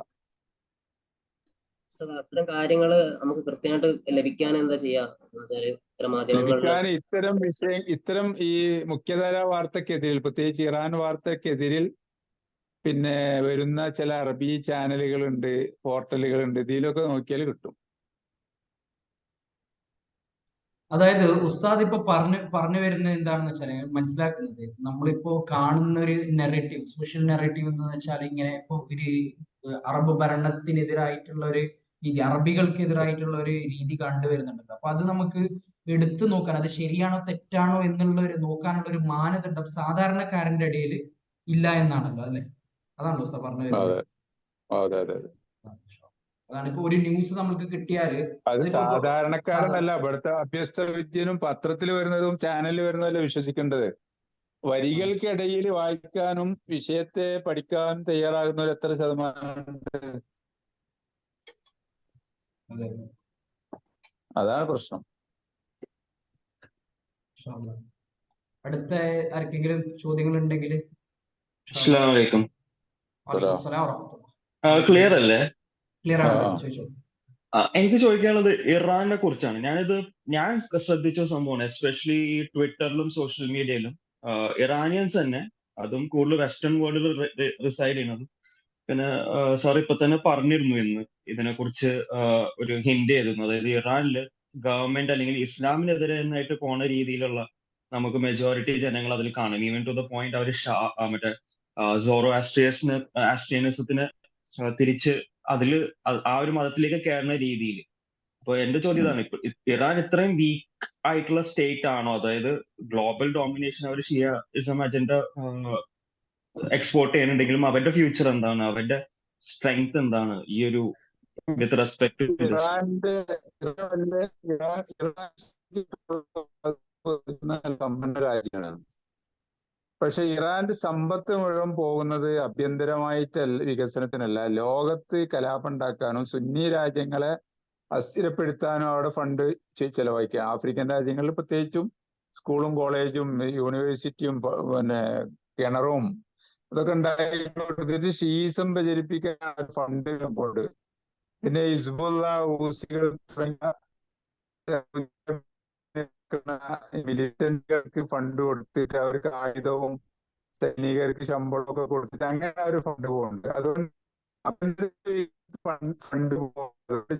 അത്തരം കാര്യങ്ങള് നമുക്ക് കൃത്യമായിട്ട് ലഭിക്കാൻ എന്താ ചെയ്യാ? ലഭിക്കാൻ ഇത്തരം ഈ മുഖ്യധാര വാർത്തക്കെതിരിൽ, പ്രത്യേകിച്ച് ഇറാൻ വാർത്തക്കെതിരിൽ പിന്നെ വരുന്ന ചില അറബി ചാനലുകളുണ്ട്, പോർട്ടലുകളുണ്ട്, ഇതിലൊക്കെ നോക്കിയാൽ കിട്ടും. അതായത് ഉസ്താദ് ഇപ്പൊ പറഞ്ഞു വരുന്നത് എന്താണെന്ന് വെച്ചാൽ മനസ്സിലാക്കുന്നത്, നമ്മളിപ്പോ കാണുന്ന ഒരു നെറേറ്റീവ്, സോഷ്യൽ നെറേറ്റീവ് എന്ന് വെച്ചാൽ ഇങ്ങനെ ഇപ്പൊ ഒരു അറബ് ഭരണത്തിനെതിരായിട്ടുള്ള ഒരു രീതി, അറബികൾക്കെതിരായിട്ടുള്ള ഒരു രീതി കണ്ടുവരുന്നുണ്ടല്ലോ. അപ്പൊ അത് നമുക്ക് എടുത്തു നോക്കാൻ, അത് ശരിയാണോ തെറ്റാണോ എന്നുള്ള ഒരു നോക്കാനുള്ള ഒരു മാനദണ്ഡം സാധാരണക്കാരന്റെ ഇടയിൽ ഇല്ല എന്നാണല്ലോ, അല്ലെ? അതാണല്ലോ ഉസ്താദ് പറഞ്ഞു വരുന്നത്. അതാണ് ഇപ്പൊ ഒരു ന്യൂസ് നമുക്ക് കിട്ടിയാല് അത് സാധാരണക്കാരനല്ല, ഇവിടുത്തെ അഭ്യസ്ത വിദ്യനും പത്രത്തിൽ വരുന്നതും ചാനലിൽ വരുന്നതല്ല വിശ്വസിക്കേണ്ടത്. വരികൾക്കിടയിൽ വായിക്കാനും വിഷയത്തെ പഠിക്കാനും തയ്യാറാകുന്നവർ എത്ര ശതമാനമുണ്ട്? അതാണ് പ്രശ്നം. അടുത്ത ആർക്കെങ്കിലും ചോദ്യങ്ങൾ ഉണ്ടെങ്കിൽ. അസ്സലാമു അലൈക്കും. ക്ലിയർ അല്ലേ? ക്ലിയർ ആണ്, ചോദിച്ചോ. എനിക്ക് ചോദിക്കാനുള്ളത് ഇറാനെ കുറിച്ചാണ്. ഞാൻ ശ്രദ്ധിച്ച സംഭവമാണ്, എസ്പെഷ്യലി ഈ ട്വിറ്ററിലും സോഷ്യൽ മീഡിയയിലും ഇറാനിയൻസ് തന്നെ, അതും കൂടുതൽ വെസ്റ്റേൺ വേൾഡിൽ റിസൈഡ് ചെയ്യുന്നതും. പിന്നെ സാർ ഇപ്പൊ തന്നെ പറഞ്ഞിരുന്നു ഇന്ന് ഇതിനെക്കുറിച്ച് ഒരു ഹിന്റ് ചെയ്തിരുന്നു. അതായത് ഇറാനില് ഗവൺമെന്റ് അല്ലെങ്കിൽ ഇസ്ലാമിനെതിരെ ആയിട്ട് പോണ രീതിയിലുള്ള നമുക്ക് മെജോറിറ്റി ജനങ്ങൾ അതിൽ കാണും. ഈവൻ ടു ദ പോയിന്റ് അവർ മറ്റേ സോറോ ആസ്ട്രിയനിസത്തിന് തിരിച്ച് അതില് ആ ഒരു മതത്തിലേക്ക് കയറുന്ന രീതിയിൽ. അപ്പൊ എന്റെ ചോദ്യം ഇതാണ്, ഇപ്പൊ ഇറാൻ ഇത്രയും വീക്ക് ആയിട്ടുള്ള സ്റ്റേറ്റ് ആണോ? അതായത് ഗ്ലോബൽ ഡോമിനേഷൻ അവർ ഷിയയിസം അജണ്ട എക്സ്പോർട്ട് ചെയ്യുന്നുണ്ടെങ്കിലും അവരുടെ ഫ്യൂച്ചർ എന്താണ്, അവരുടെ സ്ട്രെങ്ത് എന്താണ് ഈ ഒരു വിത്ത് റെസ്പെക്ട് ടു സമ്പന്ന രാജ്യമാണ്. പക്ഷെ ഇറാന്റെ സമ്പത്ത് മുഴുവൻ പോകുന്നത് ആഭ്യന്തരമായിട്ടല്ല, വികസനത്തിനല്ല, ലോകത്ത് കലാപം ഉണ്ടാക്കാനും സുന്നി രാജ്യങ്ങളെ അസ്ഥിരപ്പെടുത്താനും അവിടെ ഫണ്ട് ചെലവഴിക്കുക. ആഫ്രിക്കൻ രാജ്യങ്ങളിൽ പ്രത്യേകിച്ചും സ്കൂളും കോളേജും യൂണിവേഴ്സിറ്റിയും പിന്നെ കിണറും ഇതൊക്കെ ഉണ്ടാക്കി കൊടുത്തിട്ട് ഷീസം പ്രചരിപ്പിക്കാൻ ഫണ്ട് കൊണ്ട്, പിന്നെ ഹിസ്ബുള്ള, ഊസികൾ മിലിറ്റന്റുകൾക്ക് ഫണ്ട് കൊടുത്തിട്ട് അവർക്ക് ആയുധവും സൈനികർക്ക് ശമ്പളവും ഒക്കെ കൊടുത്തിട്ട് അങ്ങനെ ഒരു ഫണ്ട് പോകുന്നുണ്ട്. അതുകൊണ്ട് ഫണ്ട്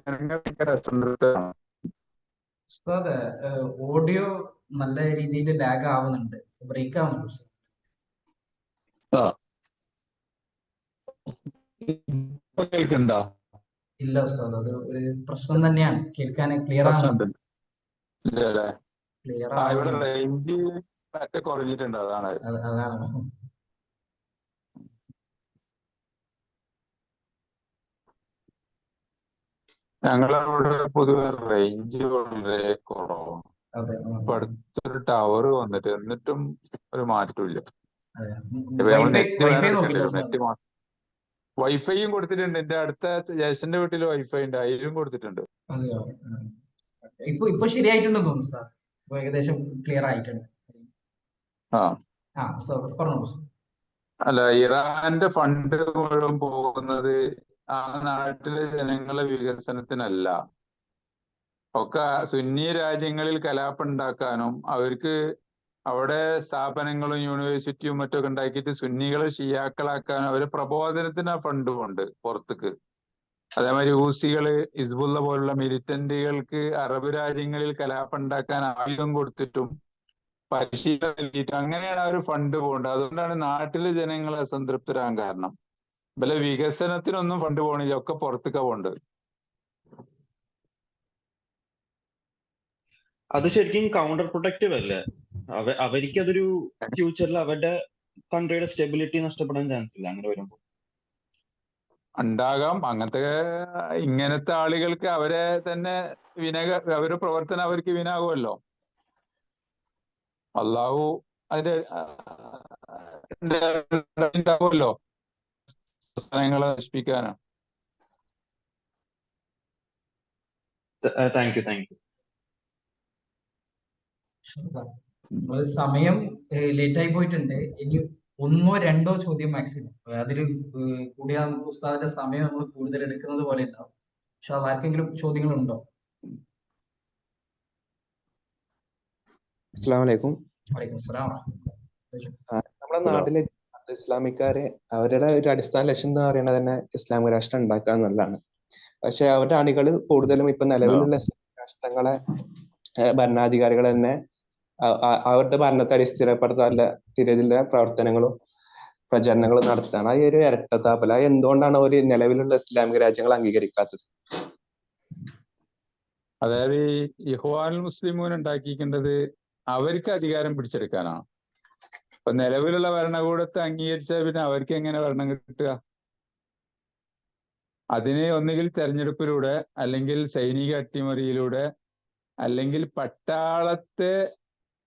ജനങ്ങൾക്ക് അസംതൃപ്തമാണ്. ഓഡിയോ നല്ല രീതിയിൽ ലാഗ് ആവുന്നുണ്ട്, ബ്രേക്ക് ആവുന്നുണ്ട്. കേൾക്കുന്നുണ്ടോ? ഇല്ല ഉസ്താദ്, അത് ഒരു പ്രശ്നം തന്നെയാണ്, കേൾക്കാൻ ക്ലിയർ ആവുന്നുണ്ട്. ഇവിടെ റേഞ്ച് മറ്റേ കുറഞ്ഞിട്ടുണ്ട്, അതാണ്. ഞങ്ങളവിടെ പൊതുവെ റേഞ്ച് വളരെ കുറവാണ്. ഇപ്പൊ അടുത്തൊരു ടവർ വന്നിട്ട് എന്നിട്ടും ഒരു മാറ്റമില്ല. നെറ്റ് വൈഫൈയും കൊടുത്തിട്ടുണ്ട്. എന്റെ അടുത്ത ജേഷന്റെ വീട്ടിൽ വൈഫൈ ഉണ്ട്, അതിലും കൊടുത്തിട്ടുണ്ട്. ഇപ്പൊ ശരിയായിട്ടുണ്ടെന്ന് തോന്നുന്നു സാർ, ഇപ്പൊ ഏകദേശം ക്ലിയർ ആയിട്ടുണ്ട്. അല്ല, ഇറാന്റെ ഫണ്ട് മുഴുവൻ പോകുന്നത് ആ നാട്ടിലെ ജനങ്ങളെ വികസനത്തിനല്ല, ഒക്കെ സുന്നി രാജ്യങ്ങളിൽ കലാപം ഉണ്ടാക്കാനും അവർക്ക് അവിടെ സ്ഥാപനങ്ങളും യൂണിവേഴ്സിറ്റിയും മറ്റൊക്കെ ഉണ്ടാക്കിയിട്ട് സുന്നികളെ ഷിയാക്കളാക്കാനും അവര് പ്രബോധനത്തിന് ആ ഫണ്ടും ഉണ്ട് പുറത്തേക്ക്. അതേമാതിരി ഹൂസികള്, ഹിസ്ബുള്ള പോലുള്ള മിലിറ്റന്റുകൾക്ക് അറബ് രാജ്യങ്ങളിൽ കലാപം ഉണ്ടാക്കാൻ ആയുധം കൊടുത്തിട്ടും പരിശീലനം നൽകിയിട്ടും അങ്ങനെയാണ് ആ ഒരു ഫണ്ട് പോകുന്നത്. അതുകൊണ്ടാണ് നാട്ടിലെ ജനങ്ങളെ അസംതൃപ്തരാകാൻ കാരണം. ഇവലെ വികസനത്തിനൊന്നും ഫണ്ട് പോണില്ല, ഒക്കെ പുറത്തേക്കാ പോണ്ട്. അത് ശരിക്കും കൗണ്ടർ പ്രൊഡക്റ്റീവ് അല്ലേ? അവർക്ക് അതൊരു ഫ്യൂച്ചറിൽ അവരുടെ കൺട്രിയുടെ സ്റ്റെബിലിറ്റി നഷ്ടപ്പെടാൻ ചാൻസ് ഇല്ല അങ്ങനെ വരുമ്പോൾ. ഉണ്ടാകാം. ഇങ്ങനത്തെ ആളുകൾക്ക് അവരെ തന്നെ അവരുടെ പ്രവർത്തനം അവർക്ക് വിനാകുമല്ലോ. അള്ളാഹു അതിന്റെ ഉണ്ടാവുമല്ലോ പ്രസ്ഥാനങ്ങളെ നശിപ്പിക്കാനാണ്. Thank you. നമ്മള് സമയം ലേറ്റ് ആയി പോയിട്ടുണ്ട്. ഇനി 1 or 2 ചോദ്യം മാക്സിമം, അതിൽ കൂടിയ ഉസ്താദിന്റെ സമയം നമ്മൾ കൂടുതൽ എടുക്കുന്നത് പോലെ ഉണ്ടാവും. പക്ഷെ ആർക്കെങ്കിലും ചോദ്യങ്ങളുണ്ടോ? അസ്സലാമു അലൈക്കും. വലൈക്കും സലാം. നമ്മുടെ നാട്ടിലെ ഇസ്ലാമിക്കാര് അവരുടെ ഒരു അടിസ്ഥാന ലക്ഷ്യം എന്ന് പറയുന്നത് തന്നെ ഇസ്ലാമിക രാഷ്ട്രം ഉണ്ടാക്കുക എന്നുള്ളതാണ്. പക്ഷെ അവരുടെ അണികൾ കൂടുതലും ഇപ്പൊ നിലവിലുള്ള ഇസ്ലാമിക രാഷ്ട്രങ്ങളെ ഭരണാധികാരികൾ തന്നെ അവരുടെ ഭരണത്തെ അടിസ്ഥിരപ്പെടുത്താനുള്ള രീതിയിലുള്ള പ്രവർത്തനങ്ങളും പ്രചരണങ്ങളും നടത്തുകയാണ്. ആ ഒരു ഇരട്ടത്താപ്പൽ, അത് എന്തുകൊണ്ടാണ് ഒരു നിലവിലുള്ള ഇസ്ലാമിക രാജ്യങ്ങൾ അംഗീകരിക്കാത്തത്? അതായത് ഈ ഇഖ്വാനുൽ മുസ്ലിമൂൻ ഉണ്ടാക്കിക്കേണ്ടത് അവർക്ക് അധികാരം പിടിച്ചെടുക്കാനാണ്. ഇപ്പൊ നിലവിലുള്ള ഭരണകൂടത്തെ അംഗീകരിച്ചാൽ പിന്നെ അവർക്ക് എങ്ങനെ ഭരണം കിട്ടുക? അതിന് ഒന്നുകിൽ തെരഞ്ഞെടുപ്പിലൂടെ, അല്ലെങ്കിൽ സൈനിക അട്ടിമറിയിലൂടെ, അല്ലെങ്കിൽ പട്ടാളത്തെ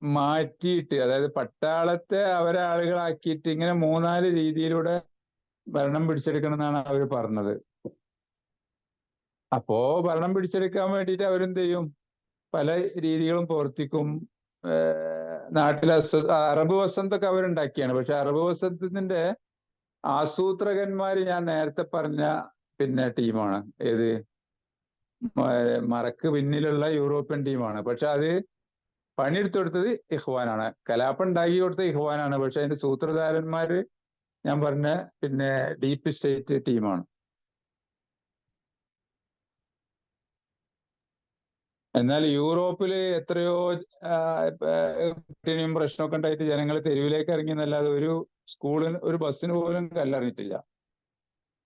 മാറ്റിയിട്ട്, അതായത് പട്ടാളത്തെ അവരെ ആളുകളാക്കിയിട്ട്, ഇങ്ങനെ 3-4 രീതിയിലൂടെ ഭരണം പിടിച്ചെടുക്കണം എന്നാണ് അവർ പറഞ്ഞത്. അപ്പോ ഭരണം പിടിച്ചെടുക്കാൻ വേണ്ടിയിട്ട് അവരെന്ത് ചെയ്യും? പല രീതികളും പ്രവർത്തിക്കും. നാട്ടിലെ അറബ് വസന്തൊക്കെ അവരുണ്ടാക്കിയാണ്. പക്ഷെ അറബ് വസന്തത്തിന്റെ ആസൂത്രകന്മാര് ഞാൻ നേരത്തെ പറഞ്ഞ ടീമാണ്. ഏത്? മറക്ക് പിന്നിലുള്ള യൂറോപ്യൻ ടീമാണ്. പക്ഷെ അത് പണിയെടുത്തു കൊടുത്തത് ഇഖ്വാനാണ്. കലാപം ഉണ്ടാക്കി കൊടുത്ത ഇഖ്വാനാണ്. പക്ഷെ അതിന്റെ സൂത്രധാരന്മാര് ഞാൻ പറഞ്ഞ ഡീപ്പ് സ്റ്റേറ്റ് ടീമാണ്. എന്നാൽ യൂറോപ്പില് എത്രയോ പ്രശ്നമൊക്കെ ഉണ്ടായിട്ട് ജനങ്ങൾ തെരുവിലേക്ക് ഇറങ്ങി എന്നല്ലാതെ ഒരു ബസ്സിന് പോലും കല്ലെറിഞ്ഞിട്ടില്ല.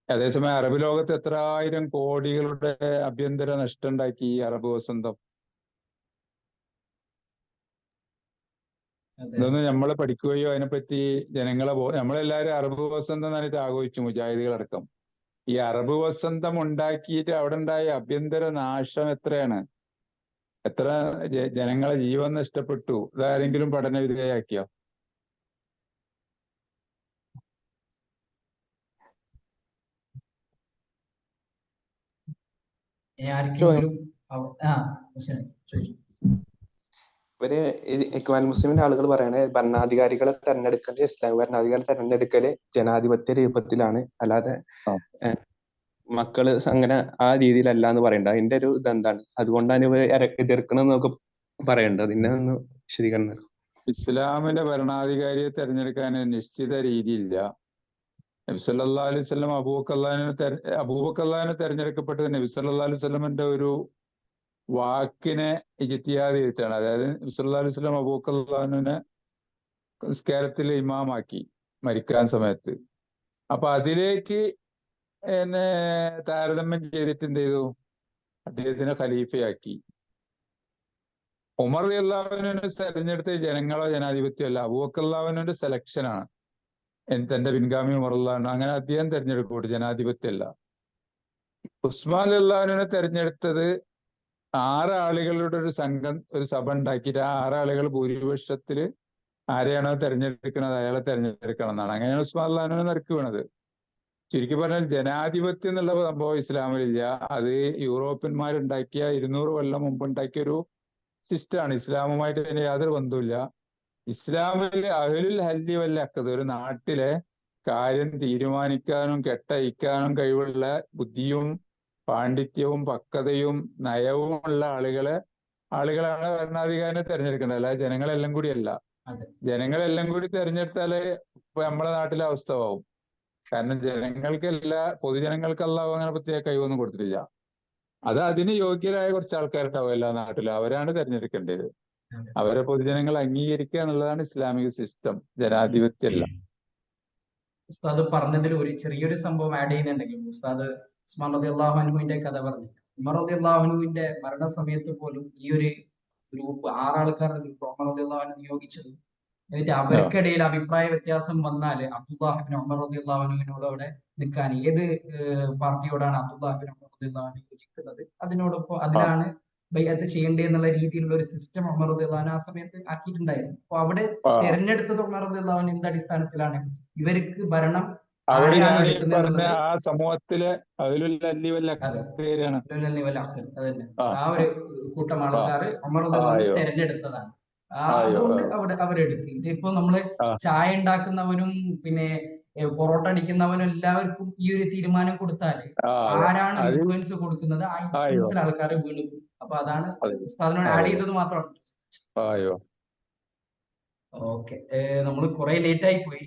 അതേസമയം അറബ് ലോകത്ത് എത്ര ആയിരം കോടികളുടെ ആഭ്യന്തര നഷ്ടം ഉണ്ടാക്കി ഈ അറബ് വസന്തം. ഇതൊന്നും നമ്മൾ പഠിക്കുകയോ അതിനെപ്പറ്റി നമ്മളെല്ലാവരും അറബ് വസന്തം എന്നിട്ട് ആഘോഷിച്ചു, മുജാഹിദികളടക്കം. ഈ അറബ് വസന്തം ഉണ്ടാക്കിയിട്ട് അവിടെ ഉണ്ടായ ആഭ്യന്തര നാശം എത്രയാണ്? എത്ര ജനങ്ങളെ ജീവൻ നഷ്ടപ്പെട്ടു? ഇതാരെങ്കിലും പഠന വിധേയമാക്കിയോ? ഇവര് ഇഖ്വാൻ മുസ്ലിമിന്റെ ആളുകൾ പറയണേ ഭരണാധികാരികളെ തെരഞ്ഞെടുക്കല്, ഇസ്ലാമിക ഭരണാധികാരികളെ തെരഞ്ഞെടുക്കല് ജനാധിപത്യ രൂപത്തിലാണ്, അല്ലാതെ മക്കള് അങ്ങനെ ആ രീതിയിലല്ല എന്ന് പറയണ്ട. അതിന്റെ ഒരു ഇതെന്താണ്? അതുകൊണ്ടാണ് ഇവ എതിർക്കണമെന്നൊക്കെ പറയണ്ടത്. അതിനെ ഒന്ന് വിശദീകരണം. ഇസ്ലാമിലെ ഭരണാധികാരിയെ തെരഞ്ഞെടുക്കാൻ നിശ്ചിത രീതിയില്ല. നബി സല്ലല്ലാഹു അലൈഹി വസല്ലം അബൂബക്കറിനെ തെരഞ്ഞെടുക്കപ്പെട്ടത് നബി സല്ലല്ലാഹു അലൈഹി വസല്ലമിന്റെ ഒരു വാക്കിനെ ഇജ്തിഹാദ് ചെയ്തിട്ടാണ്. അതായത് നബി സല്ലല്ലാഹു അലൈഹി വസല്ലം അബൂബക്കറിനെ നിസ്കാരത്തിൽ ഇമാമാക്കി മരിക്കാൻ സമയത്ത്. അപ്പൊ അതിലേക്ക് താരതമ്യം ചെയ്തിട്ട് എന്ത് ചെയ്തു? അദ്ദേഹത്തിനെ ഖലീഫയാക്കി. ഉമർ റളിയല്ലാഹുവിനെ തെരഞ്ഞെടുത്ത ജനങ്ങളോ ജനാധിപത്യമല്ല, അബൂബക്കറിന്റെ സെലക്ഷനാണ്. തന്റെ പിൻഗാമി ഉമർ റളിയല്ലാഹു അങ്ങനെ അദ്ദേഹം തെരഞ്ഞെടുക്കപ്പെട്ടു, ജനാധിപത്യമല്ല. ഉസ്മാൻ റളിയല്ലാഹുവിനെ തെരഞ്ഞെടുത്തത് 6 ആളുകളുടെ ഒരു സംഘം, ഒരു സഭ ഉണ്ടാക്കിയിട്ട് ആ 6 ആളുകൾ ഭൂരിപക്ഷത്തില് ആരെയാണോ തെരഞ്ഞെടുക്കുന്നത് അയാളെ തെരഞ്ഞെടുക്കണം എന്നാണ്. അങ്ങനെയാണ് ഉസ്മാൻ റളിയല്ലാഹുവിനെ നറുക്ക് വീണത്. ചുരുക്കി പറഞ്ഞാൽ ജനാധിപത്യം എന്നുള്ള സംഭവം ഇസ്ലാമിലില്ല. അത് യൂറോപ്യന്മാരുണ്ടാക്കിയ 200 കൊല്ലം മുമ്പ് ഉണ്ടാക്കിയ ഒരു സിസ്റ്റമാണ്. ഇസ്ലാമുമായിട്ട് അതിന് യാതൊരു ബന്ധവുമില്ല. ഇസ്ലാമിൽ അഹ്ലുൽ ഹല്ലി വൽ അഖ്ദ്, ഒരു നാട്ടിലെ കാര്യം തീരുമാനിക്കാനും കെട്ടയക്കാനും കഴിവുള്ള ബുദ്ധിയും പാണ്ഡിത്യവും പക്വതയും നയവും ഉള്ള ആളുകളാണ് ഭരണാധികാരിനെ തെരഞ്ഞെടുക്കേണ്ടത്. അല്ലാതെ ജനങ്ങളെല്ലാം കൂടിയല്ല. ജനങ്ങളെല്ലാം കൂടി തെരഞ്ഞെടുത്താല് ഇപ്പൊ നമ്മുടെ നാട്ടിലെ അവസ്ഥ ആവും. കാരണം പൊതുജനങ്ങൾക്ക് അല്ലാഹു അങ്ങനെ പ്രത്യേക കഴിവൊന്നും കൊടുത്തിട്ടില്ല. അത് അതിന് യോഗ്യരായ കുറച്ച് ആൾക്കാരുണ്ടാവും എല്ലാ നാട്ടിലും, അവരാണ് തെരഞ്ഞെടുക്കേണ്ടത്. അവരെ പൊതുജനങ്ങൾ അംഗീകരിക്കുക എന്നുള്ളതാണ് ഇസ്ലാമിക സിസ്റ്റം, ജനാധിപത്യമല്ല. ഉസ്താദ് പറഞ്ഞതിൽ ഒരു ചെറിയൊരു സംഭവം ആഡ് ചെയ്യുന്നുണ്ടെങ്കിൽ, ഉസ്താദ് ഉസ്മാൻ റളിയല്ലാഹു അൻഹുവിന്റെ കഥ പറഞ്ഞു. ഉമർ റളിയല്ലാഹു അൻഹുവിന്റെ മരണസമയത്ത് പോലും ഈ ഒരു ഗ്രൂപ്പ് 6 ആൾക്കാരുടെ ഗ്രൂപ്പ് ഉമർ റളിയല്ലാഹു അൻഹു നിയോഗിച്ചത്. എന്നിട്ട് ആ അവർക്കിടയിൽ അഭിപ്രായ വ്യത്യാസം വന്നാല് അബ്ദുല്ലാഹിബ്നു ഉമർ റളിയല്ലാഹു അൻഹുവിനോട് അവിടെ നിൽക്കാൻ, ഏത് പാർട്ടിയോടാണ് അബ്ദുല്ലാഹിബ്നു ഉമർ റളിയല്ലാഹു അൻഹു യോജിക്കുന്നത് അതിനോടൊപ്പം ആ അതിലാണ് ബൈഅത്ത് ചെയ്യേണ്ടത് എന്നുള്ള രീതിയിലുള്ള ഒരു സിസ്റ്റം ഉമർ റളിയല്ലാഹു അൻഹു ആ സമയത്ത് ആക്കിയിട്ടുണ്ടായിരുന്നു. അപ്പൊ അവിടെ ആ തെരഞ്ഞെടുത്തത് ഉമർ റളിയല്ലാഹു അൻഹു എന്ത് അടിസ്ഥാനത്തിലാണ് ഇവർക്ക് ഭരണം അവര് ആരെയാണോ ഞാനീ എടുക്കുന്നത് പറഞ്ഞ എന്നുള്ളത്. ആ സമൂഹത്തിലെ അതിലുള്ള അല്ലി വല്ല അതെ, പേരാണ്. അതന്നെ ആ ആ ഒരു കൂട്ടം ആ ആൾക്കാർ ഉമർ റളിയല്ലാഹു അൻഹു ആയോ തെരഞ്ഞെടുത്തതാണ്. ആയോ അതുകൊണ്ട് അവിടെ അവരെടുത്ത്. ഇതിപ്പോ നമ്മള് ആ ചായ ഉണ്ടാക്കുന്നവനും പിന്നെ പൊറോട്ട അടിക്കുന്നവനും എല്ലാവർക്കും ഈ ഒരു തീരുമാനം കൊടുത്താല് ആ ആരാണ് അത് ഇൻഫ്ലുവൻസ് കൊടുക്കുന്നത് ആ ആയോ ഇൻഫ്ലുവൻസിൽ ആൾക്കാർ വീണ് പോകും. അപ്പൊ അതാണ് അതെ ഉസ്താദിനോട് ആഡ് അതെ ചെയ്തത് മാത്രമാണ്. ആയോ ഓക്കെ, നമ്മൾ കുറെ ലേറ്റ് ആയി പോയി.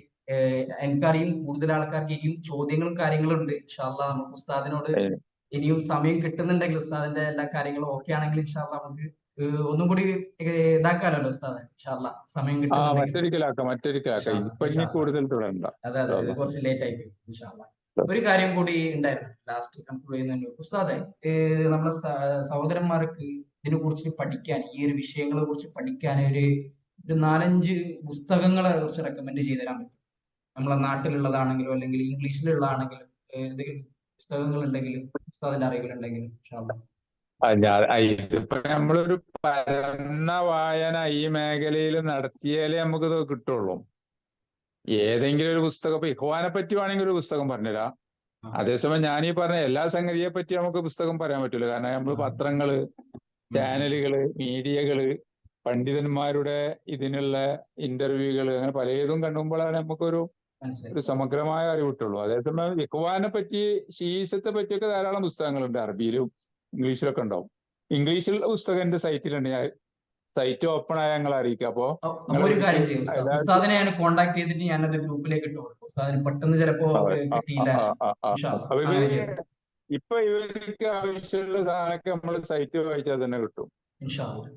എനിക്കറിയും കൂടുതൽ ആൾക്കാർക്ക് ഇനിയും ചോദ്യങ്ങളും കാര്യങ്ങളും ഉണ്ട്. ഇൻഷാ അല്ലാഹ് നമുക്ക് ഉസ്താദിനോട് ഏ, ഇനിയും സമയം കിട്ടുന്നുണ്ടെങ്കിൽ, ഉസ്താദിന്റെ എല്ലാ കാര്യങ്ങളും ഓക്കെ ആണെങ്കിൽ ഇൻഷാ അല്ലാഹ് നമുക്ക് ഒന്നും കൂടി ഇതാക്കാമല്ലോ ഉസ്താദ്. ഇൻഷാ അല്ലാഹ് സമയം കിട്ടുന്നുണ്ടെങ്കിൽ മറ്റൊരിക്കലാക്കാം ഇൻഷാ അല്ലാഹ്, ഇപ്പൊ ഇനി ഇൻഷാ അല്ലാഹ്. കൂടുതൽ തുടരണ്ട. അതെ അതെ, ഇൻഷാ ഇത് അല്ലാ. കുറച്ച് ലേറ്റ് ആയി പോയി. ഇൻഷാ അല്ലാഹ്. ഒരു കാര്യം കൂടി ഉണ്ടായിരുന്നു ലാസ്റ്റ് കൺക്ലൂഡ് ചെയ്യുന്നതിന് മുമ്പ്. ഉസ്താദെ, നമ്മുടെ സഹോദരന്മാർക്ക് ഇതിനെ കുറിച്ച് പഠിക്കാൻ, ഈ ഒരു വിഷയങ്ങളെ കുറിച്ച് പഠിക്കാൻ ഒരു 4-5 പുസ്തകങ്ങളെ കുറിച്ച് റെക്കമെൻഡ് ചെയ്തു തരാൻ പറ്റും? നമ്മളെ നാട്ടിലുള്ളതാണെങ്കിലും അല്ലെങ്കിൽ ഇംഗ്ലീഷിലുള്ളതാണെങ്കിലും എന്തെങ്കിലും പുസ്തകങ്ങൾ ഉണ്ടെങ്കിലും ഉസ്താദിന്റെ അറിവിലുണ്ടെങ്കിലും ഇൻഷാ അല്ലാഹ്. ഇതിപ്പോ നമ്മളൊരു പരന്ന വായന ഈ മേഖലയിൽ നടത്തിയാലേ നമുക്കിത് കിട്ടുള്ളൂ. ഏതെങ്കിലും ഒരു പുസ്തകം, ഇപ്പൊ ഇഖ്വാനെ പറ്റി വേണമെങ്കിൽ ഒരു പുസ്തകം പറഞ്ഞുതരാം. ആ, അതേസമയം ഞാനീ പറഞ്ഞ എല്ലാ സംഗതിയെ പറ്റി നമുക്ക് പുസ്തകം പറയാൻ പറ്റില്ല. കാരണം നമ്മൾ ആ, പത്രങ്ങള്, ഉം, ചാനലുകള്, മീഡിയകള്, പണ്ഡിതന്മാരുടെ ഇതിനുള്ള ഇന്റർവ്യൂകള്, അങ്ങനെ പലതും കണ്ടുമ്പോഴാണ് നമുക്കൊരു മനസ്സിലായി. ഒരു സമഗ്രമായ അറിവ് കിട്ടുള്ളൂ. അതേസമയം ഇഖ്വാനെ പറ്റി, ഷീസത്തെ പറ്റിയൊക്കെ ധാരാളം പുസ്തകങ്ങളുണ്ട്. അറബിയിലും ഇംഗ്ലീഷിലൊക്കെ ഉണ്ടാവും. ഇംഗ്ലീഷിലുള്ള പുസ്തകം എന്റെ സൈറ്റിലുണ്ട്. ഞാൻ സൈറ്റ് ഓപ്പൺ ആയ ഞങ്ങളെ അറിയിക്കാം. അപ്പോ അപ്പൊ നിങ്ങളെ ഒരു വീട്ടിൽ കാര്യം ചെയ്യും ഉസ്താദ്, എല്ലാവർക്കും ഉസ്താദിനെ ഞാൻ കോൺടാക്ട് ചെയ്തിട്ട് ഞാനത് ഗ്രൂപ്പിലേക്ക് ഇട്ട് കൊടുക്കും. ഉസ്താദിന് പെട്ടെന്ന് ചിലപ്പോ കിട്ടിയില്ല. ഇൻഷാ അല്ലാഹ് അപ്പൊ അങ്ങനെ ഇവര് ചെയ്തു. ഇപ്പൊ ഇവർക്ക് ആവശ്യമുള്ള സാധനമൊക്കെ നമ്മൾ സൈറ്റ് വായിച്ചാൽ തന്നെ കിട്ടും. ഇൻഷാ അല്ലാഹ്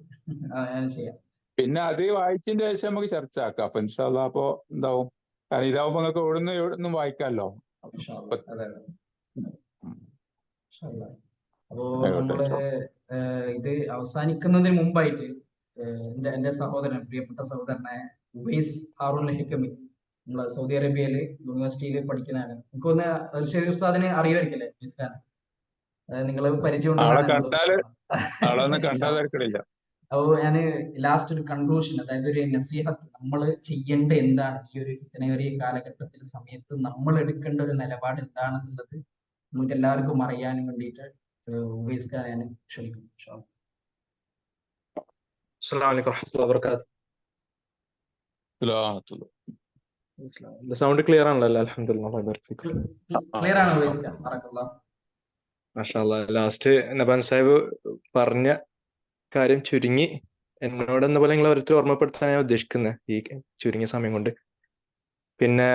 അങ്ങനെ ചെയ്യാം. പിന്നെ അത് വായിച്ചതിന് ശേഷം നമുക്ക് ചർച്ച ആക്കാം. അപ്പൊ ഇൻഷാ അല്ലാഹ് അപ്പൊ എന്താവും, കാരണം ഇതാവുമ്പോ നിങ്ങൾക്ക് എവിടുന്നും വായിക്കാമല്ലോ. ഇൻഷാ അല്ലാഹ്. അതെ അതെ, ഇൻഷാ അല്ലാഹ്. അപ്പോ ആയിക്കോട്ടെ നമ്മള് ഇൻഷാ ഇത് അവസാനിക്കുന്നതിന് മുമ്പായിട്ട് എന്റെ സഹോദരൻ, പ്രിയപ്പെട്ട സഹോദരനായ ഉവൈസ് ഹാറൂൻ അൽ ഹിക്കമി, നമ്മളെ സൗദി അറേബ്യയില് യൂണിവേഴ്സിറ്റിയിൽ പഠിക്കുന്നതാണ്. എനിക്കൊന്ന് ഷെരീഫ് ഉസ്താദിനെ അറിയുമായിരിക്കല്ലേ ഉവൈസ് ഖാൻ? നിങ്ങൾ പരിചയം ആളെ ഉണ്ടെന്നാണ് എന്നോട് കണ്ടാല് ആളെ ഒന്ന് ഇൻഷാ കണ്ടാൽ അല്ലാഹ്. തിരക്കിടില്ല. അപ്പോൾ ഞാൻ ലാസ്റ്റ് ഒരു കൺക്ലൂഷൻ, അതായത് ഒരു നസീഹത്ത്, നമ്മൾ ചെയ്യേണ്ട എന്താണ് ഈ ഒരു ഫിത്നയേറിയ കാലഘട്ടത്തിൽ സമയത്ത് നമ്മൾ എടുക്കേണ്ട ഒരു നിലപാട് എന്താണെന്നുള്ളത് നമുക്ക് എല്ലാവർക്കും അറിയാനും വേണ്ടിയിട്ട് ഉവൈസ് ഖാനെ ഞാൻ ക്ഷണിക്കും. ഇൻഷാ അല്ലാഹ്. അസ്സലാമു അലൈക്കും വറഹ്മത്തുള്ളാഹി വബറകാതുഹു. സൗണ്ട് ക്ലിയർ ആണല്ലോ? അൽഹംദുലില്ലാഹ്, അല്ലാഹു ബാരിക് ഫീക്കും. ക്ലിയർ ആണ് ഉവൈസ് ഖാൻ? ബറക്കല്ലാഹ്. മാഷാ അല്ലാഹ്. ലാസ്റ്റ് നബാൻ സാഹിബ് പറഞ്ഞ കാര്യം ചുരുങ്ങി എന്നോട് എന്ന പോലെ നിങ്ങൾ ഓരോരുത്തർ ഓർമ്മപ്പെടുത്താൻ ഞാൻ ഉദ്ദേശിക്കുന്നത് ഈ ചുരുങ്ങിയ സമയം കൊണ്ട്. പിന്നെ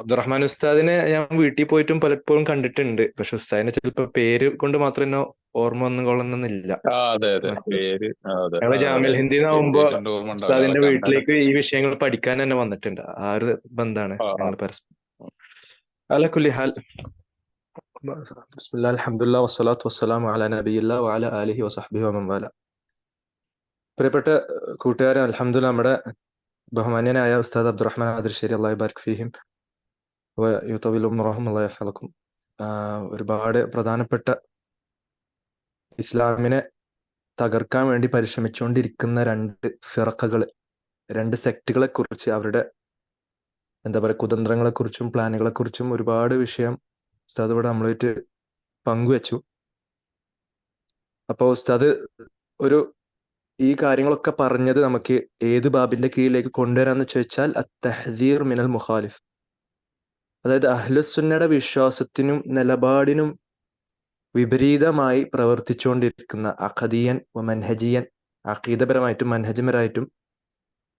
അബ്ദുറഹ്മാൻ ഉസ്താദിനെ ഞാൻ വീട്ടിൽ പോയിട്ടും പലപ്പോഴും കണ്ടിട്ടുണ്ട്. പക്ഷെ ഉസ്താദിനെ ചിലപ്പോൾ പേര് കൊണ്ട് മാത്രം എന്നെ ഓർമ്മ വന്നു കൊള്ളണമെന്നില്ല. അതെ പേര് അതെ ഞങ്ങള് ജാമിൽ ഹിന്ദിന്നാവുമ്പോ എഴുതിയിട്ടുണ്ട്, ഓർമ്മ ഉണ്ടാവില്ല. ഉസ്താദിന്റെ അതൊക്കെ വീട്ടിലേക്ക് ഈ വിഷയങ്ങൾ പഠിക്കാൻ തന്നെ വന്നിട്ടുണ്ട്. ആ ഒരു ബന്ധാണ് ഞങ്ങൾ പരസ്പരം. അല കുല്ലി ഹാൽ, ബിസ്മില്ലാ അൽഹംദുലില്ലാ വസ്സലാത്തു വസ്സലാമു അലാ നബിയില്ലാ വഅലാ ആലിഹി വസഹ്ബിഹി വമൻ വാല. പ്രിയപ്പെട്ട കൂട്ടുകാരെ, അൽഹംദുലില്ലാ നമ്മുടെ ബഹുമാന്യനായ ഉസ്താദ് അബ്ദുറഹ്മാൻ ആദിർശ്ശേരി, അല്ലാഹു ബാരിക് ഫീഹിം വ യുതവിൽ ഉംറഹും അല്ലാഹു യഹ്ഫളക്കും, ഒരുപാട് പ്രധാനപ്പെട്ട ഇസ്ലാമിനെ തകർക്കാൻ വേണ്ടി പരിശ്രമിച്ചുകൊണ്ടിരിക്കുന്ന 2 ഫിറഖകൾ, 2 സെക്റ്റുകളെ കുറിച്ച്, അവരുടെ എന്താ പറയുക, കുതന്ത്രങ്ങളെ കുറിച്ചും പ്ലാനുകളെ കുറിച്ചും ഒരുപാട് വിഷയം ഉസ്താദ് ഇവിടെ നമ്മളായിട്ട് പങ്കുവെച്ചു. അപ്പോൾ ഉസ്താദ് ഈ കാര്യങ്ങളൊക്കെ പറഞ്ഞത് നമുക്ക് ഏത് ബാബിന്റെ കീഴിലേക്ക് കൊണ്ടുവരാന്ന് ചോദിച്ചാൽ അത്തഹ്ദീർ മിനൽ മുഖാലിഫ്, അതായത് അഹ്ലുസുന്നയുടെ വിശ്വാസത്തിനും നിലപാടിനും വിപരീതമായി പ്രവർത്തിച്ചുകൊണ്ടിരിക്കുന്ന അഖദിയൻ മൻഹജിയൻ, അഖീദപരമായിട്ടും മൻഹജപരമായിട്ടും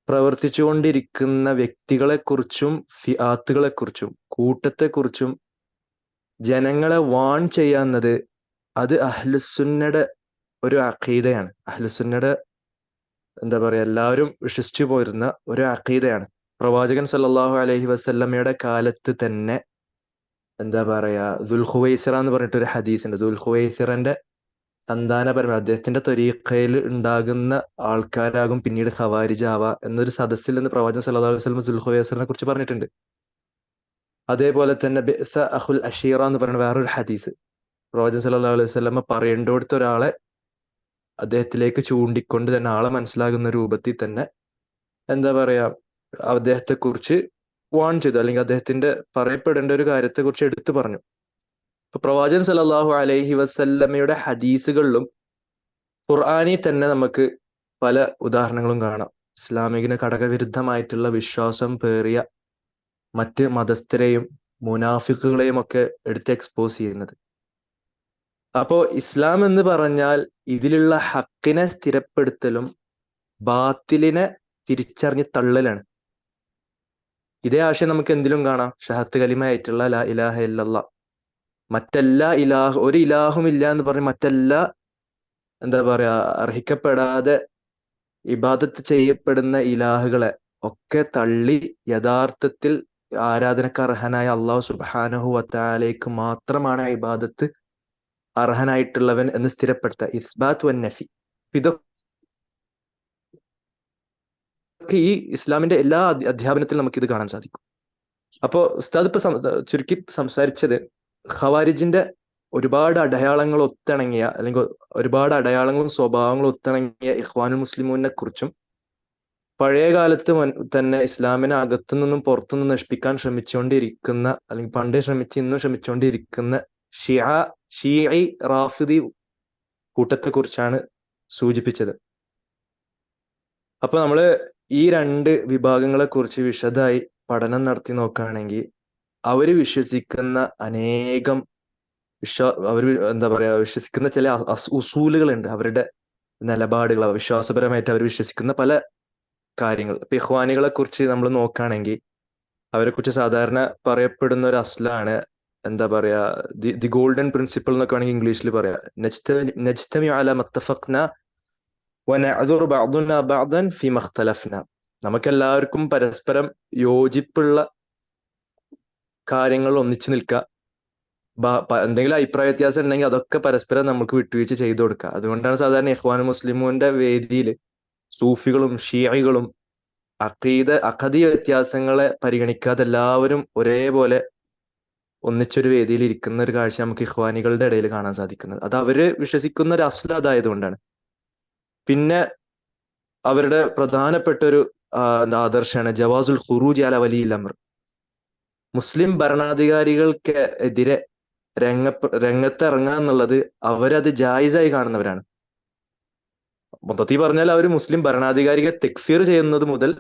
പ്രവർത്തിച്ചുകൊണ്ടിരിക്കുന്ന വ്യക്തികളെക്കുറിച്ചും ഫിആത്തുകളെക്കുറിച്ചും കൂട്ടത്തെക്കുറിച്ചും ജനങ്ങളെ വാൺ ചെയ്യാന്നത് അത് അഹ്ലുസുന്നയുടെ ഒരു അഖീദയാണ്. അഹ്ലുസുന്നയുടെ എന്താ പറയുക, എല്ലാവരും വിശ്വസിച്ചു പോരുന്ന ഒരു അഖീദയാണ്. പ്രവാചകൻ സല്ലല്ലാഹു അലൈഹി വസല്ലമയുടെ കാലത്ത് തന്നെ എന്താ പറയാ ദുൽഖുവൈസിറ എന്ന് പറഞ്ഞിട്ട് ഒരു ഹദീസ് ഉണ്ട്. ദുൽഖുവൈസിറന്റെ സന്താനപരമായി അദ്ദേഹത്തിന്റെ ത്വരീഖയിൽ ഉണ്ടാകുന്ന ആൾക്കാരാകും പിന്നീട് ഖവാരിജാവ എന്നൊരു സദസ്സിൽ നിന്ന് പ്രവാചകൻ സല്ലല്ലാഹു അലൈഹി വസല്ലം ദുൽഖുവൈസിറിനെ കുറിച്ച് പറഞ്ഞിട്ടുണ്ട്. അതേപോലെ തന്നെ ബിഅസ അഖുൽ അഷീറ എന്ന് പറയുന്ന വേറൊരു ഹദീസ് പ്രവാചകൻ സല്ലല്ലാഹു അലൈഹി വസല്ലം പറയേണ്ടടുത്ത ഒരാളെ അദ്ദേഹത്തിലേക്ക് ചൂണ്ടിക്കൊണ്ട് തന്നെ ആളെ മനസ്സിലാകുന്ന രൂപത്തിൽ തന്നെ എന്താ പറയാ അദ്ദേഹത്തെ കുറിച്ച് വാൺ ചെയ്തു, അല്ലെങ്കിൽ അദ്ദേഹത്തിന്റെ പറയപ്പെടേണ്ട ഒരു കാര്യത്തെ കുറിച്ച് എടുത്തു പറഞ്ഞു. ഇപ്പൊ പ്രവാചകൻ സല്ലല്ലാഹു അലൈഹി വസല്ലമയുടെ ഹദീസുകളിലും ഖുർആനി തന്നെ നമുക്ക് പല ഉദാഹരണങ്ങളും കാണാം. ഇസ്ലാമികിന് ഘടകവിരുദ്ധമായിട്ടുള്ള വിശ്വാസം പേറിയ മറ്റ് മതസ്ഥരെയും മുനാഫിക്കുകളെയും ഒക്കെ എടുത്ത് എക്സ്പോസ് ചെയ്യുന്നത്. അപ്പോ ഇസ്ലാം എന്ന് പറഞ്ഞാൽ ഇതിലുള്ള ഹക്കിനെ സ്ഥിരപ്പെടുത്തലും ബാത്തിലിനെ തിരിച്ചറിഞ്ഞ് തള്ളലാണ്. ഇതേ ആശയം നമുക്ക് എന്തിലും കാണാം. ഷഹത്ത് കലിമയായിട്ടുള്ള ലാ ഇലാഹ ഇല്ലല്ലാ, മറ്റെല്ലാ ഒരു ഇലാഹും ഇല്ല എന്ന് പറഞ്ഞ് മറ്റെല്ലാ എന്താ പറയാ അർഹിക്കപ്പെടാതെ ഇബാദത്ത് ചെയ്യപ്പെടുന്ന ഇലാഹുകളെ ഒക്കെ തള്ളി യഥാർത്ഥത്തിൽ ആരാധനക്ക് അർഹനായ അള്ളാഹു സുബ്ഹാനഹു വതആലയ്ക്ക് മാത്രമാണ് ഇബാദത്ത് അർഹനായിട്ടുള്ളവൻ എന്ന് സ്ഥിരപ്പെടുത്തുക. ഇസ്ബാത്ത് വൻ നഫി. ഇതൊക്കെ ഈ ഇസ്ലാമിന്റെ എല്ലാ അധ്യാപനത്തിലും നമുക്ക് ഇത് കാണാൻ സാധിക്കും. അപ്പോ ഉസ്താദ് ഇപ്പൊ ചുരുക്കി സംസാരിച്ചത് ഖവാരിജിന്റെ ഒരുപാട് അടയാളങ്ങൾ ഒത്തിണങ്ങിയ, അല്ലെങ്കിൽ ഒരുപാട് അടയാളങ്ങളും സ്വഭാവങ്ങളും ഒത്തിണങ്ങിയ ഇഖ്വാനുൽ മുസ്ലിമൂനെ കുറിച്ചും പഴയ കാലത്ത് തന്നെ ഇസ്ലാമിനെ അകത്തു നിന്നും പുറത്തു നിന്നും നശിപ്പിക്കാൻ ശ്രമിച്ചുകൊണ്ടിരിക്കുന്ന, അല്ലെങ്കിൽ പണ്ടേ ഇന്നും ശ്രമിച്ചുകൊണ്ടിരിക്കുന്ന ഷിഈ റാഫിദി കൂട്ടത്തെ കുറിച്ചാണ് സൂചിപ്പിച്ചത്. അപ്പൊ നമ്മള് ഈ രണ്ട് വിഭാഗങ്ങളെ കുറിച്ച് വിശദമായി പഠനം നടത്തി നോക്കുകയാണെങ്കിൽ അവര് വിശ്വസിക്കുന്ന അനേകം എന്താ പറയാ വിശ്വസിക്കുന്ന ചില ഉസൂലുകളുണ്ട്, അവരുടെ നിലപാടുകൾ, വിശ്വാസപരമായിട്ട് അവർ വിശ്വസിക്കുന്ന പല കാര്യങ്ങൾ. ഇപ്പൊ ഇഖ്വാനികളെ കുറിച്ച് നമ്മൾ നോക്കുകയാണെങ്കിൽ അവരെ കുറിച്ച് സാധാരണ പറയപ്പെടുന്ന ഒരു അസ്ലാണ് എന്താ പറയാ ദി ഗോൾഡൻ പ്രിൻസിപ്പിൾ എന്നൊക്കെ വേണമെങ്കിൽ ഇംഗ്ലീഷിൽ പറയാം. നജ്തമി അലാ മത്തഫഖ്ന വനഅ്ദുറു ബഅ്ദുനാ ബഅ്ദൻ ഫീമാ ഇഖ്തലഫ്നാ. നമുക്കെല്ലാവർക്കും പരസ്പരം യോജിപ്പുള്ള കാര്യങ്ങൾ ഒന്നിച്ചു നിൽക്കുക. എന്തെങ്കിലും അഭിപ്രായ വ്യത്യാസം ഉണ്ടെങ്കിൽ അതൊക്കെ പരസ്പരം നമുക്ക് വിട്ടുവീഴ്ച ചെയ്തു കൊടുക്കുക. അതുകൊണ്ടാണ് സാധാരണ ഇഖ്വാനുൽ മുസ്ലിമൂന്റെ വേദിയിൽ സൂഫികളും ഷിയകളും അഖദി വ്യത്യാസങ്ങളെ പരിഗണിക്കാതെ എല്ലാവരും ഒരേപോലെ ഒന്നിച്ചൊരു വേദിയിൽ ഇരിക്കുന്ന ഒരു കാഴ്ച നമുക്ക് ഇഖ്വാനികളുടെ ഇടയിൽ കാണാൻ സാധിക്കുന്നത്. അത് അവര് വിശ്വസിക്കുന്ന ഒരു അസ്ല അതായതുകൊണ്ടാണ്. പിന്നെ അവരുടെ പ്രധാനപ്പെട്ട ഒരു ആദർശമാണ് ജവാസുൽ ഖുറൂജ് അലാ വലിയിൽ അംർ. മുസ്ലിം ഭരണാധികാരികൾക്ക് എതിരെ രംഗത്തിറങ്ങുക എന്നുള്ളത് അവരത് ജായിസായി കാണുന്നവരാണ്. മൊത്തത്തിൽ പറഞ്ഞാൽ അവർ മുസ്ലിം ഭരണാധികാരിയെ തെക്ഫീർ ചെയ്യുന്നത് മുതൽ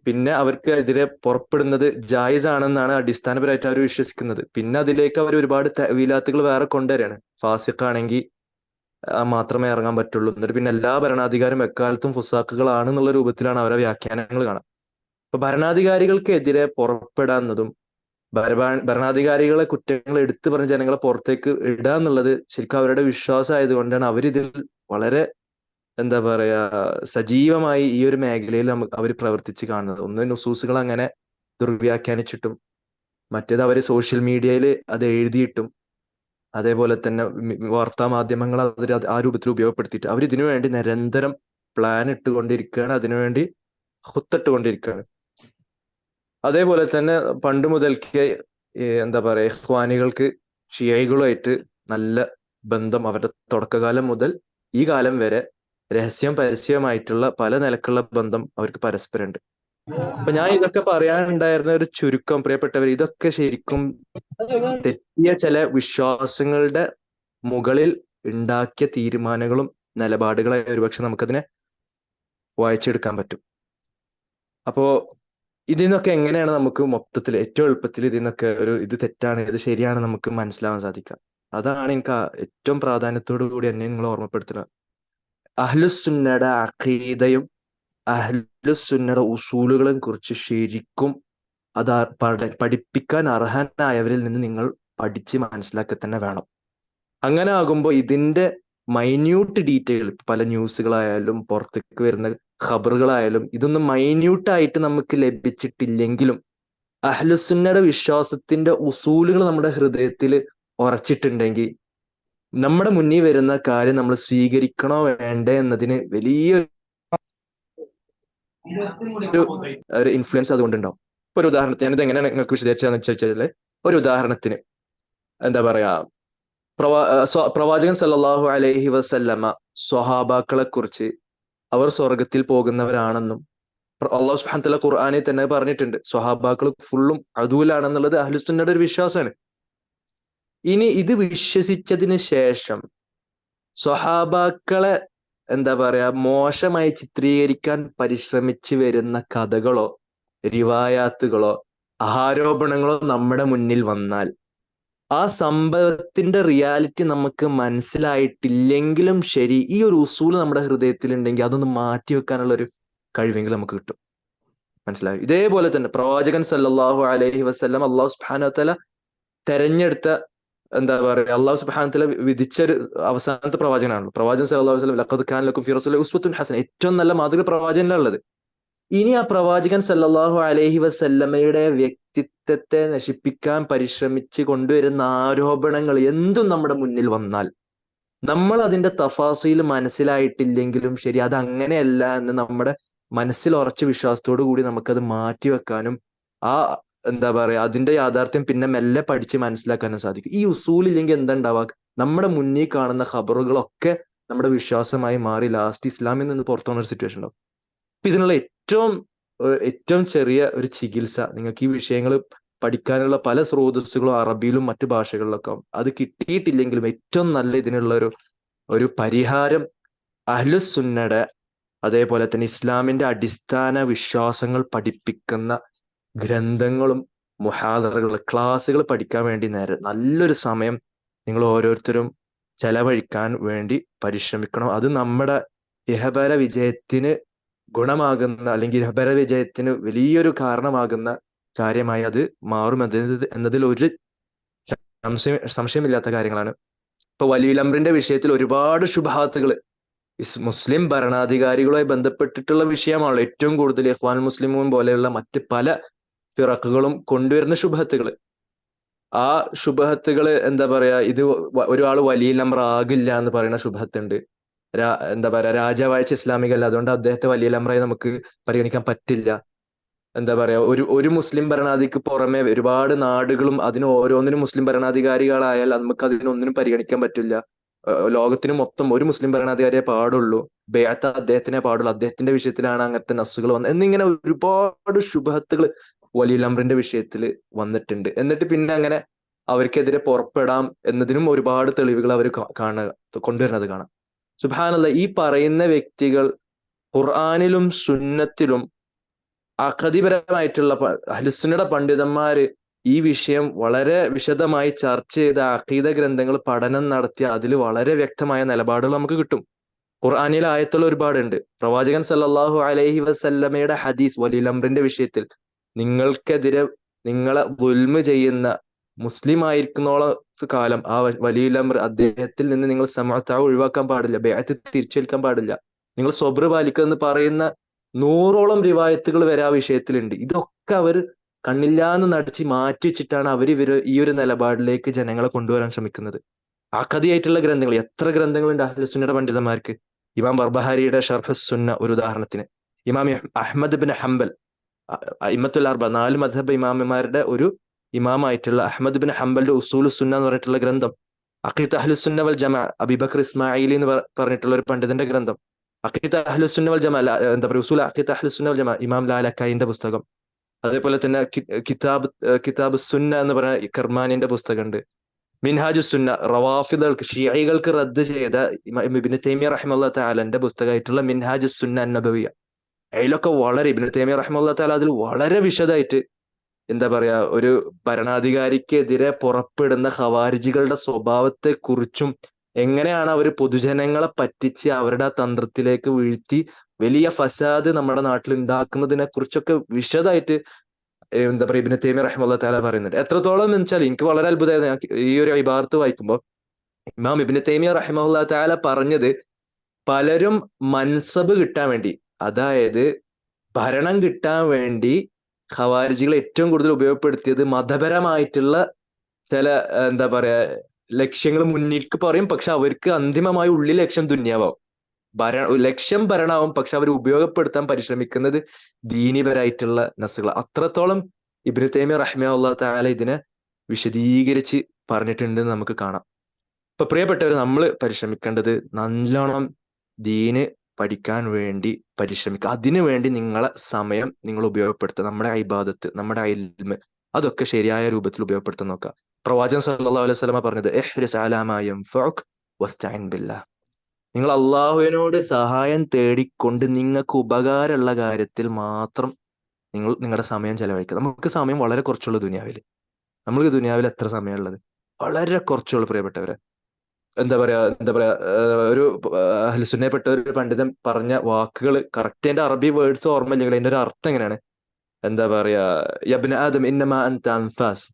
പിന്നെ അവർക്ക് എതിരെ പുറപ്പെടുന്നത് ജായിസ് ആണെന്നാണ് അടിസ്ഥാനപരമായിട്ട് അവർ വിശ്വസിക്കുന്നത്. പിന്നെ അതിലേക്ക് അവർ ഒരുപാട് തഅ്വീലാത്തുകൾ വേറെ കൊണ്ടുവരികയാണ്. ഫാസിഖാണെങ്കിൽ മാത്രമേ ഇറങ്ങാൻ പറ്റുള്ളൂ, എന്നിട്ട് പിന്നെ എല്ലാ ഭരണാധികാരും എക്കാലത്തും ഫുസാഖുകളാണെന്നുള്ള രൂപത്തിലാണ് അവരെ വ്യാഖ്യാനങ്ങൾ കാണാം. അപ്പൊ ഭരണാധികാരികൾക്കെതിരെ പുറപ്പെടാന്നതും ഭരണാധികാരികളെ കുറ്റങ്ങൾ എടുത്തു പറഞ്ഞ് ജനങ്ങളെ പുറത്തേക്ക് ഇടുക എന്നുള്ളത് ശരിക്കും അവരുടെ വിശ്വാസം ആയതുകൊണ്ടാണ് അവരിതിൽ വളരെ എന്താ പറയാ സജീവമായി ഈ ഒരു മേഖലയിൽ അവർ പ്രവർത്തിച്ച് കാണുന്നത്. ഒന്ന് നുസൂസുകൾ അങ്ങനെ ദുർവ്യാഖ്യാനിച്ചിട്ടും, മറ്റേത് അവർ സോഷ്യൽ മീഡിയയിൽ അത് എഴുതിയിട്ടും, അതേപോലെ തന്നെ വാർത്താ മാധ്യമങ്ങൾ അവർ ആ രൂപത്തിൽ ഉപയോഗപ്പെടുത്തിയിട്ട് അവർ ഇതിനു വേണ്ടി നിരന്തരം പ്ലാൻ ഇട്ടുകൊണ്ടിരിക്കുകയാണ്, അതിനുവേണ്ടി ഹുത്തിട്ടുകൊണ്ടിരിക്കുകയാണ്. അതേപോലെ തന്നെ പണ്ട് മുതൽക്കേ എന്താ പറയാ ഇഖ്വാനികൾക്ക് ഷിയകളുമായിട്ട് നല്ല ബന്ധം അവരുടെ തുടക്കകാലം മുതൽ ഈ കാലം വരെ രഹസ്യം പരസ്യമായിട്ടുള്ള പല നിലക്കുള്ള ബന്ധം അവർക്ക് പരസ്പരമുണ്ട്. അപ്പൊ ഞാൻ ഇതൊക്കെ പറയാനുണ്ടായിരുന്ന ഒരു ചുരുക്കം, പ്രിയപ്പെട്ടവർ, ഇതൊക്കെ ശരിക്കും തെറ്റിയ ചില വിശ്വാസങ്ങളുടെ മുകളിൽ ഉണ്ടാക്കിയ തീരുമാനങ്ങളും നിലപാടുകളായി ഒരുപക്ഷെ നമുക്കതിനെ വായിച്ചെടുക്കാൻ പറ്റും. അപ്പോ ഇതിൽ നിന്നൊക്കെ എങ്ങനെയാണ് നമുക്ക് മൊത്തത്തിൽ ഏറ്റവും എളുപ്പത്തിൽ ഇതിൽ നിന്നൊക്കെ ഇത് തെറ്റാണ് ഇത് ശരിയാണ് നമുക്ക് മനസ്സിലാവാൻ സാധിക്കുക? അതാണ് എനിക്ക് ഏറ്റവും പ്രാധാന്യത്തോടു കൂടി എന്നെ നിങ്ങൾ ഓർമ്മപ്പെടുത്തുക. അഹ്ലുസുന്നയുടെ അഖീദയും അഹ്ലുസുന്നയുടെ ഉസൂലുകളെ കുറിച്ച് ശരിക്കും അത് പഠിപ്പിക്കാൻ അർഹനായവരിൽ നിന്ന് നിങ്ങൾ പഠിച്ച് മനസ്സിലാക്കി തന്നെ വേണം. അങ്ങനെ ആകുമ്പോൾ ഇതിന്റെ മൈന്യൂട്ട് ഡീറ്റെയിൽ പല ന്യൂസുകളായാലും പുറത്തേക്ക് വരുന്ന ഖബറുകളായാലും ഇതൊന്നും മൈന്യൂട്ടായിട്ട് നമുക്ക് ലഭിച്ചിട്ടില്ലെങ്കിലും അഹ്ലുസുന്നയുടെ വിശ്വാസത്തിന്റെ ഉസൂലുകൾ നമ്മുടെ ഹൃദയത്തിൽ ഉറച്ചിട്ടുണ്ടെങ്കിൽ നമ്മുടെ മുന്നിൽ വരുന്ന കാര്യം നമ്മൾ സ്വീകരിക്കണോ വേണ്ടേ എന്നതിന് വലിയൊരു ഒരു ഇൻഫ്ലുവൻസ് അതുകൊണ്ടുണ്ടാവും. ഇപ്പൊ ഒരു ഉദാഹരണത്തിന് ഞാനിത് എങ്ങനെയാണ് നിങ്ങൾക്ക് വിശദീകരിച്ചതെന്ന് വെച്ചാൽ, ഒരു ഉദാഹരണത്തിന് എന്താ പറയാ, പ്രവാചകൻ സല്ലല്ലാഹു അലൈഹി വസല്ലമ സ്വഹാബാക്കളെ കുറിച്ച് അവർ സ്വർഗത്തിൽ പോകുന്നവരാണെന്നും അള്ളാഹു സുബ്ഹാനഹു വതആല ഖുർആനിൽ തന്നെ പറഞ്ഞിട്ടുണ്ട്. സ്വഹാബാക്കൾ ഫുള്ളും അദൂലാണെന്നുള്ളത് അഹ്ലുസുന്നയുടെ ഒരു വിശ്വാസമാണ്. ഇനി ഇത് വിശ്വസിച്ചതിന് ശേഷം സ്വഹാബാക്കളെ എന്താ പറയാ മോശമായി ചിത്രീകരിക്കാൻ പരിശ്രമിച്ചു വരുന്ന കഥകളോ റിവായാത്തുകളോ ആരോപണങ്ങളോ നമ്മുടെ മുന്നിൽ വന്നാൽ ആ സംഭവത്തിന്റെ റിയാലിറ്റി നമുക്ക് മനസ്സിലായിട്ടില്ലെങ്കിലും ശരി, ഈ ഒരു ഉസൂല് നമ്മുടെ ഹൃദയത്തിൽ ഉണ്ടെങ്കിൽ അതൊന്ന് മാറ്റിവെക്കാനുള്ള ഒരു കഴിവെങ്കിലും നമുക്ക് കിട്ടും. മനസ്സിലായി? ഇതേപോലെ തന്നെ പ്രവാചകൻ സല്ലല്ലാഹു അലൈഹി വസല്ലം അള്ളാഹു സുബ്ഹാനഹു വതആല തെരഞ്ഞെടുത്ത എന്താ പറയുക, അള്ളാഹു സുബ്ഹാനഹു വതആല വിധിച്ചൊരു അവസാനത്തെ പ്രവാചകനാണല്ലോ പ്രവാചകൻ സല്ലല്ലാഹു അലൈഹി വസല്ലം. ലഖദ് കാന ലക്കും ഫീ റസൂലില്ലാഹി ഉസ്വത്തുൻ ഹസന, ഏറ്റവും നല്ല മാതൃക പ്രവാചകനിലുള്ളത്. ഇനി ആ പ്രവാചകൻ സല്ലല്ലാഹു അലൈഹി വസല്ലമയുടെ വ്യക്തിത്വത്തെ നശിപ്പിക്കാൻ പരിശ്രമിച്ച് കൊണ്ടുവരുന്ന ആരോപണങ്ങൾ എന്തും നമ്മുടെ മുന്നിൽ വന്നാൽ നമ്മൾ അതിന്റെ തഫാസീൽ മനസ്സിലായിട്ടില്ലെങ്കിലും ശരി, അത് അങ്ങനെയല്ല എന്ന് നമ്മുടെ മനസ്സിൽ ഉറച്ച വിശ്വാസത്തോടു കൂടി നമുക്കത് മാറ്റിവെക്കാനും ആ എന്താ പറയാ അതിന്റെ യാഥാർത്ഥ്യം പിന്നെ മെല്ലെ പഠിച്ച് മനസ്സിലാക്കാനും സാധിക്കും. ഈ ഉസൂലില്ലെങ്കിൽ എന്താ ഉണ്ടാവുക, നമ്മുടെ മുന്നിൽ കാണുന്ന ഖബറുകളൊക്കെ നമ്മുടെ വിശ്വാസമായി മാറി ലാസ്റ്റ് ഇസ്ലാമിൽ നിന്ന് പുറത്തു വന്ന ഒരു സിറ്റുവേഷൻ ഉണ്ടാവും. അപ്പൊ ഇതിനുള്ള ഏറ്റവും ചെറിയ ഒരു ചികിത്സ, നിങ്ങൾക്ക് ഈ വിഷയങ്ങൾ പഠിക്കാനുള്ള പല സ്രോതസ്സുകളും അറബിയിലും മറ്റു ഭാഷകളിലൊക്കെ അത് കിട്ടിയിട്ടില്ലെങ്കിലും ഏറ്റവും നല്ല ഇതിനുള്ള ഒരു പരിഹാരം അഹ്ലുസുന്നയുടെ അതേപോലെ തന്നെ ഇസ്ലാമിന്റെ അടിസ്ഥാന വിശ്വാസങ്ങൾ പഠിപ്പിക്കുന്ന ഗ്രന്ഥങ്ങളും മുഹാദറകൾ ക്ലാസ്സുകൾ പഠിക്കാൻ വേണ്ടി നല്ലൊരു സമയം നിങ്ങൾ ഓരോരുത്തരും ചെലവഴിക്കാൻ വേണ്ടി പരിശ്രമിക്കണം. അത് നമ്മുടെ ഇഹപര വിജയത്തിന് ഗുണമാകുന്ന അല്ലെങ്കിൽ ഇഹപര വിജയത്തിന് വലിയൊരു കാരണമാകുന്ന കാര്യമായി അത് മാറും എന്നതിൽ ഒരു സംശയമില്ലാത്ത കാര്യങ്ങളാണ്. ഇപ്പൊ വലിയുൽ അംറിന്റെ വിഷയത്തിൽ ഒരുപാട് ശുബഹാത്തുകൾ മുസ്ലിം ഭരണാധികാരികളുമായി ബന്ധപ്പെട്ടിട്ടുള്ള വിഷയമാണല്ലോ ഏറ്റവും കൂടുതൽ ഇഖ്വാൻ മുസ്ലിമൂൻ പോലെയുള്ള മറ്റ് പല ഫിറഖുകളും കൊണ്ടുവരുന്ന ശുബഹത്തുകൾ. ആ ശുബഹത്തുകൾ എന്താ പറയാ, ഇത് ഒരാൾ വലിയുൽ അംർ ആകില്ല എന്ന് പറയുന്ന ശുബഹത്തുണ്ട്. എന്താ പറയാ, രാജാവാഴ്ച ഇസ്ലാമിക അല്ല, അതുകൊണ്ട് അദ്ദേഹത്തെ വലിയുൽ അംറായി നമുക്ക് പരിഗണിക്കാൻ പറ്റില്ല. എന്താ പറയാ, ഒരു മുസ്ലിം ഭരണാധിക്ക് പുറമെ ഒരുപാട് നാടുകളും അതിന് ഓരോന്നിനും മുസ്ലിം ഭരണാധികാരികളായാൽ നമുക്ക് അതിനൊന്നിനും പരിഗണിക്കാൻ പറ്റില്ല. ലോകത്തിന് മൊത്തം ഒരു മുസ്ലിം ഭരണാധികാരിയെ പാടുള്ളൂ, ബേഅത്ത് അദ്ദേഹത്തിനെ പാടുള്ളൂ, അദ്ദേഹത്തിന്റെ വിഷയത്തിലാണ് അങ്ങനത്തെ നസ്സുകൾ വന്നത് എന്നിങ്ങനെ ഒരുപാട് ശുബഹത്തുകൾ വലിയുൽ അംറിന്റെ വിഷയത്തിൽ വന്നിട്ടുണ്ട്. എന്നിട്ട് പിന്നെ അങ്ങനെ അവർക്കെതിരെ പുറപ്പെടാം എന്നതിനും ഒരുപാട് തെളിവുകൾ അവർ കൊണ്ടുവരുന്നത് കാണാം. സുബ്ഹാനല്ലാഹ്, ഈ പറയുന്ന വ്യക്തികൾ ഖുർആനിലും സുന്നത്തിലും അഖദീപരമായിട്ടുള്ള അഹ്ലുസുന്നയുടെ പണ്ഡിതന്മാര് ഈ വിഷയം വളരെ വിശദമായി ചർച്ച ചെയ്ത അഖീദ ഗ്രന്ഥങ്ങൾ പഠനം നടത്തിയ അതിൽ വളരെ വ്യക്തമായ നിലപാടുകൾ നമുക്ക് കിട്ടും. ഖുർആനിൽ ആയത്തുകൾ ഒരുപാടുണ്ട്. പ്രവാചകൻ സല്ലല്ലാഹു അലൈഹി വസല്ലമയുടെ ഹദീസ് വലിയുൽ അംറിന്റെ വിഷയത്തിൽ, നിങ്ങൾക്കെതിരെ നിങ്ങളെ ദുൽമ് ചെയ്യുന്ന മുസ്ലിം ആയിരിക്കുന്നോളം കാലം ആ വലിയുൽ അംർ അദ്ദേഹത്തിൽ നിന്ന് നിങ്ങൾ സമഅത്ത് ഒഴിവാക്കാൻ പാടില്ല, ബൈഅത്ത് തിരിച്ചേൽക്കാൻ പാടില്ല, നിങ്ങൾ സ്വബ്ർ പാലിക്കുക എന്ന് പറയുന്ന 100ഓളം റിവായത്തുകൾ വരെ ആ വിഷയത്തിലുണ്ട്. ഇതൊക്കെ അവർ കണ്ണില്ലാന്ന് നടിച്ച് മാറ്റി വെച്ചിട്ടാണ് അവർ ഈ ഒരു നിലപാടിലേക്ക് ജനങ്ങളെ കൊണ്ടുവരാൻ ശ്രമിക്കുന്നത്. അഖദിയായിട്ടുള്ള ഗ്രന്ഥങ്ങൾ എത്ര ഗ്രന്ഥങ്ങളുണ്ട് അഹ്ലുസുന്നയുടെ പണ്ഡിതന്മാർക്ക്. ഇമാം ബർബഹാരിയുടെ ഷർഹുസ് സുന്ന ഒരു ഉദാഹരണത്തിന്, ഇമാം അഹ്മദ് ബിൻ ഹംബൽ ഇമ്മത്തുൽ അർബ 4 മദ്ഹബ് ഇമാമിമാരുടെ ഒരു ഇമാമായിട്ടുള്ള അഹ്മദ് ബിൻ ഹംബലിന്റെ ഉസൂലുസ് സുന്ന എന്ന് പറഞ്ഞിട്ടുള്ള ഗ്രന്ഥം, അഖീദത്ത് അഹ്ലുസുന്ന വൽ ജമാഅ അബൂബക്കർ ഇസ്മായിലി എന്ന് പറഞ്ഞിട്ടുള്ള ഒരു പണ്ഡിതന്റെ ഗ്രന്ഥം, അഖീദത്ത് അഹ്ലുസുന്ന വൽ ജമാഅ എന്താ പറയുക ഉസൂൽ അഖീദത്ത് അഹ്ലുസുന്ന വൽ ജമാഅ ഇമാം ലാലക്കായിന്റെ പുസ്തകം, അതേപോലെ തന്നെ കിതാബ് സുന്ന എന്ന് പറയുന്ന കർമാനിന്റെ പുസ്തകമുണ്ട്, മിൻഹാജു സുന്ന റവാഫിദുകൾക്ക് ഷിയകൾക്ക് റദ്ദ് ചെയ്ത ഇബ്നു തൈമിയ്യ റഹിമഹുല്ലാഹു തആലന്റെ പുസ്തകമായിട്ടുള്ള മിൻഹാജു സുന്ന അന്നബവിയ. അതിലൊക്കെ വളരെ ഇബ്നു തൈമിയ്യ റഹിമഹുല്ലാഹു തആല അതിൽ വളരെ വിശദമായിട്ട് എന്താ പറയാ ഒരു ഭരണാധികാരിക്കെതിരെ പുറപ്പെടുന്ന ഖവാരിജികളുടെ സ്വഭാവത്തെ കുറിച്ചും എങ്ങനെയാണ് അവർ പൊതുജനങ്ങളെ പറ്റിച്ച് അവരുടെ ആ തന്ത്രത്തിലേക്ക് വീഴ്ത്തി വലിയ ഫസാദ് നമ്മുടെ നാട്ടിൽ ഉണ്ടാക്കുന്നതിനെ കുറിച്ചൊക്കെ വിശദമായിട്ട് എന്താ പറയുക ഇബ്നു തൈമിയ്യ റഹിമഹുല്ലാഹു തആല പറയുന്നുണ്ട്. എത്രത്തോളം എന്ന് വെച്ചാൽ എനിക്ക് വളരെ അത്ഭുതമായിരുന്നു ഈ ഒരു ഇബാറത്ത് വായിക്കുമ്പോൾ. ഇമാം ഇബ്നു തൈമിയ റഹിമഹുല്ലാഹു തആല പറഞ്ഞത്, പലരും മൻസബ് കിട്ടാൻ വേണ്ടി, അതായത് ഭരണം കിട്ടാൻ വേണ്ടി ഖവാരിജികൾ ഏറ്റവും കൂടുതൽ ഉപയോഗപ്പെടുത്തിയത് മതപരമായിട്ടുള്ള ചില എന്താ പറയാ ലക്ഷ്യങ്ങൾ മുന്നിലേക്ക് പറയും. പക്ഷെ അവർക്ക് അന്തിമമായി ഉള്ളിൽ ലക്ഷ്യം ദുന്യാവാവും. ലക്ഷ്യം ഭരണമാവും, പക്ഷെ അവർ ഉപയോഗപ്പെടുത്താൻ പരിശ്രമിക്കുന്നത് ദീനിപരായിട്ടുള്ള നസുകൾ. അത്രത്തോളം ഇബ്നു തൈമിയ റഹിമഹുല്ലാഹു തആല ഇതിനെ വിശദീകരിച്ച് പറഞ്ഞിട്ടുണ്ടെന്ന് നമുക്ക് കാണാം. ഇപ്പൊ പ്രിയപ്പെട്ടവർ, നമ്മൾ പരിശ്രമിക്കേണ്ടത് നല്ലോണം ദീന് പഠിക്കാൻ വേണ്ടി പരിശ്രമിക്കുക. അതിനു വേണ്ടി നിങ്ങളെ സമയം നിങ്ങൾ ഉപയോഗപ്പെടുത്തുക. നമ്മുടെ ഇബാദത്ത്, നമ്മുടെ ഇൽമ്, അതൊക്കെ ശരിയായ രൂപത്തിൽ ഉപയോഗപ്പെടുത്താൻ നോക്കുക. പ്രവാചകൻ സല്ലല്ലാഹു അലൈഹി വസല്ലമ പറഞ്ഞത്, ഇഹ്രിസ് അലാ മാ യൻഫഉക വസ്തഈൻ ബില്ലാഹ്. നിങ്ങൾ അള്ളാഹുവിനോട് സഹായം തേടിക്കൊണ്ട് നിങ്ങൾക്ക് ഉപകാരമുള്ള കാര്യത്തിൽ മാത്രം നിങ്ങൾ നിങ്ങളുടെ സമയം ചെലവഴിക്കുക. നമുക്ക് സമയം വളരെ കുറച്ചുള്ള ദുനിയാവിൽ. നമ്മൾക്ക് ദുനിയാവിൽ എത്ര സമയമുള്ളത്? വളരെ കുറച്ചുള്ള പ്രിയപ്പെട്ടവരെ. എന്താ പറയാ ഒരു അഹ്ലുസുന്നയിൽപ്പെട്ട ഒരു പണ്ഡിതൻ പറഞ്ഞ വാക്കുകൾ കറക്റ്റ്, എന്റെ അറബി വേർഡ്സ് ഓർമ്മയില്ലെങ്കിൽ അതിന്റെ ഒരു അർത്ഥം എങ്ങനെയാണ്? എന്താ പറയാ, യബ്ന ആദം ഇന്നമാ അൻത അൻഫാസ്,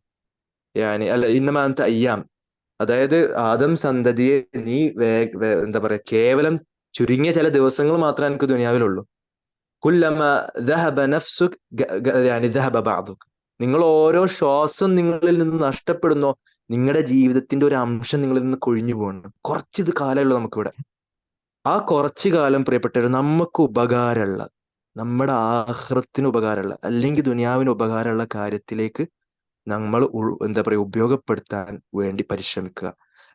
യാനി അല്ല ഇന്നമാ അൻത അയ്യാം. അതായത് ആദം സന്തതിയെ, നീ എന്താ പറയാ, കേവലം ചുരുങ്ങിയ ചില ദിവസങ്ങൾ മാത്രമേ എനിക്ക് ദുനിയാവിലുള്ളൂ. കുല്ലമ ദഹബ നഫ്സുക് യാനി ദഹബ ബഅദുക്. നിങ്ങൾ ഓരോ ശ്വാസം നിങ്ങളിൽ നിന്ന് നഷ്ടപ്പെടുന്നോ, നിങ്ങളുടെ ജീവിതത്തിന്റെ ഒരു അംശം നിങ്ങളിൽ നിന്ന് കൊഴിഞ്ഞു പോകുന്നു. കുറച്ചിത് കാലമുള്ളൂ നമുക്കിവിടെ. ആ കുറച്ചു കാലം പ്രിയപ്പെട്ടവർ നമുക്ക് ഉപകാരമുള്ള, നമ്മുടെ ആഖിറത്തിന് ഉപകാരമുള്ള, അല്ലെങ്കിൽ ദുനിയാവിന് ഉപകാരമുള്ള കാര്യത്തിലേക്ക് നമ്മൾ എന്താ പറയുക ഉപയോഗപ്പെടുത്താൻ വേണ്ടി പരിശ്രമിക്കുക.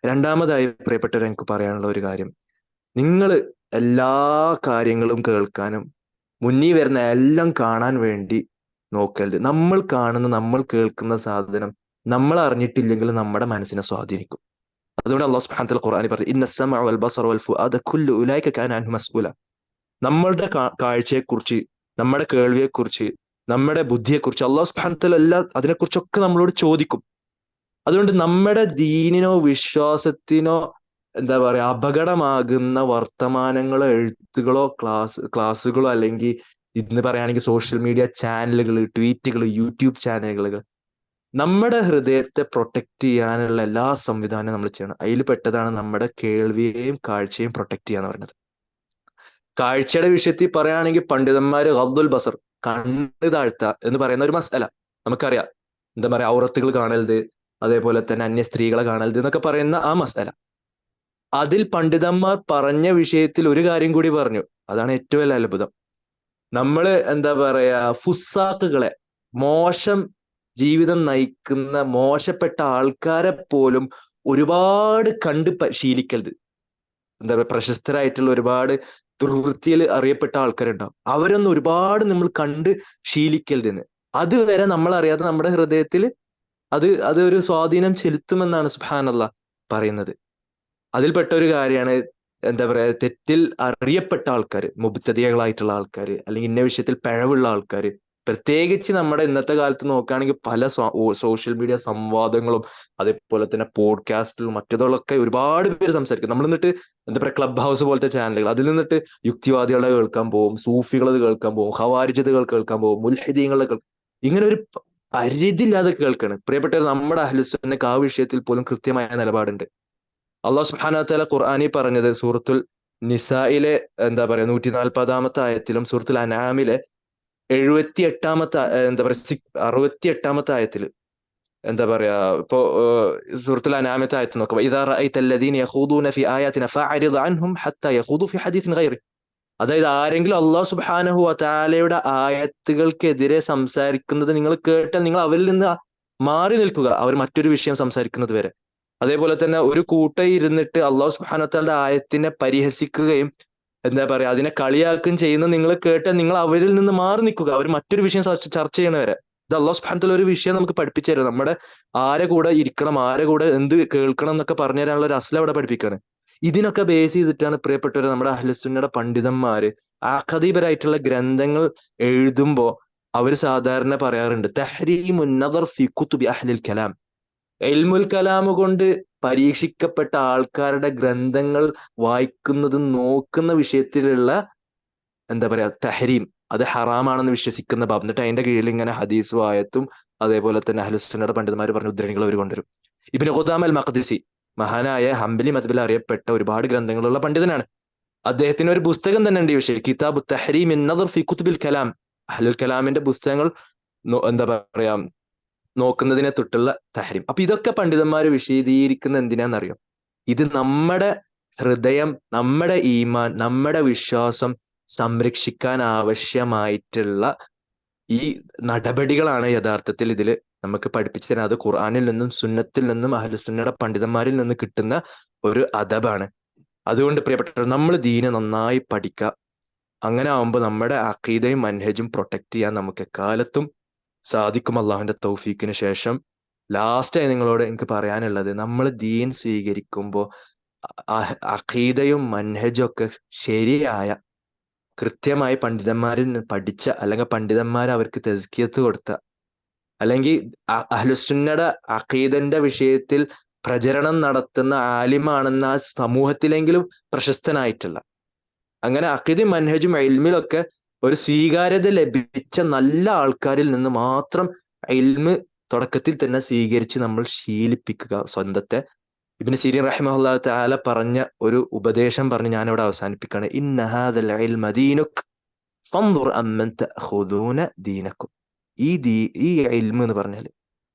രണ്ടാമതായി പ്രിയപ്പെട്ടവർ, എനിക്ക് പറയാനുള്ള ഒരു കാര്യം, നിങ്ങൾ എല്ലാ കാര്യങ്ങളും കേൾക്കാനും മുന്നിൽ വരുന്ന എല്ലാം കാണാൻ വേണ്ടി നോക്കരുത്. നമ്മൾ കാണുന്ന, നമ്മൾ കേൾക്കുന്ന സാധനം നമ്മൾ അറിഞ്ഞിട്ടില്ലെങ്കിൽ നമ്മുടെ മനസ്സിനെ സ്വാധീനിക്കും. അതുകൊണ്ട് അല്ലാഹു സുബ്ഹാനഹു വ തആല ഖുർആനിൽ പറഞ്ഞു, ഇന്ന സമഅ വൽ ബസറ വൽ ഫുആദ കുല്ലു ഉലൈക കാന അൻഹു മസ്ഊല. നമ്മളുടെ കാഴ്ചയെക്കുറിച്ച്, നമ്മുടെ കേൾവിയെക്കുറിച്ച്, നമ്മുടെ ബുദ്ധിയെക്കുറിച്ച് അല്ലാഹു സുബ്ഹാനഹു വ തആല അതിനെക്കുറിച്ചൊക്കെ നമ്മളോട് ചോദിക്കും. അതുകൊണ്ട് നമ്മുടെ ദീനിനോ വിശ്വാസത്തിനോ എന്താ പറയാ അപകടമാകുന്ന വർത്തമാനങ്ങളോ എഴുത്തുകളോ ക്ലാസ്സുകളോ അല്ലെങ്കിൽ ഇന്ന് പറയുകയാണെങ്കിൽ സോഷ്യൽ മീഡിയ ചാനലുകൾ, ട്വീറ്റുകൾ, യൂട്യൂബ് ചാനലുകൾ, നമ്മുടെ ഹൃദയത്തെ പ്രൊട്ടക്ട് ചെയ്യാനുള്ള എല്ലാ സംവിധാനവും നമ്മൾ ചെയ്യണം. അതിൽ പെട്ടതാണ് നമ്മുടെ കേൾവിയെയും കാഴ്ചയും പ്രൊട്ടക്ട് ചെയ്യാന്ന് പറയുന്നത്. കാഴ്ചയുടെ വിഷയത്തിൽ പറയുകയാണെങ്കിൽ പണ്ഡിതന്മാര് ഗദ്ദുൽ ബസർ, കണ്ണ് താഴ്ത്ത എന്ന് പറയുന്ന ഒരു മസല നമുക്കറിയാം. എന്താ പറയാ, ഔറത്തുകൾ കാണരുത്, അതേപോലെ തന്നെ അന്യ സ്ത്രീകളെ കാണരുത് എന്നൊക്കെ പറയുന്ന ആ മസല. അതിൽ പണ്ഡിതന്മാർ പറഞ്ഞ വിഷയത്തിൽ ഒരു കാര്യം കൂടി പറഞ്ഞു, അതാണ് ഏറ്റവും വലിയ അത്ഭുതം. നമ്മള് എന്താ പറയാ ഫുസാക്കുകളെ, മോശം ജീവിതം നയിക്കുന്ന മോശപ്പെട്ട ആൾക്കാരെ പോലും ഒരുപാട് കണ്ട് ശീലിക്കരുത്. എന്താ പറയുക, പ്രശസ്തരായിട്ടുള്ള ഒരുപാട് ദുർവൃത്തിയിൽ അറിയപ്പെട്ട ആൾക്കാരുണ്ടാവും. അവരൊന്നും ഒരുപാട് നമ്മൾ കണ്ട് ശീലിക്കരുതെന്ന്. അതുവരെ നമ്മൾ അറിയാതെ നമ്മുടെ ഹൃദയത്തിൽ അത് ഒരു സ്വാധീനം ചെലുത്തുമെന്നാണ് സുബ്ഹാനല്ലാഹ് പറയുന്നത്. അതിൽപ്പെട്ട ഒരു കാര്യമാണ് എന്താ പറയാ, തെറ്റിൽ അറിയപ്പെട്ട ആൾക്കാർ, മുബ്തദികളായിട്ടുള്ള ആൾക്കാർ, അല്ലെങ്കിൽ ഇന്ന വിഷയത്തിൽ പിഴവുള്ള ആൾക്കാർ. പ്രത്യേകിച്ച് നമ്മുടെ ഇന്നത്തെ കാലത്ത് നോക്കുകയാണെങ്കിൽ പല സോഷ്യൽ മീഡിയ സംവാദങ്ങളും അതേപോലെ തന്നെ പോഡ്കാസ്റ്റിലും മറ്റേതൊക്കെ ഒരുപാട് പേര് സംസാരിക്കും. നമ്മൾ എന്നിട്ട് എന്താ പറയുക, ക്ലബ് ഹൗസ് പോലത്തെ ചാനലുകൾ, അതിൽ നിന്നിട്ട് യുക്തിവാദികളെ കേൾക്കാൻ പോകും, സൂഫികളത് കേൾക്കാൻ പോകും, ഖവാരിജത്തുകൾ കേൾക്കാൻ പോകും, മുൽഹിദീങ്ങളെ ഇങ്ങനെ ഒരു പരിധിയില്ലാതെ കേൾക്കാണ്. പ്രിയപ്പെട്ടവർ, നമ്മുടെ അഹ്ലുസുന്നക്ക് ആ വിഷയത്തിൽ പോലും കൃത്യമായ നിലപാടുണ്ട്. അല്ലാഹു സുബ്ഹാനഹു വ തആല ഖുർആനിൽ പറഞ്ഞത് സൂറത്തുൽ നിസായിലെ എന്താ പറയാ 140-ാമത്തെ ആയത്തിലും സൂറത്തുൽ അൻആമിലെ 78-ാമത്തെ എന്താ പറയാ 68-ാമത്തെ ആയത്തിൽ എന്താ പറയാ, ഇപ്പോ സൂറത്തുൽ അൻആമിലെ ആയത്ത് നോക്കുക, ഇദാ റഅയ്തല്ലദീന യഖൂദൂന ഫീ ആയാതിന ഫഅരിദ് അൻഹും ഹത്താ യഖൂദു ഫീ ഹദീസിൻ ഗൈറി. അതായത് ആരെങ്കിലും അല്ലാഹു സുബ്ഹാനഹു വ തആലയുടെ ആയത്തുകൾക്കെതിരെ സംസാരിക്കുന്നത് നിങ്ങൾ കേട്ടാൽ നിങ്ങൾ അവരിൽ നിന്ന് മാറി നിൽക്കുക, അവർ മറ്റൊരു വിഷയം സംസാരിക്കുന്നത് വരെ. അതേപോലെ തന്നെ ഒരു കൂട്ടം ഇരുന്നിട്ട് അല്ലാഹു സുബ്ഹാനഹു വ തആലയുടെ ആയത്തിനെ പരിഹസിക്കുകയും എന്താ പറയാ അതിനെ കളിയാക്കുകയും ചെയ്യുന്ന നിങ്ങൾ കേട്ടാൽ നിങ്ങൾ അവരിൽ നിന്ന് മാറി നിൽക്കുക, അവർ മറ്റൊരു വിഷയം ചർച്ച ചെയ്യണവരെ. ഇത് അല്ലാഹു സുബ്ഹാനഹു വ തആല ഒരു വിഷയം നമുക്ക് പഠിപ്പിച്ചു തരും. നമ്മുടെ ആരെ കൂടെ ഇരിക്കണം, ആരെ കൂടെ എന്ത് കേൾക്കണം എന്നൊക്കെ പറഞ്ഞു തരാനുള്ള ഒരു അസ്ല അവിടെ പഠിപ്പിക്കുകയാണ്. ഇതിനൊക്കെ ബേസ് ചെയ്തിട്ടാണ് പ്രിയപ്പെട്ടവർ നമ്മുടെ അഹ്ലുസുന്നയുടെ പണ്ഡിതന്മാര് അഖദീബരായിട്ടുള്ള ഗ്രന്ഥങ്ങൾ എഴുതുമ്പോ അവർ സാധാരണ പറയാറുണ്ട്, തഹ്രീമുൻ നദർ ഫി കുതുബി അഹ്ലിൽ കലാം. ഇൽമുൽ കലാം കൊണ്ട് പരീക്ഷിക്കപ്പെട്ട ആൾക്കാരുടെ ഗ്രന്ഥങ്ങൾ വായിക്കുന്നതും നോക്കുന്ന വിഷയത്തിലുള്ള എന്താ പറയാ തഹരീം, അത് ഹറാമാണെന്ന് വിശ്വസിക്കുന്ന ബാബ്. എന്നിട്ട് അതിന്റെ കീഴിൽ ഇങ്ങനെ ഹദീസും ആയത്തും അതേപോലെ തന്നെ അഹ്ലുസുന്നയുടെ പണ്ഡിതന്മാർ പറഞ്ഞ ഉദ്ധരണികൾ അവർ കൊണ്ടുവരും. ഇബ്നു ഖുദാമ അൽ മഖ്ദിസി മഹാനായ ഹംബലി മദ്ഹബിൽ അറിയപ്പെട്ട ഒരുപാട് ഗ്രന്ഥങ്ങളുള്ള പണ്ഡിതനാണ്. അദ്ദേഹത്തിന് ഒരു പുസ്തകം തന്നെ ഉണ്ട് ഈ വിഷയം, കിതാബു തഹ്രീം നദർ ഫി കുതുബിൽ കലാം. അഹ്ലുൽ കലാമിന്റെ പുസ്തകങ്ങൾ എന്താ പറയാ നോക്കുന്നതിനെ തൊട്ടുള്ള തഹ്രീം. അപ്പൊ ഇതൊക്കെ പണ്ഡിതന്മാർ വിശദീകരിക്കുന്ന എന്തിനാണെന്നറിയോ? ഇത് നമ്മുടെ ഹൃദയം, നമ്മുടെ ഈമാൻ, നമ്മുടെ വിശ്വാസം സംരക്ഷിക്കാൻ ആവശ്യമായിട്ടുള്ള ഈ നടപടികളാണ് യഥാർത്ഥത്തിൽ ഇതിൽ നമുക്ക് പഠിപ്പിച്ചു തരാം. അത് ഖുർആനിൽ നിന്നും സുന്നത്തിൽ നിന്നും അഹ്ലുസുന്നയുടെ പണ്ഡിതന്മാരിൽ നിന്ന് കിട്ടുന്ന ഒരു അദബാണ്. അതുകൊണ്ട് പ്രിയപ്പെട്ടവർ, നമ്മൾ ദീന് നന്നായി പഠിക്കുക. അങ്ങനെ ആവുമ്പോൾ നമ്മുടെ അഖീദയും മൻഹജും പ്രൊട്ടക്ട് ചെയ്യാൻ നമുക്ക് എക്കാലത്തും സാധിക്കും അള്ളാഹുവിന്റെ തൗഫീക്കിന് ശേഷം. ലാസ്റ്റായി നിങ്ങളോട് എനിക്ക് പറയാനുള്ളത്, നമ്മൾ ദീൻ സ്വീകരിക്കുമ്പോൾ അഖീദയും മൻഹജും ഒക്കെ ശരിയായ കൃത്യമായി പണ്ഡിതന്മാരിൽ നിന്ന് പഠിച്ച, അല്ലെങ്കിൽ പണ്ഡിതന്മാർ അവർക്ക് തസ്കിയത്ത് കൊടുത്ത, അല്ലെങ്കിൽ അഹ്ലുസുന്നയുടെ അഖീദന്റെ വിഷയത്തിൽ പ്രചരണം നടത്തുന്ന ആലിമാണെന്ന ആ സമൂഹത്തിലെങ്കിലും പ്രശസ്തനായിട്ടുള്ള, അങ്ങനെ അഖീദയും മൻഹജും ഇൽമിലൊക്കെ ഒരു സ്വീകാര്യത ലഭിച്ച നല്ല ആൾക്കാരിൽ നിന്ന് മാത്രം ഇൽമ് തുടക്കത്തിൽ തന്നെ സ്വീകരിച്ച് നമ്മൾ ശീലിപ്പിക്കുക സ്വന്തത്തെ. ഇബ്നു സിരീൻ റഹിമഹുല്ലാഹു തആല പറഞ്ഞ ഒരു ഉപദേശം പറഞ്ഞ് ഞാനിവിടെ അവസാനിപ്പിക്കുകയാണ്. ഇന്ന ഹാദൽ ഇൽമ ദീനുക് ഫൻദുർ അമ്മൻ തഅഖുദൂന ദീനക്കും. ഈ ഇൽമ് എന്ന് പറഞ്ഞാൽ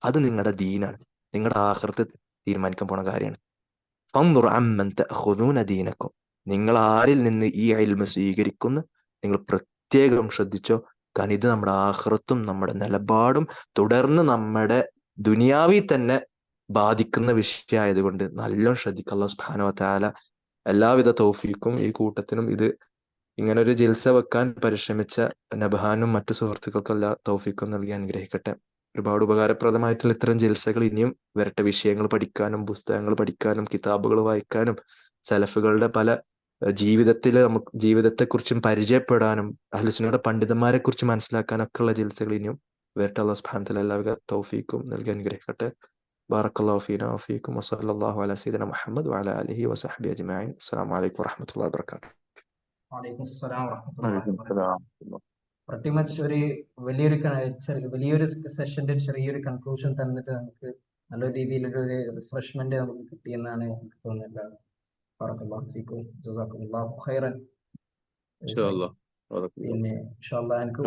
അത് നിങ്ങളുടെ ദീനാണ്, നിങ്ങളുടെ ആഖിറത്ത് തീരുമാനിക്കാൻ പോണ കാര്യമാണ്. ഫൻദുർ അമ്മൻ തഅഖുദൂന ദീനക്കും. നിങ്ങൾ ആരിൽ നിന്ന് ഈ ഇൽമ് സ്വീകരിക്കുന്നു നിങ്ങൾ പ്രത്യേകം ശ്രദ്ധിച്ചോ. കാരണം ഇത് നമ്മുടെ ആഖിറത്തും നമ്മുടെ നിലപാടും തുടർന്ന് നമ്മുടെ ദുനിയാവിൽ തന്നെ ബാധിക്കുന്ന വിഷയമായതുകൊണ്ട് നല്ലോണം ശ്രദ്ധിക്കുക. അല്ലാഹു സുബ്ഹാനഹു വ തആല എല്ലാവിധ തൗഫീക്കും ഈ കൂട്ടത്തിനും ഇത് ഇങ്ങനെ ഒരു ജിൽസ വെക്കാൻ പരിശ്രമിച്ച നബ്ഹാനും മറ്റു സുഹൃത്തുക്കൾക്കും എല്ലാ തൗഫീക്കും നൽകി അനുഗ്രഹിക്കട്ടെ. ഒരുപാട് ഉപകാരപ്രദമായിട്ടുള്ള ഇത്തരം ജിൽസകൾ ഇനിയും വരട്ടെ. വിഷയങ്ങൾ പഠിക്കാനും പുസ്തകങ്ങൾ പഠിക്കാനും കിതാബുകൾ വായിക്കാനും സലഫുകളുടെ പല നമുക്ക് ജീവിതത്തെക്കുറിച്ചും പരിചയപ്പെടാനും അഹ്ലുസുന്നയുടെ പണ്ഡിതന്മാരെ കുറിച്ച് മനസ്സിലാക്കാനൊക്കെ ഉള്ള ജിൽസകൾ ഇനിയും വരട്ടെ. അല്ലാഹു സുബ്ഹാനഹു വ തആല എല്ലാവിധ തൗഫീക്കും നൽകി അനുഗ്രഹിക്കട്ടെ. ബാറക്കല്ലാഹു ഫീനാ വഫീക്കും വസല്ലല്ലാഹു അലാ സയ്യിദിനാ മുഹമ്മദ് വഅലാ ആലിഹി വസഹ്ബിഹി അജ്മഈൻ. അസ്സലാമു അലൈക്കും വറഹ്മത്തുള്ളാഹി വബറകാതുഹു. വഅലൈക്കും അസ്സലാം വറഹ്മത്തുള്ളാഹി വബറകാതുഹു. പ്രട്ടി മച്ച് ഒരു വലിയൊരു സെഷന്റെ ചെറിയൊരു കൺക്ലൂഷൻ തന്നിട്ട് നമുക്ക് നല്ലൊരു രീതിയിലൊരു റിഫ്രഷ്മെന്റ് നമുക്ക് കിട്ടിയെന്നാണ് എനിക്ക് തോന്നുന്നത്. ബറക്കല്ലാഹു ഫീക്കും ജസാക്കുമുല്ലാഹു ഖൈറൻ. പിന്നെ ഇൻഷാ അല്ലാഹ് എനിക്ക്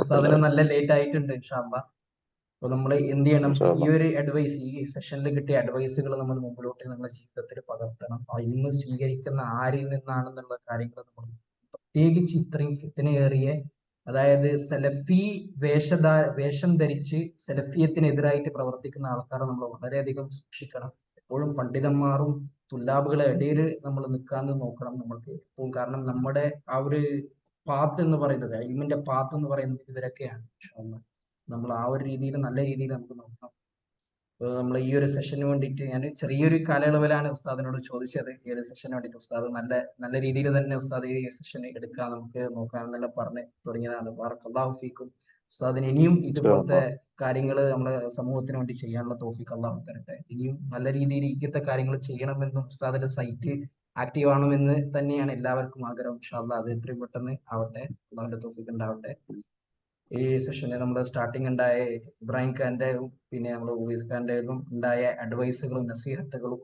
ഉസ്താദിന് നല്ല ലേറ്റ് ആയിട്ടുണ്ട്. ഇൻഷാ അല്ലാഹ് അപ്പൊ നമ്മൾ എന്ത് ചെയ്യണം, ഈ ഒരു അഡ്വൈസ്, ഈ സെഷനിൽ കിട്ടിയ അഡ്വൈസുകൾ നമ്മൾ മുമ്പിലോട്ട് നമ്മുടെ ജീവിതത്തിൽ പകർത്തണം. ഇൽമ് സ്വീകരിക്കുന്ന ആരിൽ നിന്നാണെന്നുള്ള കാര്യങ്ങൾ നമ്മൾ പ്രത്യേകിച്ച് ഇത്രയും ഫിത്നയേറിയ, അതായത് സലഫി വേഷം ധരിച്ച് സലഫിയത്തിനെതിരായിട്ട് പ്രവർത്തിക്കുന്ന ആൾക്കാരെ നമ്മൾ വളരെയധികം സൂക്ഷിക്കണം. എപ്പോഴും പണ്ഡിതന്മാരും തുല്ലാബുകളെ ഇടയിൽ നമ്മൾ നിൽക്കാന്ന് നോക്കണം നമ്മൾക്ക് എപ്പോഴും. കാരണം നമ്മുടെ ആ ഒരു പാത്ത് എന്ന് പറയുന്നത്, ഇൽമിന്റെ പാത്ത് എന്ന് പറയുന്നത് ഇവരൊക്കെയാണ്. നമ്മൾ ആ ഒരു രീതിയിൽ നല്ല രീതിയിൽ നമുക്ക് നോക്കണം. നമ്മൾ ഈ ഒരു സെഷന് വേണ്ടിയിട്ട് ഞാൻ ചെറിയൊരു കാലയളവിലാണ് ഉസ്താദിനോട് ചോദിച്ചത്. ഈ ഒരു സെഷന് വേണ്ടിയിട്ട് ഉസ്താദ് നല്ല രീതിയിൽ തന്നെ ഉസ്താദ് ഈ സെഷൻ എടുക്കാൻ നമുക്ക് നോക്കാമെന്നെല്ലാം പറഞ്ഞ് തുടങ്ങിയതാണ്. ബറക്കല്ലാഹു ഫീക്കും. ഉസ്താദിന് ഇനിയും ഇതുപോലത്തെ കാര്യങ്ങൾ നമ്മുടെ സമൂഹത്തിന് വേണ്ടി ചെയ്യാനുള്ള തൗഫീഖ് അല്ലാഹു തരട്ടെ. ഇനിയും നല്ല രീതിയിൽ ഇങ്ങനത്തെ കാര്യങ്ങൾ ചെയ്യണമെന്നും ഉസ്താദിന്റെ സൈറ്റ് ആക്റ്റീവ് ആവണമെന്ന് തന്നെയാണ് എല്ലാവർക്കും ആഗ്രഹം. ഇൻഷാ അല്ലാഹ് അത് എത്രയും പെട്ടെന്ന് ആവട്ടെ. അല്ലാഹുവിന്റെ തൗഫീഖ് ഉണ്ടാവട്ടെ. ഈ സെഷനിൽ നമ്മുടെ സ്റ്റാർട്ടിങ് ഉണ്ടായ ഇബ്രാഹിം ഖാന്റെയും പിന്നെ നമ്മുടെ ഉവൈസ് ഖാന്റെയും ഉണ്ടായ അഡ്വൈസുകളും നസീഹത്തുകളും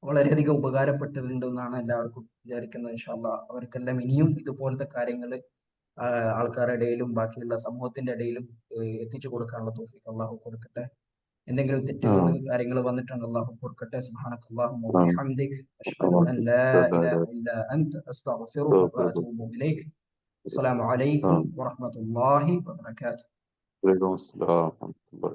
വളരെയധികം ഉപകാരപ്പെട്ടിട്ടുണ്ടെന്നാണ് എല്ലാവർക്കും വിചാരിക്കുന്നത്. ഇൻഷാ അല്ലാഹ് അവർക്കെല്ലാം ഇനിയും ഇതുപോലത്തെ കാര്യങ്ങൾ ആൾക്കാരുടെ ഇടയിലും ബാക്കിയുള്ള സമൂഹത്തിന്റെ ഇടയിലും എത്തിച്ചു കൊടുക്കാനുള്ള തൗഫീഖ് അല്ലാഹു കൊടുക്കട്ടെ. എന്തെങ്കിലും തെറ്റുകൾ കാര്യങ്ങൾ വന്നിട്ടുണ്ട് അല്ലാഹു കൊടുക്കട്ടെ. സുബ്ഹാനക്കല്ലാഹുമ്മ വബിഹംദിക അശ്ഹദു അൻ ലാ ഇലാഹ ഇല്ലാ അൻത അസ്തഗ്ഫിറുക വഅതൂബു ഇലൈക്. السلام عليكم ورحمة الله وبركاته. وعليكم السلام ورحمة الله.